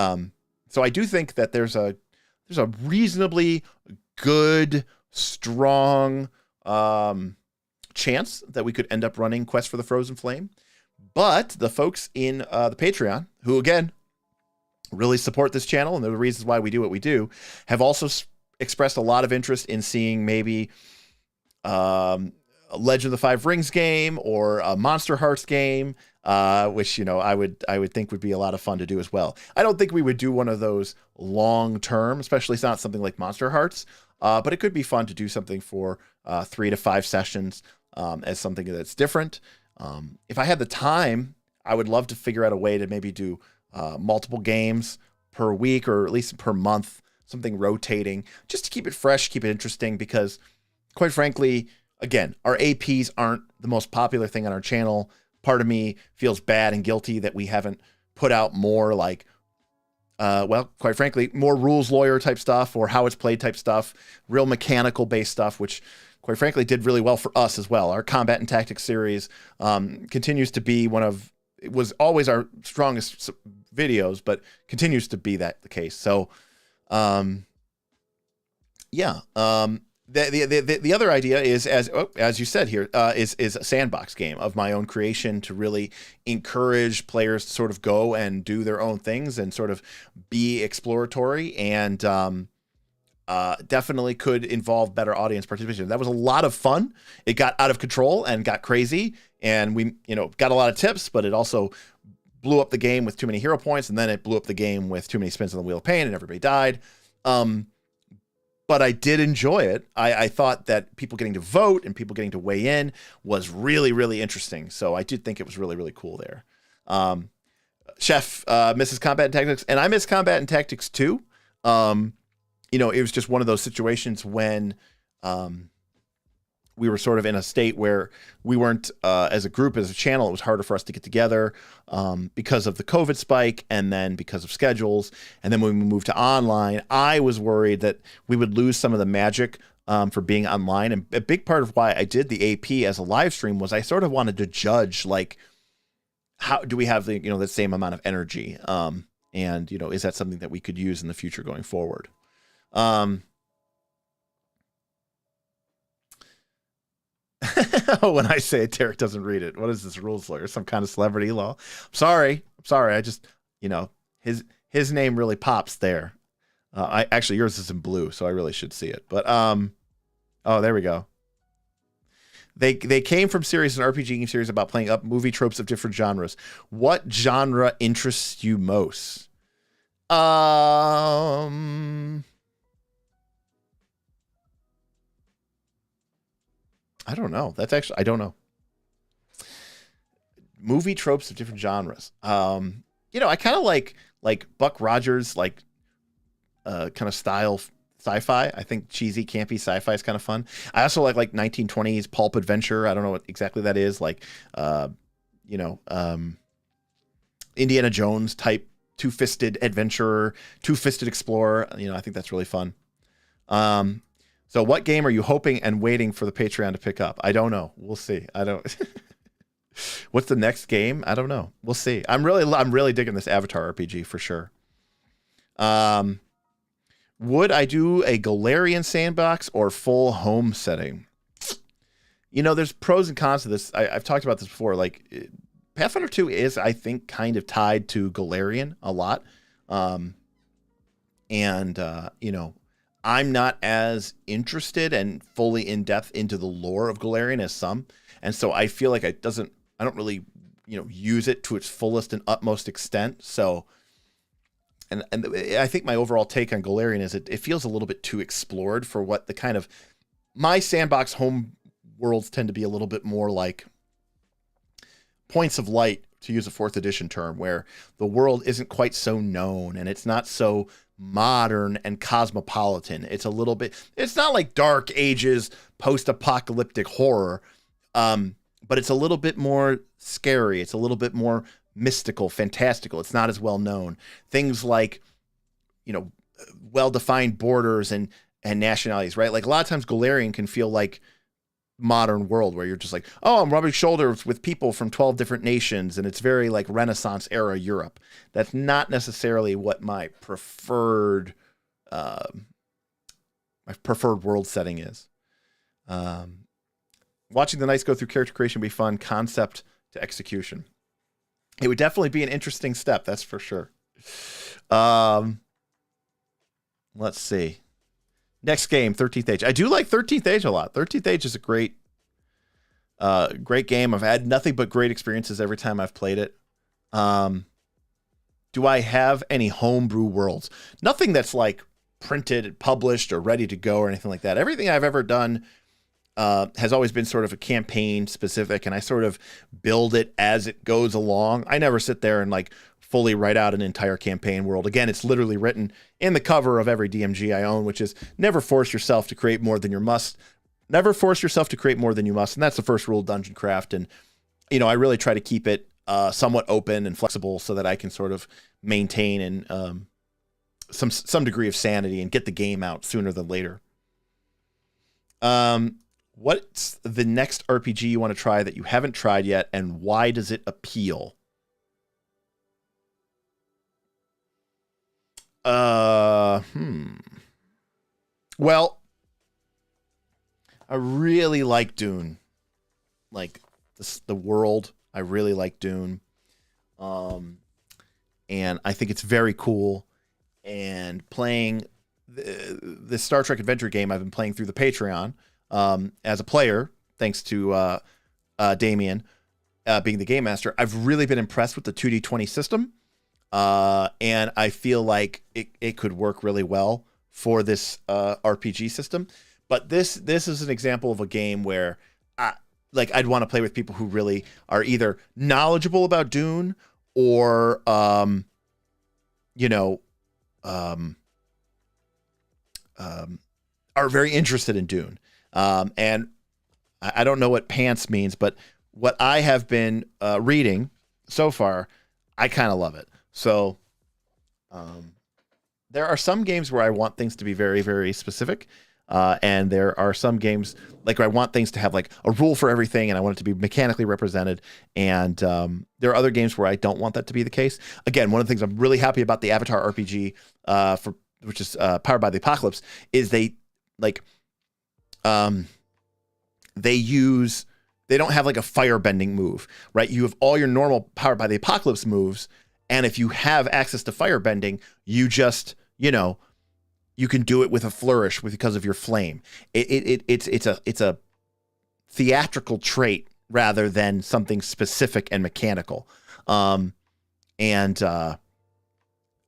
so I do think that there's a reasonably good, strong chance that we could end up running Quest for the Frozen Flame. But the folks in the Patreon, who again really support this channel and they're the reasons why we do what we do, have also expressed a lot of interest in seeing maybe a Legend of the Five Rings game or a Monster Hearts game, which I would think would be a lot of fun to do as well. I don't think we would do one of those long term, especially it's not something like Monster Hearts, but it could be fun to do something for 3 to 5 sessions as something that's different. If I had the time, I would love to figure out a way to maybe do multiple games per week or at least per month, something rotating, just to keep it fresh, keep it interesting, because quite frankly, again, our APs aren't the most popular thing on our channel. Part of me feels bad and guilty that we haven't put out more like, quite frankly, more rules lawyer type stuff or how it's played type stuff, real mechanical based stuff, which quite frankly did really well for us as well. Our combat and tactics series continues to be it was always our strongest videos, but continues to be that the case. So, The other idea is, as you said here, is a sandbox game of my own creation to really encourage players to sort of go and do their own things and sort of be exploratory. And definitely could involve better audience participation. That was a lot of fun. It got out of control and got crazy, and we, got a lot of tips, but it also blew up the game with too many hero points, and then it blew up the game with too many spins on the Wheel of Pain, and everybody died. But I did enjoy it. I thought that people getting to vote and people getting to weigh in was really, really interesting. So I did think it was really, really cool there. Chef misses combat and tactics, and I miss combat and tactics too. It was just one of those situations when we were sort of in a state where we weren't, as a group, as a channel, it was harder for us to get together because of the COVID spike and then because of schedules. And then when we moved to online, I was worried that we would lose some of the magic for being online. And a big part of why I did the AP as a live stream was I sort of wanted to judge, like, how do we have the same amount of energy? And is that something that we could use in the future going forward? When I say it, Derek doesn't read it. What is this rules lawyer? Some kind of celebrity law? I'm sorry. I just, his name really pops there. Actually, yours is in blue, so I really should see it. But oh, there we go. They came from series, an RPG game series about playing up movie tropes of different genres. What genre interests you most? I don't know. I don't know. Movie tropes of different genres. I kind of like Buck Rogers, kind of style sci-fi. I think cheesy, campy sci-fi is kind of fun. I also like 1920s pulp adventure. I don't know what exactly that is. Indiana Jones type two-fisted adventurer, two-fisted explorer. I think that's really fun. So what game are you hoping and waiting for the Patreon to pick up? I don't know. We'll see. I don't. What's the next game? I don't know. We'll see. I'm really digging this Avatar RPG for sure. Would I do a Golarion sandbox or full home setting? There's pros and cons to this. I've talked about this before. Pathfinder 2 is, I think, kind of tied to Golarion a lot. I'm not as interested and fully in depth into the lore of Golarion as some. And so I feel like I don't really, use it to its fullest and utmost extent. So, and I think my overall take on Golarion is it feels a little bit too explored for what the kind of, my sandbox home worlds tend to be a little bit more like points of light, to use a 4th edition term, where the world isn't quite so known and it's not so modern and cosmopolitan. It's not like Dark Ages post-apocalyptic horror, but it's a little bit more scary. It's a little bit more mystical, fantastical. It's not as well known. Things like, well-defined borders and nationalities, right? Like a lot of times Golarion can feel like modern world where you're just like, oh, I'm rubbing shoulders with people from 12 different nations, and it's very like Renaissance era Europe. That's not necessarily what my preferred world setting is. Watching the Knights go through character creation would be fun. Concept to execution, it would definitely be an interesting step, that's for sure. Let's see. Next game, 13th Age. I do like 13th Age a lot. 13th Age is a great game. I've had nothing but great experiences every time I've played it. Do I have any homebrew worlds? Nothing that's like printed, published, or ready to go or anything like that. Everything I've ever done has always been sort of a campaign specific, and I sort of build it as it goes along. I never sit there and like fully write out an entire campaign world. Again, it's literally written in the cover of every DMG I own, which is never force yourself to create more than you must. Never force yourself to create more than you must. And that's the first rule of Dungeon Craft. And, I really try to keep it somewhat open and flexible so that I can sort of maintain and some degree of sanity and get the game out sooner than later. What's the next RPG you want to try that you haven't tried yet, and why does it appeal? Well, I really like Dune. Like the world, I really like Dune. And I think it's very cool. And playing this Star Trek adventure game I've been playing through the Patreon as a player, thanks to Damien being the game master. I've really been impressed with the 2D20 system, and I feel like it could work really well for this RPG system. But this is an example of a game where I'd want to play with people who really are either knowledgeable about Dune or are very interested in Dune. And I don't know what pants means, but what I have been reading so far, I kind of love it. So there are some games where I want things to be very, very specific. And there are some games like I want things to have like a rule for everything, and I want it to be mechanically represented. And there are other games where I don't want that to be the case. Again, one of the things I'm really happy about the Avatar RPG, which is powered by the Apocalypse, is they don't have like a firebending move, right? You have all your normal powered by the Apocalypse moves, and if you have access to firebending, you just you can do it with a flourish because of your flame. It's a theatrical trait rather than something specific and mechanical.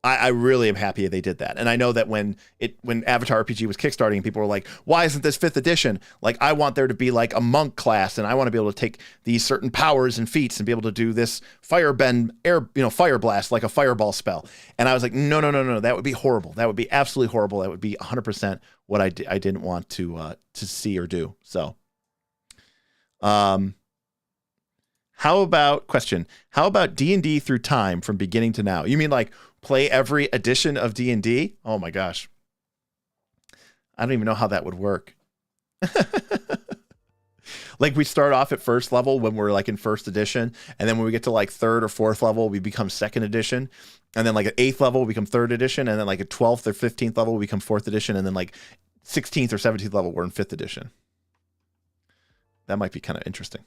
I really am happy they did that. And I know that when Avatar RPG was kickstarting, people were like, why isn't this 5th edition? Like, I want there to be like a monk class, and I want to be able to take these certain powers and feats and be able to do this fire blast, like a fireball spell. And I was like, no, that would be horrible. That would be absolutely horrible. That would be 100% what I didn't want to see or do. So, how about D&D through time from beginning to now? You mean like play every edition of D&D? Oh my gosh. I don't even know how that would work. Like we start off at first level when we're like in first edition, and then when we get to like third or fourth level, we become second edition. And then like at 8th level, we become third edition. And then like at 12th or 15th level, we become 4th edition. And then like 16th or 17th level, we're in 5th edition. That might be kind of interesting.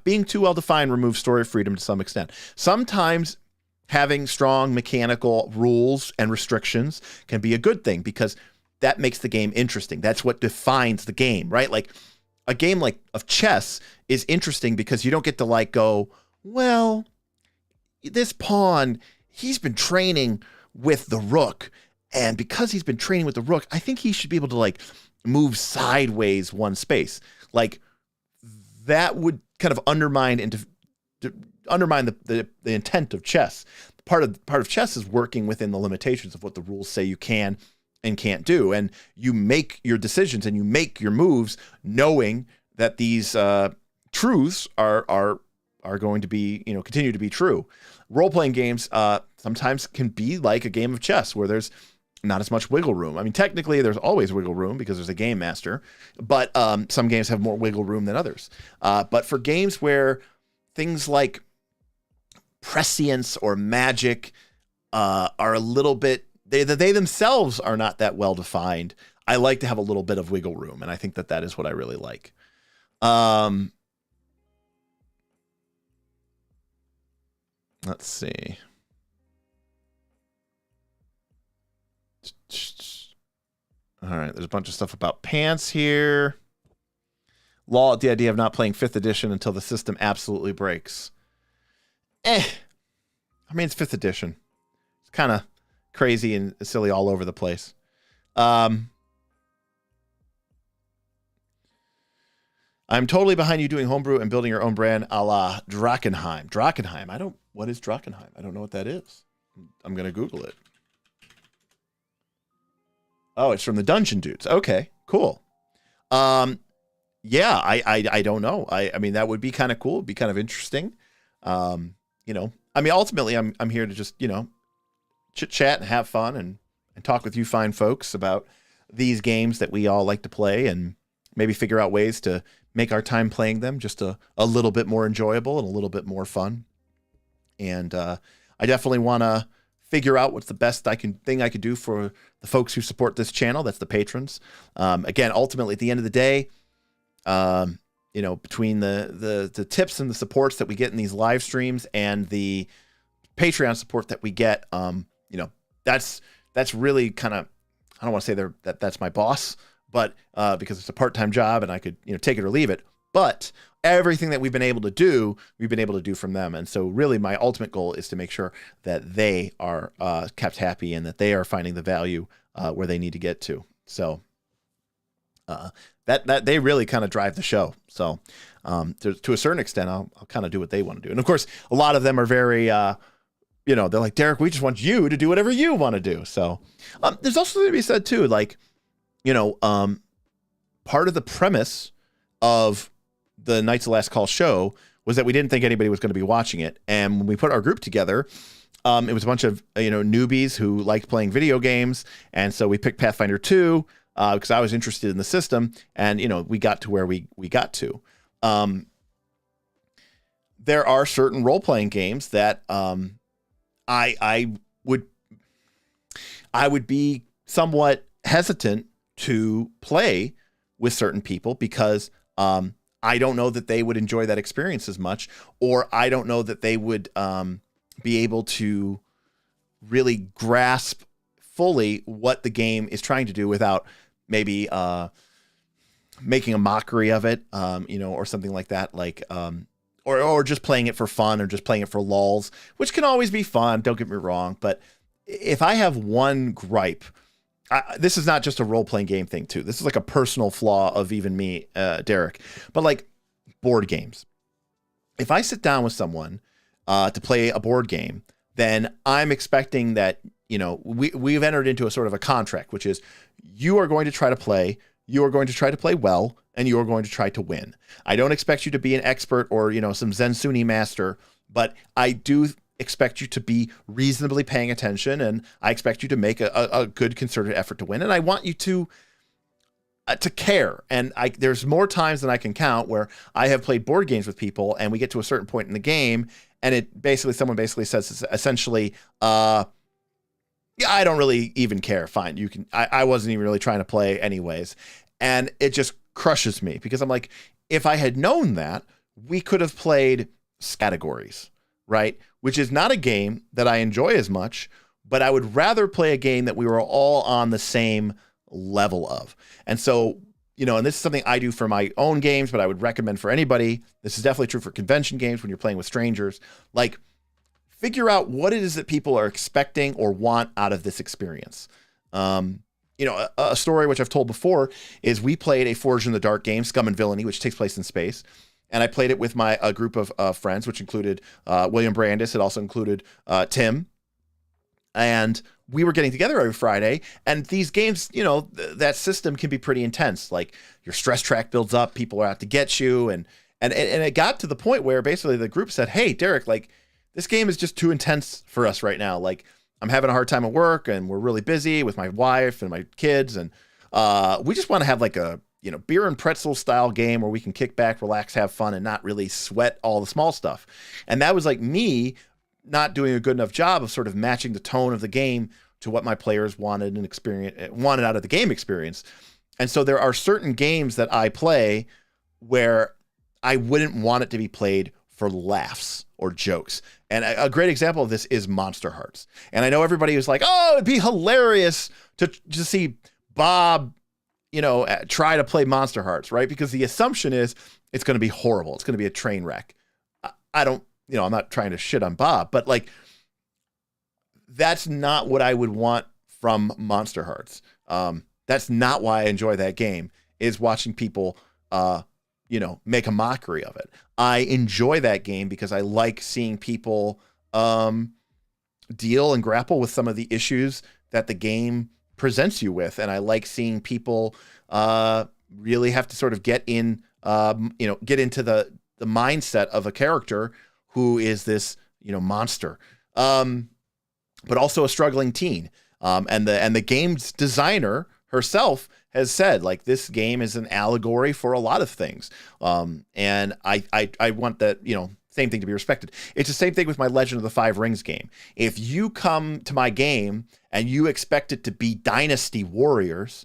Being too well-defined removes story freedom to some extent. Sometimes having strong mechanical rules and restrictions can be a good thing because that makes the game interesting. That's what defines the game, right? Like a game like of chess is interesting because you don't get to like go, well, this pawn, he's been training with the rook. And because he's been training with the rook, I think he should be able to like move sideways one space. Like, that would kind of undermine the intent of chess. Part of chess is working within the limitations of what the rules say you can and can't do, and you make your decisions and you make your moves knowing that these truths are going to be continue to be true. Role-playing games sometimes can be like a game of chess where there's not as much wiggle room. I mean, technically there's always wiggle room because there's a game master, but some games have more wiggle room than others. But for games where things like prescience or magic are a little bit, they themselves are not that well defined, I like to have a little bit of wiggle room. And I think that is what I really like. Let's see. All right, there's a bunch of stuff about pants here. Law at the idea of not playing 5th edition until the system absolutely breaks. I mean, it's 5th edition. It's kind of crazy and silly all over the place. I'm totally behind you doing homebrew and building your own brand a la Drakkenheim. Drakkenheim. What is Drakkenheim? I don't know what that is. I'm going to Google it. Oh, it's from the Dungeon Dudes. Okay, cool. I don't know. I mean, that would be kind of cool. It'd be kind of interesting. I mean, ultimately, I'm here to just, chit chat and have fun and talk with you fine folks about these games that we all like to play and maybe figure out ways to make our time playing them just a little bit more enjoyable and a little bit more fun. And I definitely want to figure out what's the best thing I could do for the folks who support this channel. That's the patrons. Again, ultimately, at the end of the day, between the tips and the supports that we get in these live streams and the Patreon support that we get, that's that's really kind of, I don't want to say that's my boss, but because it's a part-time job and I could, take it or leave it. But everything that we've been able to do from them. And so really my ultimate goal is to make sure that they are kept happy and that they are finding the value where they need to get to. So that they really kind of drive the show. So to a certain extent, I'll kind of do what they want to do. And of course, a lot of them are very, they're like, Derek, we just want you to do whatever you want to do. So there's also something to be said too, like, part of the premise of the Knights of Last Call show was that we didn't think anybody was going to be watching it. And when we put our group together, it was a bunch of, newbies who liked playing video games. And so we picked Pathfinder 2 because I was interested in the system. And, we got to where we got to. There are certain role-playing games that I would be somewhat hesitant to play with certain people because I don't know that they would enjoy that experience as much, or I don't know that they would be able to really grasp fully what the game is trying to do without maybe making a mockery of it, or something like that, like or just playing it for fun or just playing it for lulz, which can always be fun. Don't get me wrong, but if I have one gripe, this is not just a role-playing game thing too. This is like a personal flaw of even me, Derek, but like board games. If I sit down with someone to play a board game, then I'm expecting that, we've entered into a sort of a contract, which is you are going to try to play, well, and you are going to try to win. I don't expect you to be an expert or, some Zensuni master, but I do expect you to be reasonably paying attention, and I expect you to make a good concerted effort to win. And I want you to care. And there's more times than I can count where I have played board games with people and we get to a certain point in the game and someone basically says essentially, yeah, I don't really even care. Fine. I wasn't even really trying to play anyways. And it just crushes me because I'm like, if I had known that, we could have played categories, right? Which is not a game that I enjoy as much, but I would rather play a game that we were all on the same level of. And so, and this is something I do for my own games, but I would recommend for anybody. This is definitely true for convention games when you're playing with strangers. Like, figure out what it is that people are expecting or want out of this experience. A story which I've told before is we played a Forged in the Dark game, Scum and Villainy, which takes place in space. And I played it with a group of friends, which included William Brandis. It also included Tim. And we were getting together every Friday. And these games, that system can be pretty intense. Like your stress track builds up, people are out to get you. And it got to the point where basically the group said, hey, Derek, like this game is just too intense for us right now. Like I'm having a hard time at work and we're really busy with my wife and my kids. And we just want to have like a, beer and pretzel style game where we can kick back, relax, have fun, and not really sweat all the small stuff. And that was like me not doing a good enough job of sort of matching the tone of the game to what my players wanted out of the game experience. And so there are certain games that I play where I wouldn't want it to be played for laughs or jokes. And a great example of this is Monster Hearts. And I know everybody was like, oh, it'd be hilarious to see Bob try to play Monster Hearts, right? Because the assumption is it's going to be horrible. It's going to be a train wreck. I don't, I'm not trying to shit on Bob, but like, that's not what I would want from Monster Hearts. That's not why I enjoy that game, is watching people, make a mockery of it. I enjoy that game because I like seeing people deal and grapple with some of the issues that the game presents you with. And I like seeing people really have to sort of get into the mindset of a character who is this, monster, but also a struggling teen. And the game's designer herself has said, like, this game is an allegory for a lot of things. And I want that, same thing to be respected. It's the same thing with my Legend of the Five Rings game. If you come to my game and you expect it to be Dynasty Warriors,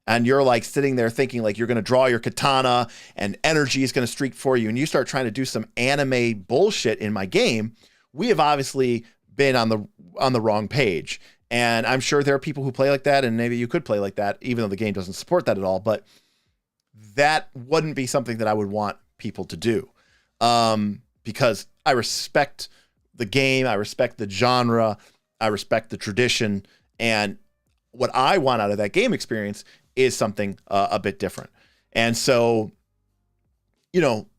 and you're like sitting there thinking like you're going to draw your katana and energy is going to streak for you, and you start trying to do some anime bullshit in my game, we have obviously been on the wrong page. And I'm sure there are people who play like that, and maybe you could play like that, even though the game doesn't support that at all. But that wouldn't be something that I would want people to do, because I respect the game, I respect the genre, I respect the tradition, and what I want out of that game experience is something a bit different. And so,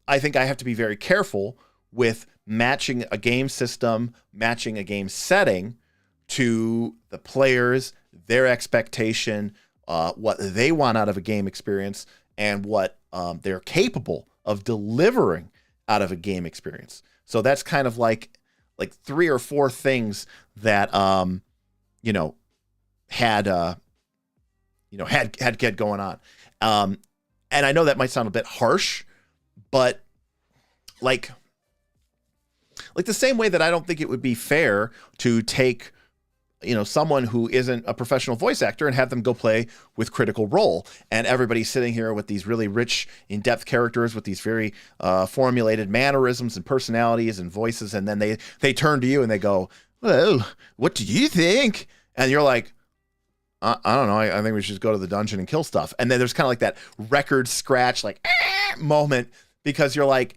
I think I have to be very careful with matching a game system, matching a game setting to the players, their expectation, what they want out of a game experience, and what they're capable of delivering out of a game experience. So that's kind of like 3 or 4 things that had going on. And I know that might sound a bit harsh, but like the same way that I don't think it would be fair to take someone who isn't a professional voice actor and have them go play with Critical Role, and everybody's sitting here with these really rich, in-depth characters with these very formulated mannerisms and personalities and voices, and then they turn to you and they go, "Well, what do you think?" And you're like, I don't know. I think we should just go to the dungeon and kill stuff. And then there's kind of like that record scratch, moment, because you're like,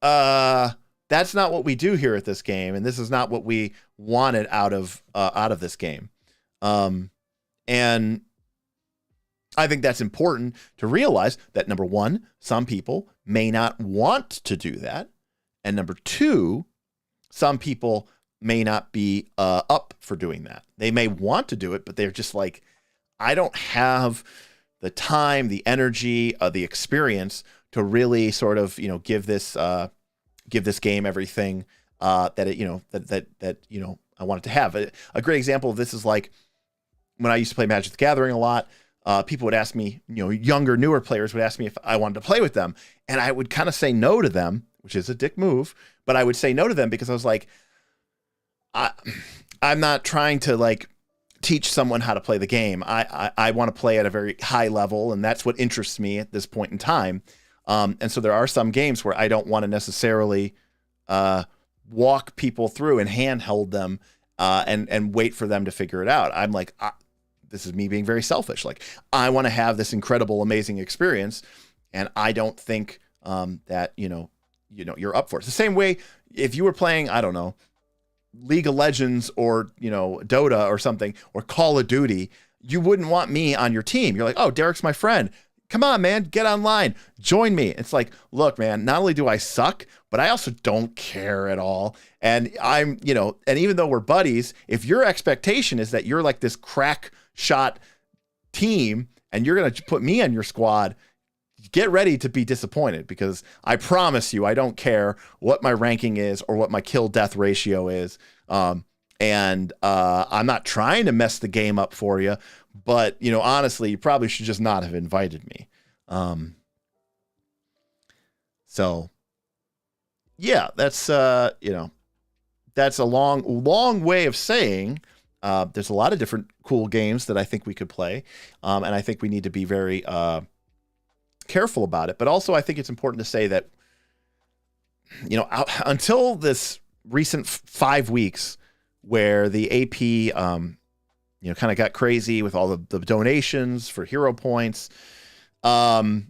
that's not what we do here at this game, and this is not what we wanted out of this game. And I think that's important to realize that, number one, some people may not want to do that, and number two, some people may not be up for doing that. They may want to do it, but they're just like, I don't have the time, the energy, the experience to really sort of give this game everything that it I want it to have. A great example of this is like when I used to play Magic the Gathering a lot. People would ask me, younger, newer players would ask me if I wanted to play with them, and I would kind of say no to them, which is a dick move, but I would say no to them because I was like, I'm not trying to teach someone how to play the game. I want to play at a very high level, and that's what interests me at this point in time. And so there are some games where I don't want to necessarily walk people through and handheld them and wait for them to figure it out. I'm like, this is me being very selfish. Like, I want to have this incredible, amazing experience, and I don't think that you're up for it. It's the same way if you were playing, I don't know, League of Legends or Dota or something, or Call of Duty, you wouldn't want me on your team. You're like, oh, Derek's my friend. Come on, man, get online, join me. It's like, look, man, not only do I suck, but I also don't care at all. And I'm, and even though we're buddies, if your expectation is that you're like this crack shot team and you're going to put me on your squad, get ready to be disappointed, because I promise you, I don't care what my ranking is or what my kill death ratio is. And I'm not trying to mess the game up for you, but honestly, you probably should just not have invited me. So yeah, that's that's a long way of saying there's a lot of different cool games that I think we could play, and I think we need to be very careful about it. But also, I think it's important to say that until this recent 5 weeks where the AP kind of got crazy with all the donations for hero points, the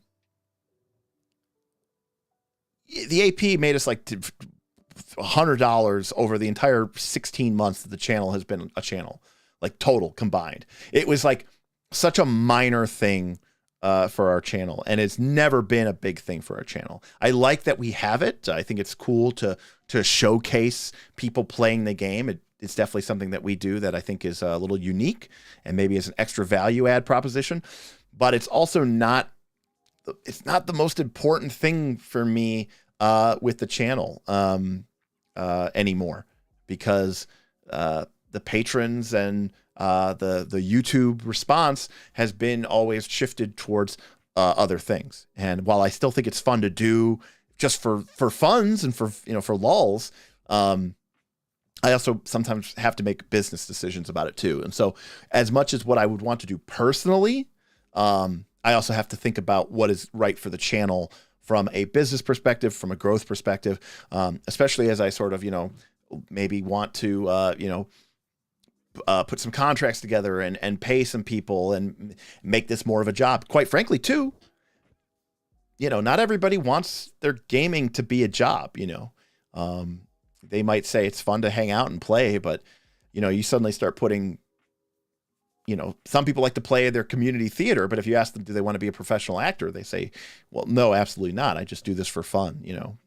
AP made us like $100 over the entire 16 months that the channel has been a channel, like total combined. It was like such a minor thing for our channel, and it's never been a big thing for our channel. I like that we have it. I think it's cool to showcase people playing the game. It's definitely something that we do that I think is a little unique and maybe is an extra value add proposition, but it's also not the most important thing for me with the channel anymore, because the patrons and the YouTube response has been always shifted towards other things. And while I still think it's fun to do just for funds and for lulls, I also sometimes have to make business decisions about it too. And so as much as what I would want to do personally, I also have to think about what is right for the channel from a business perspective, from a growth perspective, especially as I sort of, maybe want to, put some contracts together and pay some people and make this more of a job. Quite frankly, too, not everybody wants their gaming to be a job, They might say it's fun to hang out and play, but, you suddenly start putting, some people like to play their community theater, but if you ask them, do they want to be a professional actor? They say, well, no, absolutely not. I just do this for fun,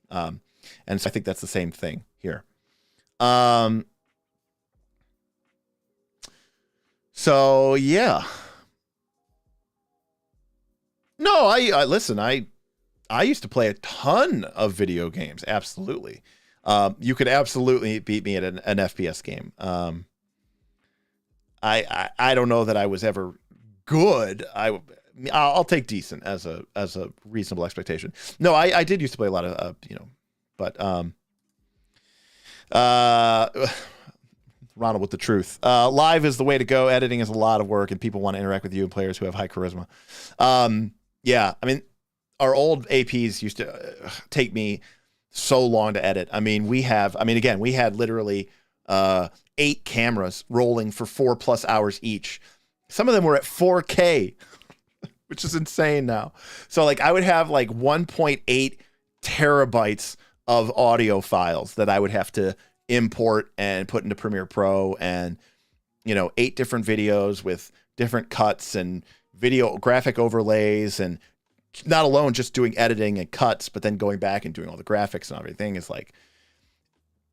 and so I think that's the same thing here. So yeah, no, I listen, I used to play a ton of video games. Absolutely. You could absolutely beat me at an FPS game. I don't know that I was ever good. I'll take decent as a reasonable expectation. No, I did used to play a lot of, but Ronald with the truth. Live is the way to go. Editing is a lot of work, and people want to interact with you and players who have high charisma. Yeah, I mean, our old APs used to take me so long to edit. I mean, we had literally 8 cameras rolling for 4+ hours each. Some of them were at 4K, which is insane now. So like I would have like 1.8 terabytes of audio files that I would have to import and put into Premiere Pro, and 8 different videos with different cuts and video graphic overlays, and not alone just doing editing and cuts, but then going back and doing all the graphics and everything is like,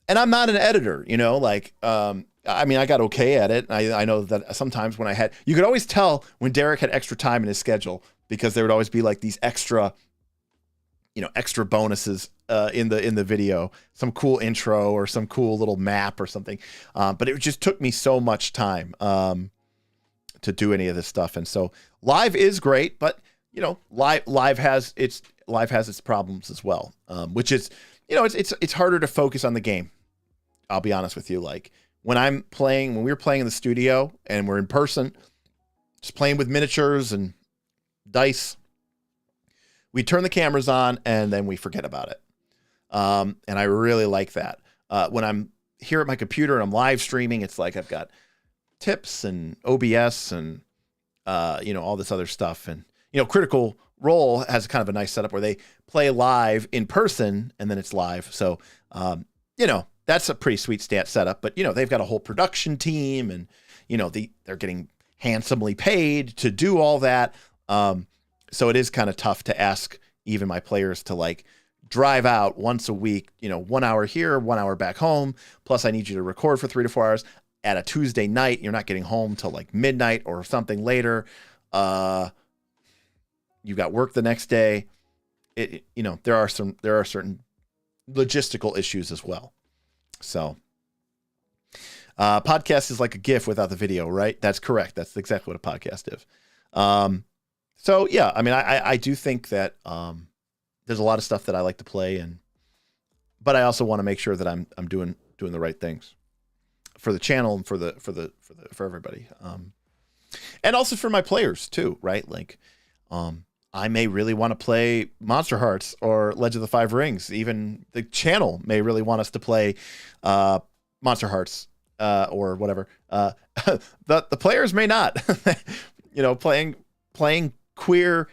and I'm not an editor, I mean, I got okay at it. I know that sometimes when you could always tell when Derek had extra time in his schedule, because there would always be like these extra bonuses in the video, some cool intro or some cool little map or something. But it just took me so much time to do any of this stuff. And so live is great, but live has its problems as well, which is, it's harder to focus on the game. I'll be honest with you. Like when we were playing in the studio and we're in person, just playing with miniatures and dice, we turn the cameras on and then we forget about it. And I really like that. When I'm here at my computer and I'm live streaming, it's like I've got tips and OBS and, all this other stuff. And, Critical Role has kind of a nice setup where they play live in person and then it's live. So, that's a pretty sweet setup, but they've got a whole production team and, they're getting handsomely paid to do all that. So it is kind of tough to ask even my players to like drive out once a week, 1 hour here, 1 hour back home. Plus I need you to record for 3 to 4 hours at a Tuesday night. You're not getting home till like midnight or something later. You've got work the next day. There are certain logistical issues as well. So, podcast is like a GIF without the video, right? That's correct. That's exactly what a podcast is. So yeah, I mean, I do think that there's a lot of stuff that I like to play, but I also want to make sure that I'm doing the right things for the channel and for everybody, and also for my players too, right? Like, I may really want to play Monster Hearts or Legend of the Five Rings. Even the channel may really want us to play Monster Hearts or whatever. The players may not. Playing queer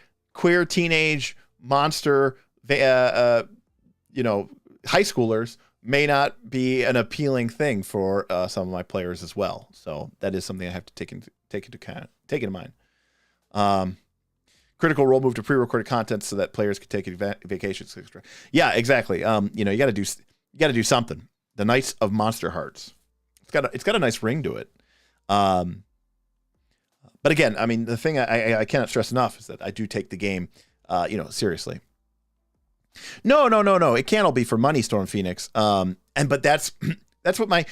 teenage monster, high schoolers may not be an appealing thing for some of my players as well. So that is something I have to take into mind. Critical Role moved to pre-recorded content so that players could take vacations. Yeah, exactly. You got to do something. The Knights of Monster Hearts. It's got a nice ring to it. But again, I mean, the thing I cannot stress enough is that I do take the game, seriously. No. It can't all be for money, Storm Phoenix. But that's what my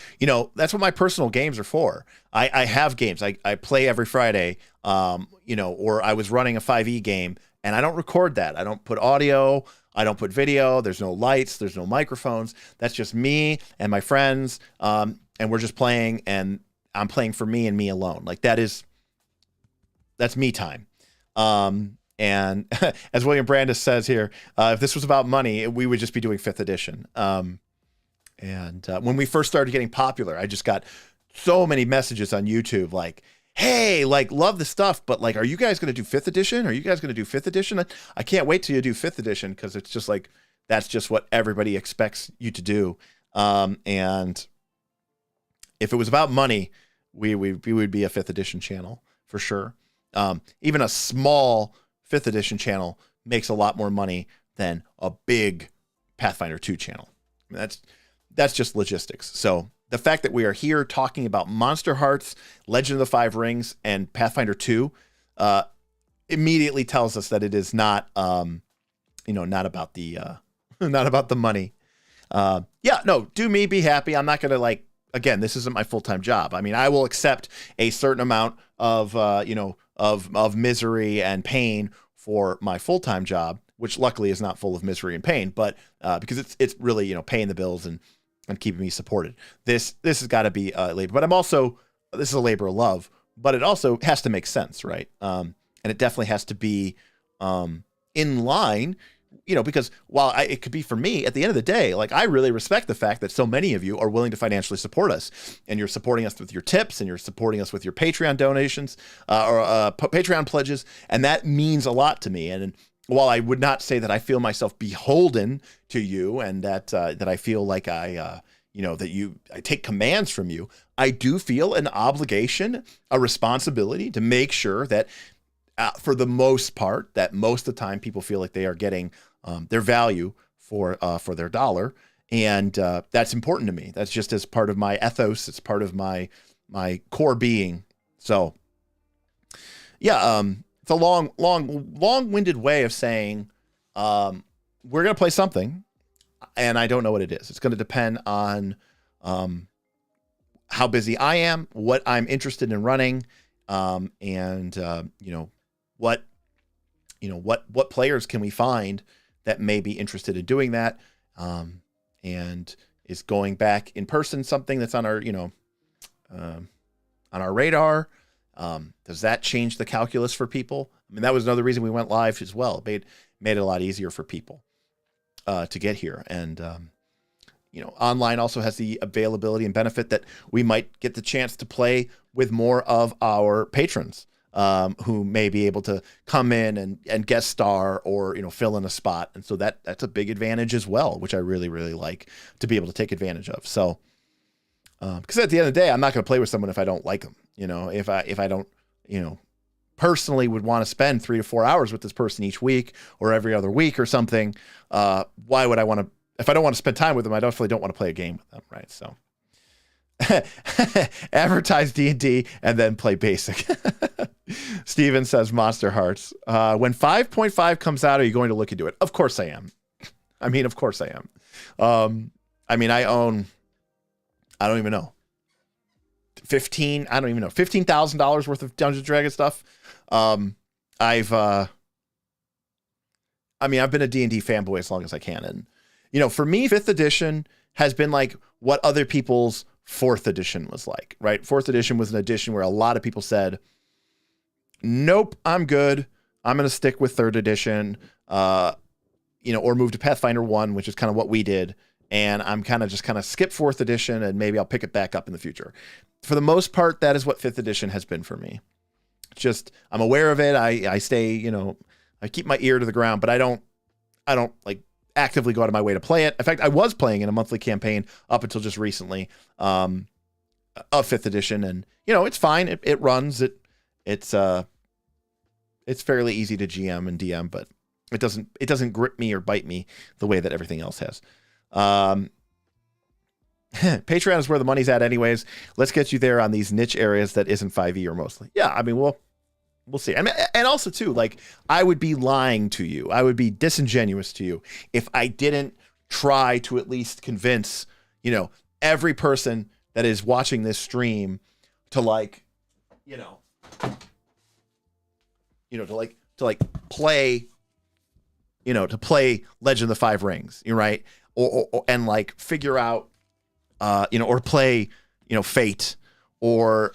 personal games are for. I have games. I play every Friday, or I was running a 5e game and I don't record that. I don't put audio. I don't put video. There's no lights. There's no microphones. That's just me and my friends. And we're just playing, and I'm playing for me and me alone. Like that's me time. And as William Brandis says here, if this was about money, we would just be doing 5th edition. And when we first started getting popular, I just got so many messages on YouTube like, hey, like, love the stuff, but like, are you guys going to do 5th edition? Are you guys going to do 5th edition? I can't wait till you do 5th edition, because it's just like, that's just what everybody expects you to do. And if it was about money, we would be a 5th edition channel for sure. Even a small 5th edition channel makes a lot more money than a big Pathfinder 2 channel. I mean, that's just logistics. So the fact that we are here talking about Monster Hearts, Legend of the Five Rings, and Pathfinder 2 immediately tells us that it is not, not about the not about the money. Do me, be happy. I'm not gonna again, this isn't my full-time job. I mean, I will accept a certain amount of of misery and pain for my full-time job, which luckily is not full of misery and pain, but because it's really paying the bills and keeping me supported. This has got to be labor, but this is a labor of love, but it also has to make sense, right? And it definitely has to be in line, because while it could be for me at the end of the day, like, I really respect the fact that so many of you are willing to financially support us, and you're supporting us with your tips, and you're supporting us with your Patreon donations or Patreon pledges, and that means a lot to me. And while I would not say that I feel myself beholden to you, and that I feel like I take commands from you, I do feel an obligation, a responsibility to make sure that for the most part, that most of the time people feel like they are getting their value for their dollar. And that's important to me. That's just as part of my ethos. It's part of my core being. So yeah, it's a long-winded way of saying we're going to play something, and I don't know what it is. It's going to depend on how busy I am, what I'm interested in running, and what players can we find that may be interested in doing that, and is going back in person something that's on our on our radar. Does that change the calculus for people? I mean, that was another reason we went live as well. It made it a lot easier for people to get here. And, online also has the availability and benefit that we might get the chance to play with more of our patrons who may be able to come in and guest star or, fill in a spot. And so that's a big advantage as well, which I really, really like to be able to take advantage of. So, because at the end of the day, I'm not going to play with someone if I don't like them. If I don't, personally would want to spend 3 to 4 hours with this person each week or every other week or something. Why would I want to, if I don't want to spend time with them, I definitely don't want to play a game with them. Right. So advertise D&D and then play basic. Steven says Monster Hearts. When 5.5 comes out, are you going to look into it? Of course I am. Of course I am. I own, I don't even know, $15,000 worth of Dungeons & Dragons stuff. I've been a D&D fanboy as long as I can. And, for me, 5th edition has been like what other people's 4th edition was like, right? 4th edition was an edition where a lot of people said, nope, I'm good. I'm going to stick with 3rd edition, or move to Pathfinder 1, which is kind of what we did. And I'm kind of skip 4th edition, and maybe I'll pick it back up in the future. For the most part, that is what 5th edition has been for me. Just, I'm aware of it. I stay, I keep my ear to the ground, but I don't like actively go out of my way to play it. In fact, I was playing in a monthly campaign up until just recently, of 5th edition, and it's fine. It runs. It's fairly easy to GM and DM, but it doesn't grip me or bite me the way that everything else has. Patreon is where the money's at anyways. Let's get you there on these niche areas that isn't 5e or mostly. Yeah, we'll see. And also too, like, I would be lying to you. I would be disingenuous to you if I didn't try to at least convince, every person that is watching this stream to play, to play Legend of the Five Rings, right? Or figure out, or play, Fate, or,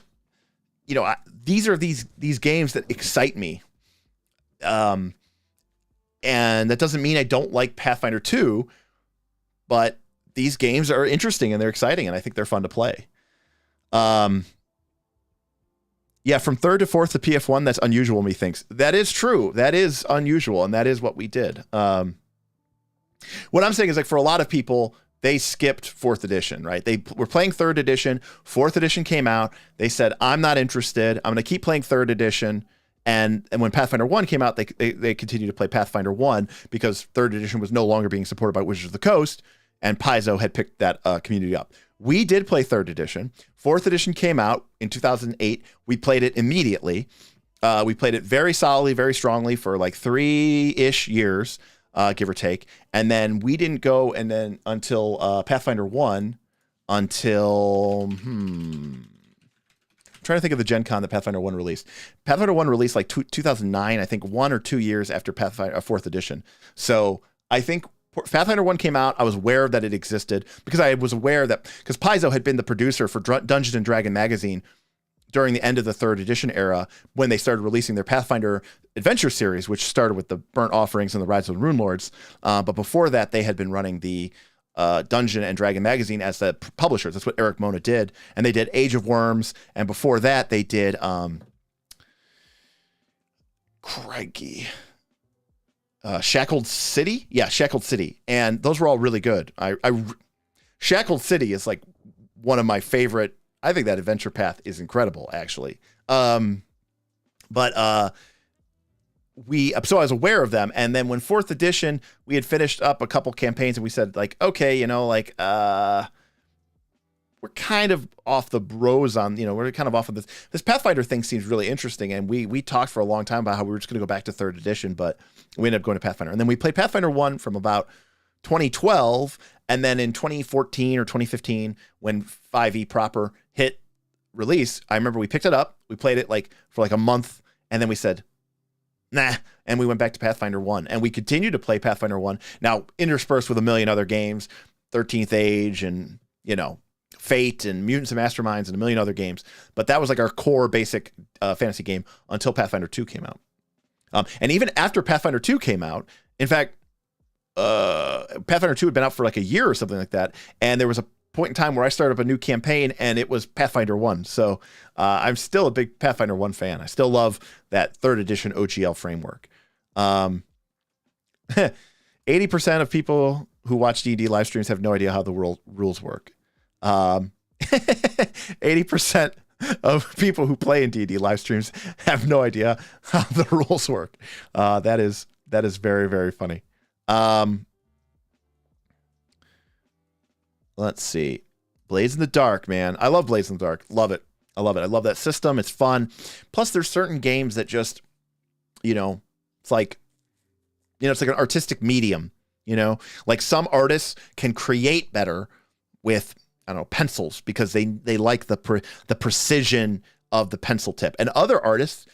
these are these games that excite me. And that doesn't mean I don't like Pathfinder 2, but these games are interesting and they're exciting and I think they're fun to play. Yeah, from third to fourth to PF1, that's unusual, methinks. That is true. That is unusual, and that is what we did. What I'm saying is, like, for a lot of people, they skipped fourth edition, right? They were playing third edition. Fourth edition came out. They said, I'm not interested. I'm going to keep playing third edition. And when Pathfinder 1 came out, they continued to play Pathfinder 1 because third edition was no longer being supported by Wizards of the Coast, and Paizo had picked that community up. We did play third edition. Fourth edition came out in 2008. We played it immediately. We played it very solidly, very strongly for like 3-ish years, give or take. And then we didn't go until Pathfinder 1 until, I'm trying to think of the Gen Con that Pathfinder 1 released. Pathfinder 1 released like 2009, I think 1 or 2 years after Pathfinder 4th edition. So I think Pathfinder 1 came out, I was aware that it existed because I was aware that, because Paizo had been the producer for Dungeons and Dragon magazine during the end of the third edition era when they started releasing their Pathfinder Adventure series, which started with the Burnt Offerings and the Rise of the Rune Lords. But before that, they had been running the Dungeon and Dragon magazine as the publishers. That's what Eric Mona did. And they did Age of Worms. And before that, they did, Shackled City? Yeah, Shackled City. And those were all really good. Shackled City is like one of my favorite. I think that adventure path is incredible, actually. So I was aware of them. And then when 4th edition, we had finished up a couple campaigns and we said, like, okay, we're kind of off the bros on, we're kind of off of this Pathfinder thing seems really interesting. And we talked for a long time about how we were just going to go back to 3rd edition, but we ended up going to Pathfinder. And then we played Pathfinder 1 from about 2012. And then in 2014 or 2015, when 5e proper hit release, I remember we picked it up. We played it for a month. And then we said, nah. And we went back to Pathfinder 1. And we continued to play Pathfinder 1. Now, interspersed with a million other games, 13th Age and, Fate and Mutants and Masterminds and a million other games. But that was like our core basic fantasy game until Pathfinder 2 came out. And even after Pathfinder 2 came out, in fact, Pathfinder 2 had been out for like a year or something like that. And there was a point in time where I started up a new campaign and it was Pathfinder 1. So I'm still a big Pathfinder 1 fan. I still love that 3rd edition OGL framework. 80% of people who watch D&D live streams have no idea how the rules work. 80% of people who play in D&D live streams have no idea how the rules work. That is very, very funny. Let's see. Blades in the Dark, man. I love Blades in the Dark. Love it. I love it. I love that system. It's fun. Plus, there's certain games that just, it's like an artistic medium, like some artists can create better with, pencils because they like the precision of the pencil tip. And other artists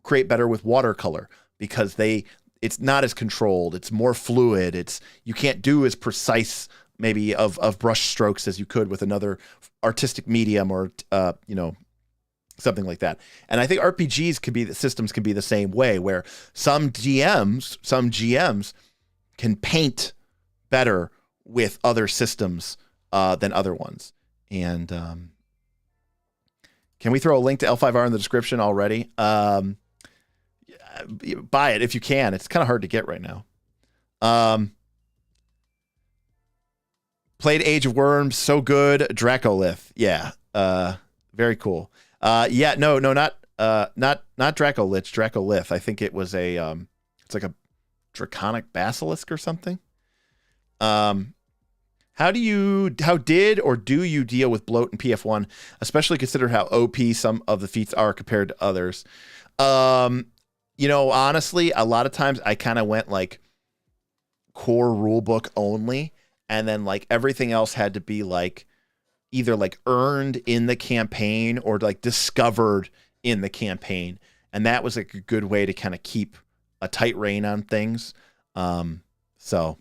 create better with watercolor because it's not as controlled. It's more fluid. You can't do as precise maybe of brush strokes as you could with another artistic medium or, something like that. And I think systems can be the same way where some GMs can paint better with other systems than other ones. And can we throw a link to L5R in the description already? Buy it if you can. It's kind of hard to get right now. Played Age of Worms, so good. Dracolith, yeah, very cool. Not Dracolith, Dracolith. I think it was it's like a draconic basilisk or something. How did or do you deal with bloat in PF1, especially consider how OP some of the feats are compared to others? Honestly, a lot of times I kind of went like core rulebook only, and then like everything else had to be like either like earned in the campaign or like discovered in the campaign. And that was like a good way to kind of keep a tight rein on things. So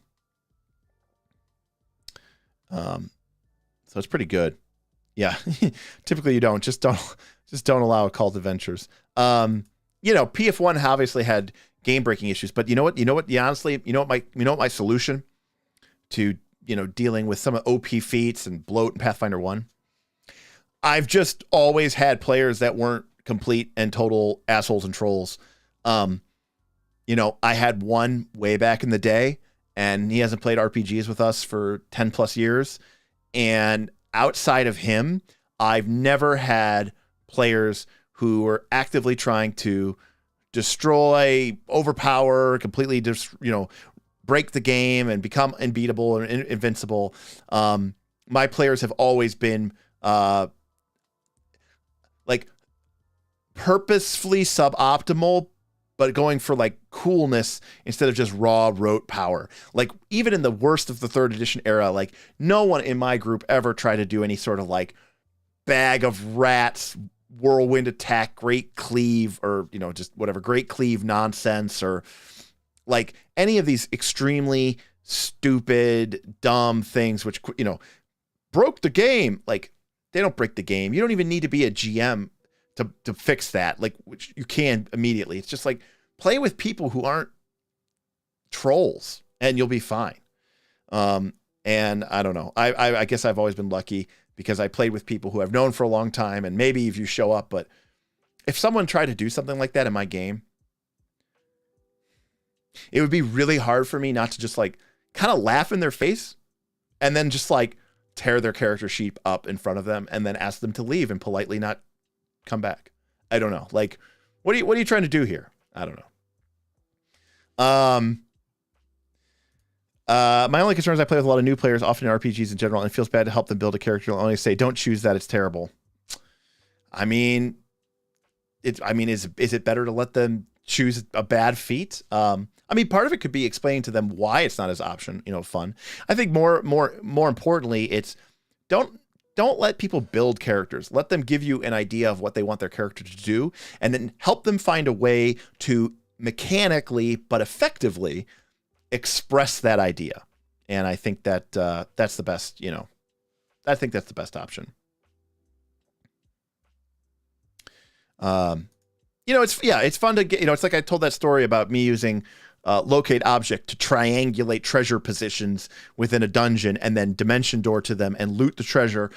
it's pretty good. Yeah. Typically you don't allow occult adventures. PF1 obviously had game breaking issues, but you know what my solution to, dealing with some of OP feats and bloat in Pathfinder 1, I've just always had players that weren't complete and total assholes and trolls. You know, I had one way back in the day, and he hasn't played RPGs with us for 10 plus years. And outside of him, I've never had players who were actively trying to destroy, overpower, completely just, you know, break the game and become unbeatable and invincible. My players have always been like purposefully suboptimal, but going for like coolness instead of just raw rote power. Like even in the worst of the 3rd edition era, like no one in my group ever tried to do any sort of like bag of rats, whirlwind attack, great cleave, or, you know, just whatever, great cleave nonsense, or like any of these extremely stupid, dumb things, which, you know, broke the game. Like they don't break the game. You don't even need to be a GM to fix that, like, which you can immediately. It's just like play with people who aren't trolls and you'll be fine. And I don't know. I guess I've always been lucky because I played with people who I've known for a long time, and maybe if you show up, but if someone tried to do something like that in my game, it would be really hard for me not to just like kind of laugh in their face and then just like tear their character sheet up in front of them and then ask them to leave and politely not come back. I don't know. Like, what are you trying to do here? I don't know. My only concern is I play with a lot of new players, often in RPGs in general, and it feels bad to help them build a character. I'll only say, don't choose that. It's terrible. I mean, is it better to let them choose a bad feat? I mean, part of it could be explaining to them why it's not as fun. I think more importantly, it's don't let people build characters. Let them give you an idea of what they want their character to do, and then help them find a way to mechanically but effectively express that idea. And I think that that's the best, I think that's the best option. It's fun to get, it's like I told that story about me using locate object to triangulate treasure positions within a dungeon and then dimension door to them and loot the treasure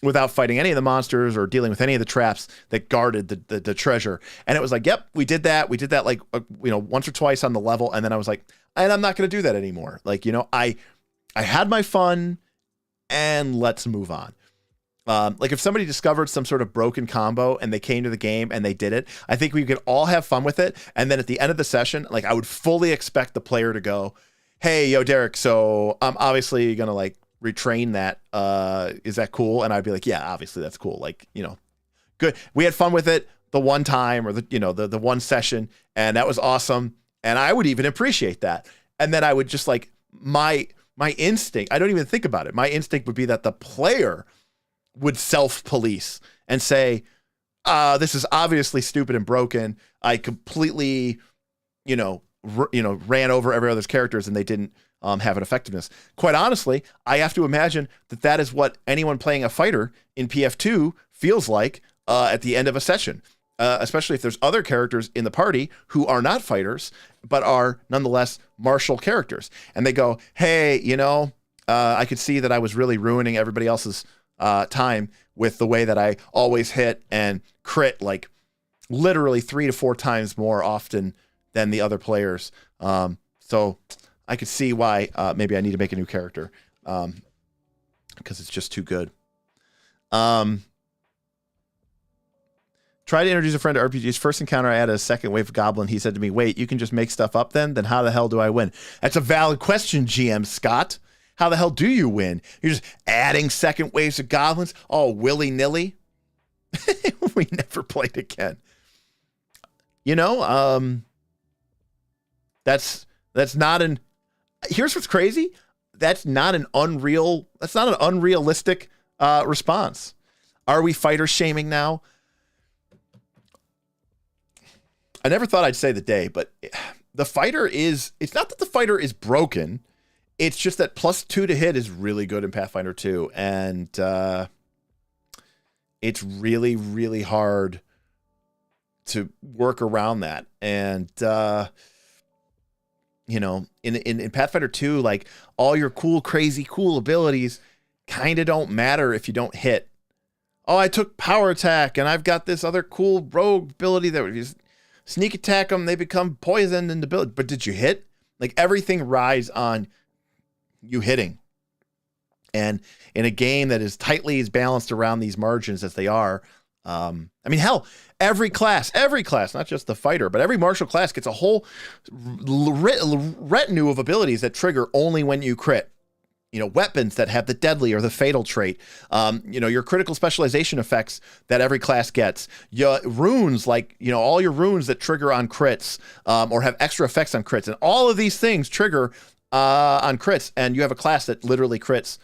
without fighting any of the monsters or dealing with any of the traps that guarded the treasure. And it was like, yep, we did that like, once or twice on the level. And then I was like, and I'm not going to do that anymore. Like, I had my fun and let's move on. Like if somebody discovered some sort of broken combo and they came to the game and they did it, I think we could all have fun with it. And then at the end of the session, like I would fully expect the player to go, hey, yo, Derek, so I'm obviously going to like retrain that. Is that cool? And I'd be like, yeah, obviously that's cool. Like, good. We had fun with it the one time or the one session, and that was awesome. And I would even appreciate that. And then I would just like my instinct, I don't even think about it. My instinct would be that the player would self-police and say, this is obviously stupid and broken. I completely, ran over every other's characters and they didn't have an effectiveness. Quite honestly, I have to imagine that is what anyone playing a fighter in PF2 feels like at the end of a session, especially if there's other characters in the party who are not fighters, but are nonetheless martial characters. And they go, hey, I could see that I was really ruining everybody else's time with the way that I always hit and crit like literally 3 to 4 times more often than the other players. So I could see why maybe I need to make a new character because it's just too good. Try to introduce a friend to RPGs. First encounter, I added a second wave of Goblin. He said to me, wait, you can just make stuff up then? Then how the hell do I win? That's a valid question, GM Scott. How the hell do you win? You're just adding second waves of goblins all willy-nilly? We never played again. That's not an... Here's what's crazy. That's not an unrealistic response. Are we fighter shaming now? I never thought I'd say the day, but the fighter is... It's not that the fighter is broken. It's just that +2 to hit is really good in Pathfinder 2. And it's really, really hard to work around that. And, in Pathfinder 2, like all your cool, crazy, cool abilities kind of don't matter if you don't hit oh, I took power attack and I've got this other cool rogue ability that if you sneak attack them, they become poisoned and debilitated. But did you hit? Like everything rides on you hitting. And in a game that is tightly as balanced around these margins as they are, I mean, hell, every class, not just the fighter, but every martial class gets a whole retinue of abilities that trigger only when you crit. You know, weapons that have the deadly or the fatal trait. You know, your critical specialization effects that every class gets. Your runes, like, you know, all your runes that trigger on crits or have extra effects on crits. And all of these things trigger on crits. And you have a class that literally crits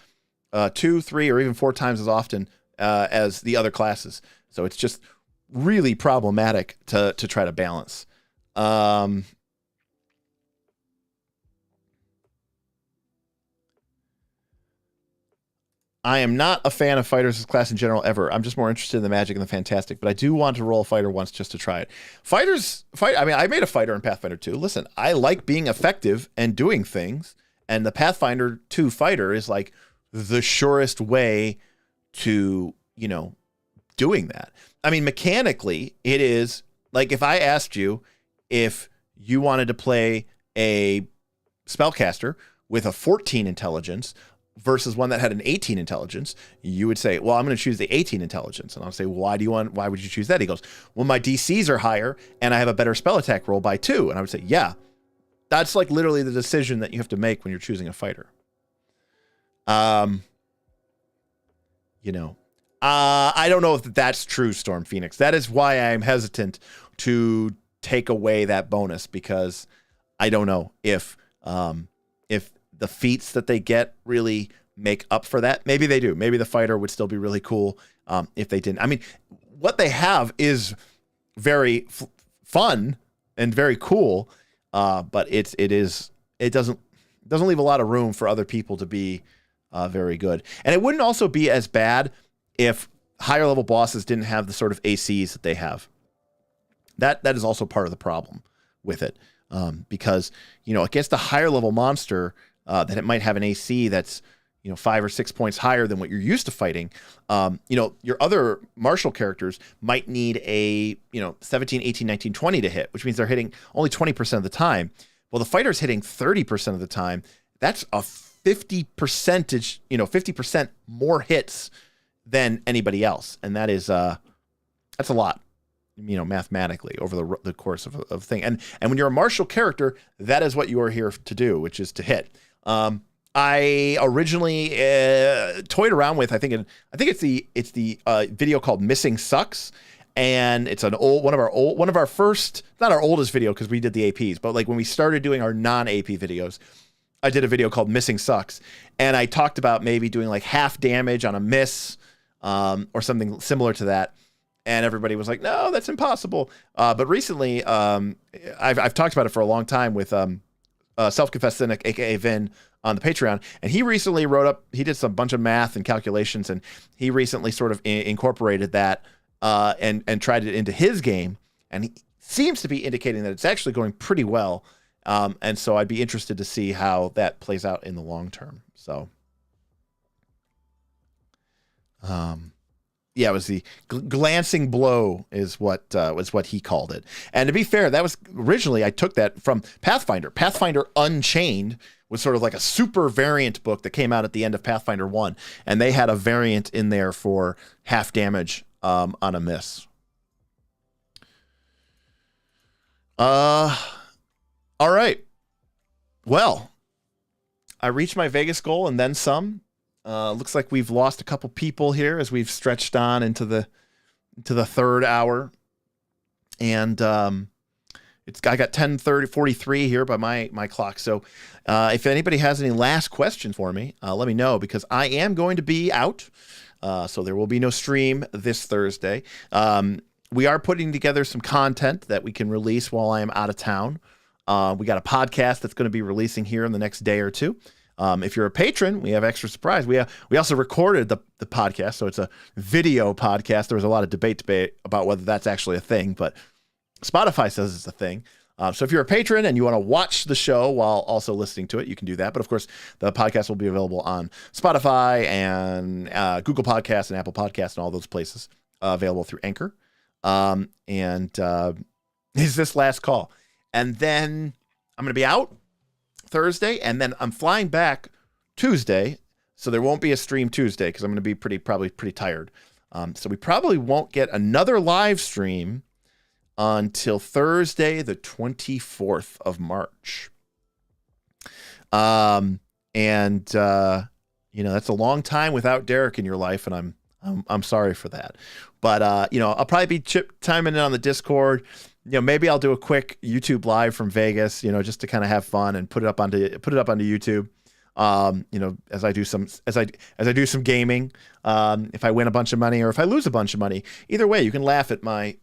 2, 3, or even 4 times as often as the other classes. So it's just really problematic to try to balance. I am not a fan of fighters as class in general ever. I'm just more interested in the magic and the fantastic, but I do want to roll a fighter once just to try it. I mean, I made a fighter in Pathfinder 2. Listen, I like being effective and doing things, and the Pathfinder 2 fighter is like the surest way to, you know, doing that. I mean, mechanically, it is like if I asked you if you wanted to play a spellcaster with a 14 intelligence versus one that had an 18 intelligence, you would say, well, I'm going to choose the 18 intelligence. And I'll say, why would you choose that? He goes, well, my DCs are higher and I have a better spell attack roll by 2. And I would say, yeah, that's like literally the decision that you have to make when you're choosing a fighter. You know, I don't know if that's true, Storm Phoenix. That is why I'm hesitant to take away that bonus, because I don't know if the feats that they get really make up for that. Maybe they do. Maybe the fighter would still be really cool if they didn't. I mean, what they have is very fun and very cool, but it doesn't leave a lot of room for other people to be very good. And it wouldn't also be as bad if higher level bosses didn't have the sort of ACs that they have. That is also part of the problem with it, because, you know, against a higher level monster that it might have an AC that's, you know, 5 or 6 points higher than what you're used to fighting. You know, your other martial characters might need a, you know, 17, 18, 19, 20 to hit, which means they're hitting only 20% of the time. Well, the fighter's hitting 30% of the time. That's a 50% more hits than anybody else. And that is, that's a lot, you know, mathematically over the course of a thing. And when you're a martial character, that is what you are here to do, which is to hit. I originally toyed around with, I think it's the video called Missing Sucks. And it's one of our first, not our oldest video, because we did the APs, but like when we started doing our non-AP videos, I did a video called Missing Sucks. And I talked about maybe doing like half damage on a miss, or something similar to that. And everybody was like, no, that's impossible. But recently, I've talked about it for a long time with Self-Confessed Cynic, aka Vin, on the Patreon. And he recently he did some bunch of math and calculations, and he recently sort of incorporated that and tried it into his game. And he seems to be indicating that it's actually going pretty well. And so I'd be interested to see how that plays out in the long term. So, yeah, it was the glancing blow is what he called it. And to be fair, that was originally, I took that from Pathfinder. Pathfinder Unchained was sort of like a super variant book that came out at the end of Pathfinder 1. And they had a variant in there for half damage on a miss. All right. Well, I reached my Vegas goal and then some. Looks like we've lost a couple people here as we've stretched on into the third hour. And I got 10:43 here by my clock. So if anybody has any last questions for me, let me know, because I am going to be out. So there will be no stream this Thursday. We are putting together some content that we can release while I am out of town. We got a podcast that's going to be releasing here in the next day or two. If you're a patron, we have extra surprise. We also recorded the podcast, so it's a video podcast. There was a lot of debate about whether that's actually a thing, but Spotify says it's a thing. So if you're a patron and you want to watch the show while also listening to it, you can do that. But of course, the podcast will be available on Spotify and Google Podcasts and Apple Podcasts and all those places, available through Anchor. Is this last call. And then I'm going to be out Thursday, and then I'm flying back Tuesday. So there won't be a stream Tuesday because I'm going to be probably pretty tired. So we probably won't get another live stream until Thursday, the 24th of March. That's a long time without Derek in your life, and I'm sorry for that. But I'll probably be chiming in on the Discord. Maybe I'll do a quick YouTube live from Vegas, just to kind of have fun and put it up onto YouTube. As I do some gaming, if I win a bunch of money or if I lose a bunch of money, either way, you can laugh at my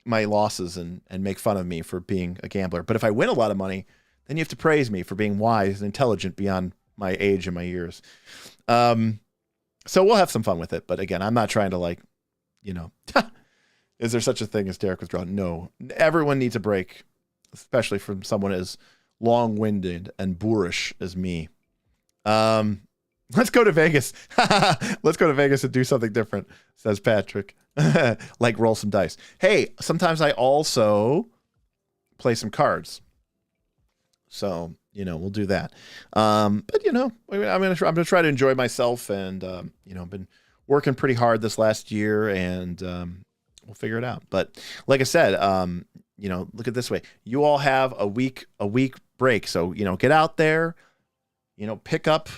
losses and make fun of me for being a gambler. But if I win a lot of money, then you have to praise me for being wise and intelligent beyond my age and my years. So we'll have some fun with it. But again, I'm not trying to is there such a thing as Derek Withdrawn? No, everyone needs a break, especially from someone as long-winded and boorish as me. Let's go to Vegas. Let's go to Vegas and do something different, says Patrick. Like roll some dice. Hey, sometimes I also play some cards. So, we'll do that. But I'm going to try to enjoy myself, and I've been working pretty hard this last year, and we'll figure it out. But like I said, look at it this way. You all have a week break. So, get out there, pick up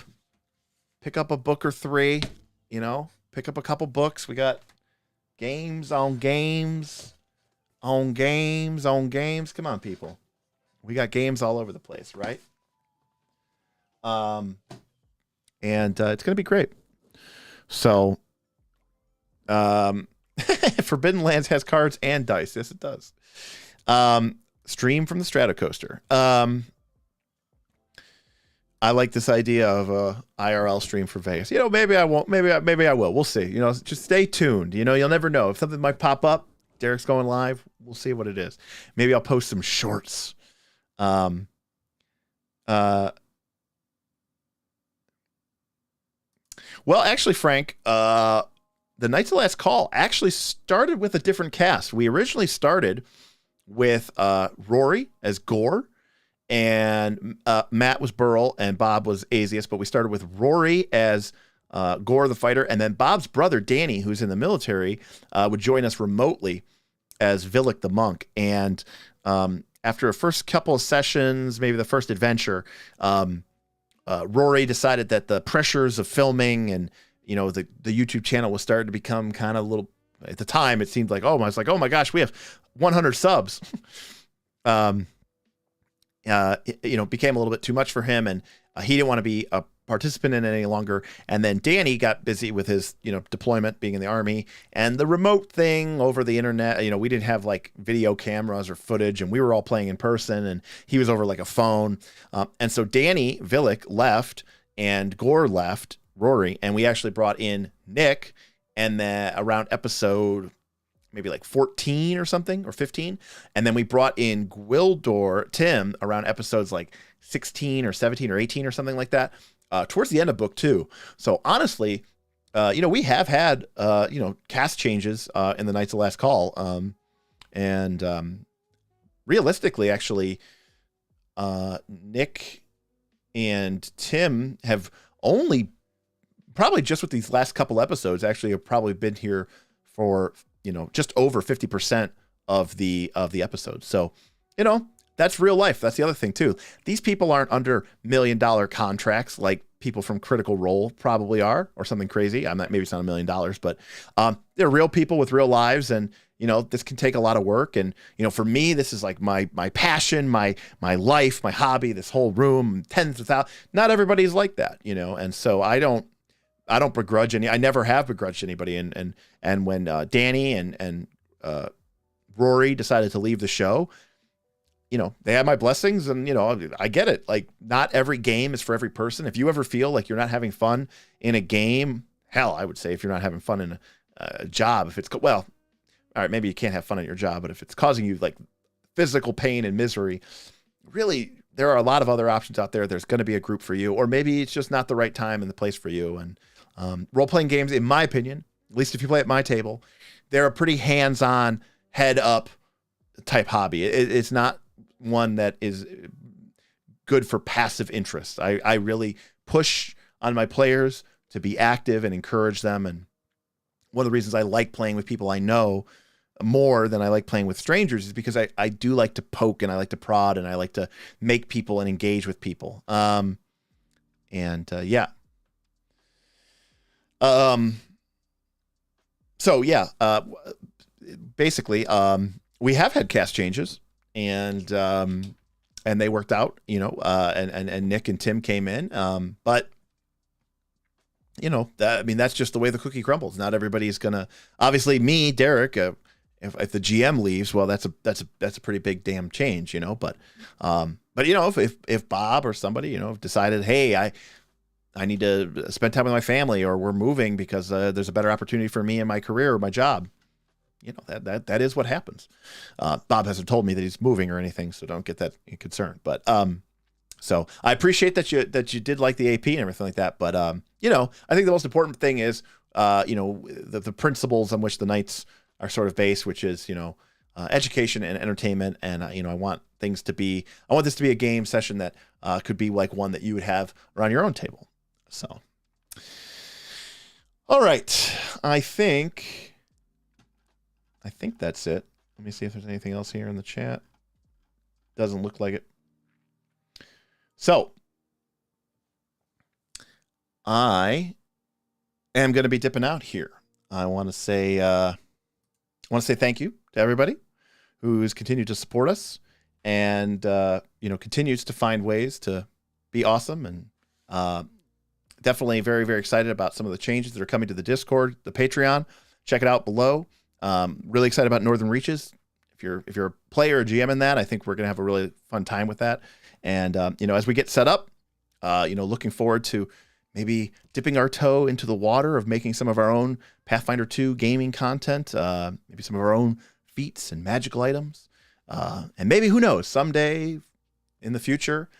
a book or three, pick up a couple books. We got games on games on games on games. Come on, people. We got games all over the place, right? And it's going to be great. So, Forbidden Lands has cards and dice. Yes, it does. Stream from the Stratocoaster. I like this idea of a IRL stream for Vegas. Maybe I won't. Maybe I will. We'll see. Just stay tuned. You'll never know. If something might pop up, Derek's going live. We'll see what it is. Maybe I'll post some shorts. Well, actually, Frank, the Knights of Last Call actually started with a different cast. We originally started with Rory as Gore, and Matt was Burl, and Bob was Azius, but we started with Rory as Gore the fighter, and then Bob's brother, Danny, who's in the military, would join us remotely as Villic the monk. And after a first couple of sessions, maybe the first adventure, Rory decided that the pressures of filming and the YouTube channel was starting to become kind of a little. At the time, it seemed like, oh my gosh, we have 100 subs. Became a little bit too much for him, and he didn't want to be a participant in it any longer. And then Danny got busy with his, deployment, being in the Army, and the remote thing over the internet. We didn't have like video cameras or footage, and we were all playing in person, and he was over like a phone. And so Danny Villic left, and Gore left, Rory, and we actually brought in Nick, and then around episode maybe like 14 or something, or 15. And then we brought in Gwildor, Tim, around episodes like 16 or 17 or 18 or something like that, towards the end of book 2. So honestly, we have had, cast changes in the Knights of Last Call. Realistically, actually, Nick and Tim have only, probably just with these last couple episodes, actually have probably been here for, just over 50% of the episodes. So, that's real life. That's the other thing too. These people aren't under $1 million contracts like people from Critical Role probably are, or something crazy. Maybe it's not $1 million, but they're real people with real lives, and this can take a lot of work. And for me, this is like my passion, my life, my hobby. This whole room, tens of thousands. Not everybody's like that, and so I don't begrudge any. I never have begrudged anybody. And when Danny and Rory decided to leave the show, they had my blessings, and I get it. Like, not every game is for every person. If you ever feel like you're not having fun in a game, hell, I would say if you're not having fun in a job, if it's all right, maybe you can't have fun in your job, but if it's causing you like physical pain and misery, really, there are a lot of other options out there. There's going to be a group for you, or maybe it's just not the right time and the place for you. And role-playing games, in my opinion, at least if you play at my table, they're a pretty hands-on, head-up type hobby. It's not one that is good for passive interest. I really push on my players to be active and encourage them. And one of the reasons I like playing with people I know more than I like playing with strangers is because I do like to poke and I like to prod and I like to make people and engage with people. Yeah. So yeah, basically, we have had cast changes and they worked out, you know, and Nick and Tim came in. But you know, that's just the way the cookie crumbles. Not everybody's gonna, obviously me, Derek, if the GM leaves, well, that's a pretty big damn change, you know, but you know, if Bob or somebody, you know, decided, hey, I need to spend time with my family, or we're moving because there's a better opportunity for me in my career or my job, you know, that is what happens. Bob hasn't told me that he's moving or anything, so don't get that concerned. But so I appreciate that you did like the AP and everything like that. But you know, I think the most important thing is you know, the principles on which the Knights are sort of based, which is, you know, education and entertainment. And you know, I want this to be a game session that could be like one that you would have around your own table. So, all right, I think that's it. Let me see if there's anything else here in the chat. Doesn't look like it. So, I am going to be dipping out here. I want to say thank you to everybody who's continued to support us and you know, continues to find ways to be awesome, and definitely very, very excited about some of the changes that are coming to the Discord, the Patreon. Check it out below. Really excited about Northern Reaches. If you're a player or GM in that, I think we're going to have a really fun time with that. And you know, as we get set up, you know, looking forward to maybe dipping our toe into the water of making some of our own Pathfinder 2 gaming content, maybe some of our own feats and magical items. And maybe, who knows, someday in the future,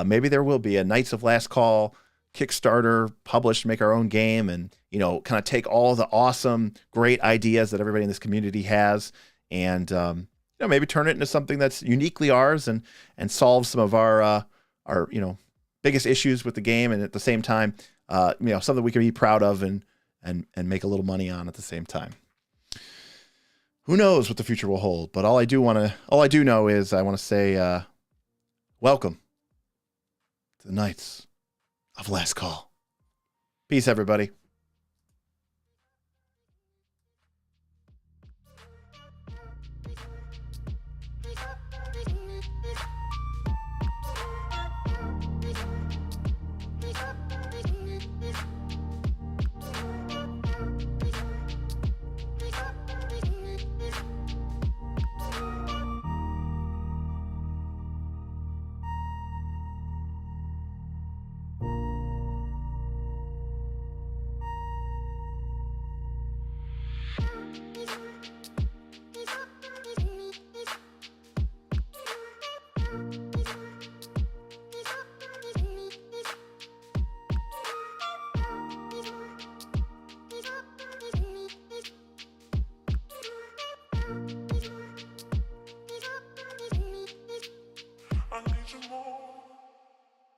maybe there will be a Knights of Last Call Kickstarter published, make our own game, and, you know, kind of take all the awesome, great ideas that everybody in this community has, and you know, maybe turn it into something that's uniquely ours and solve some of our you know, biggest issues with the game, and at the same time, you know, something we can be proud of and make a little money on at the same time. Who knows what the future will hold? But all I do know is I want to say, welcome to the Knights of Last Call. Peace, everybody.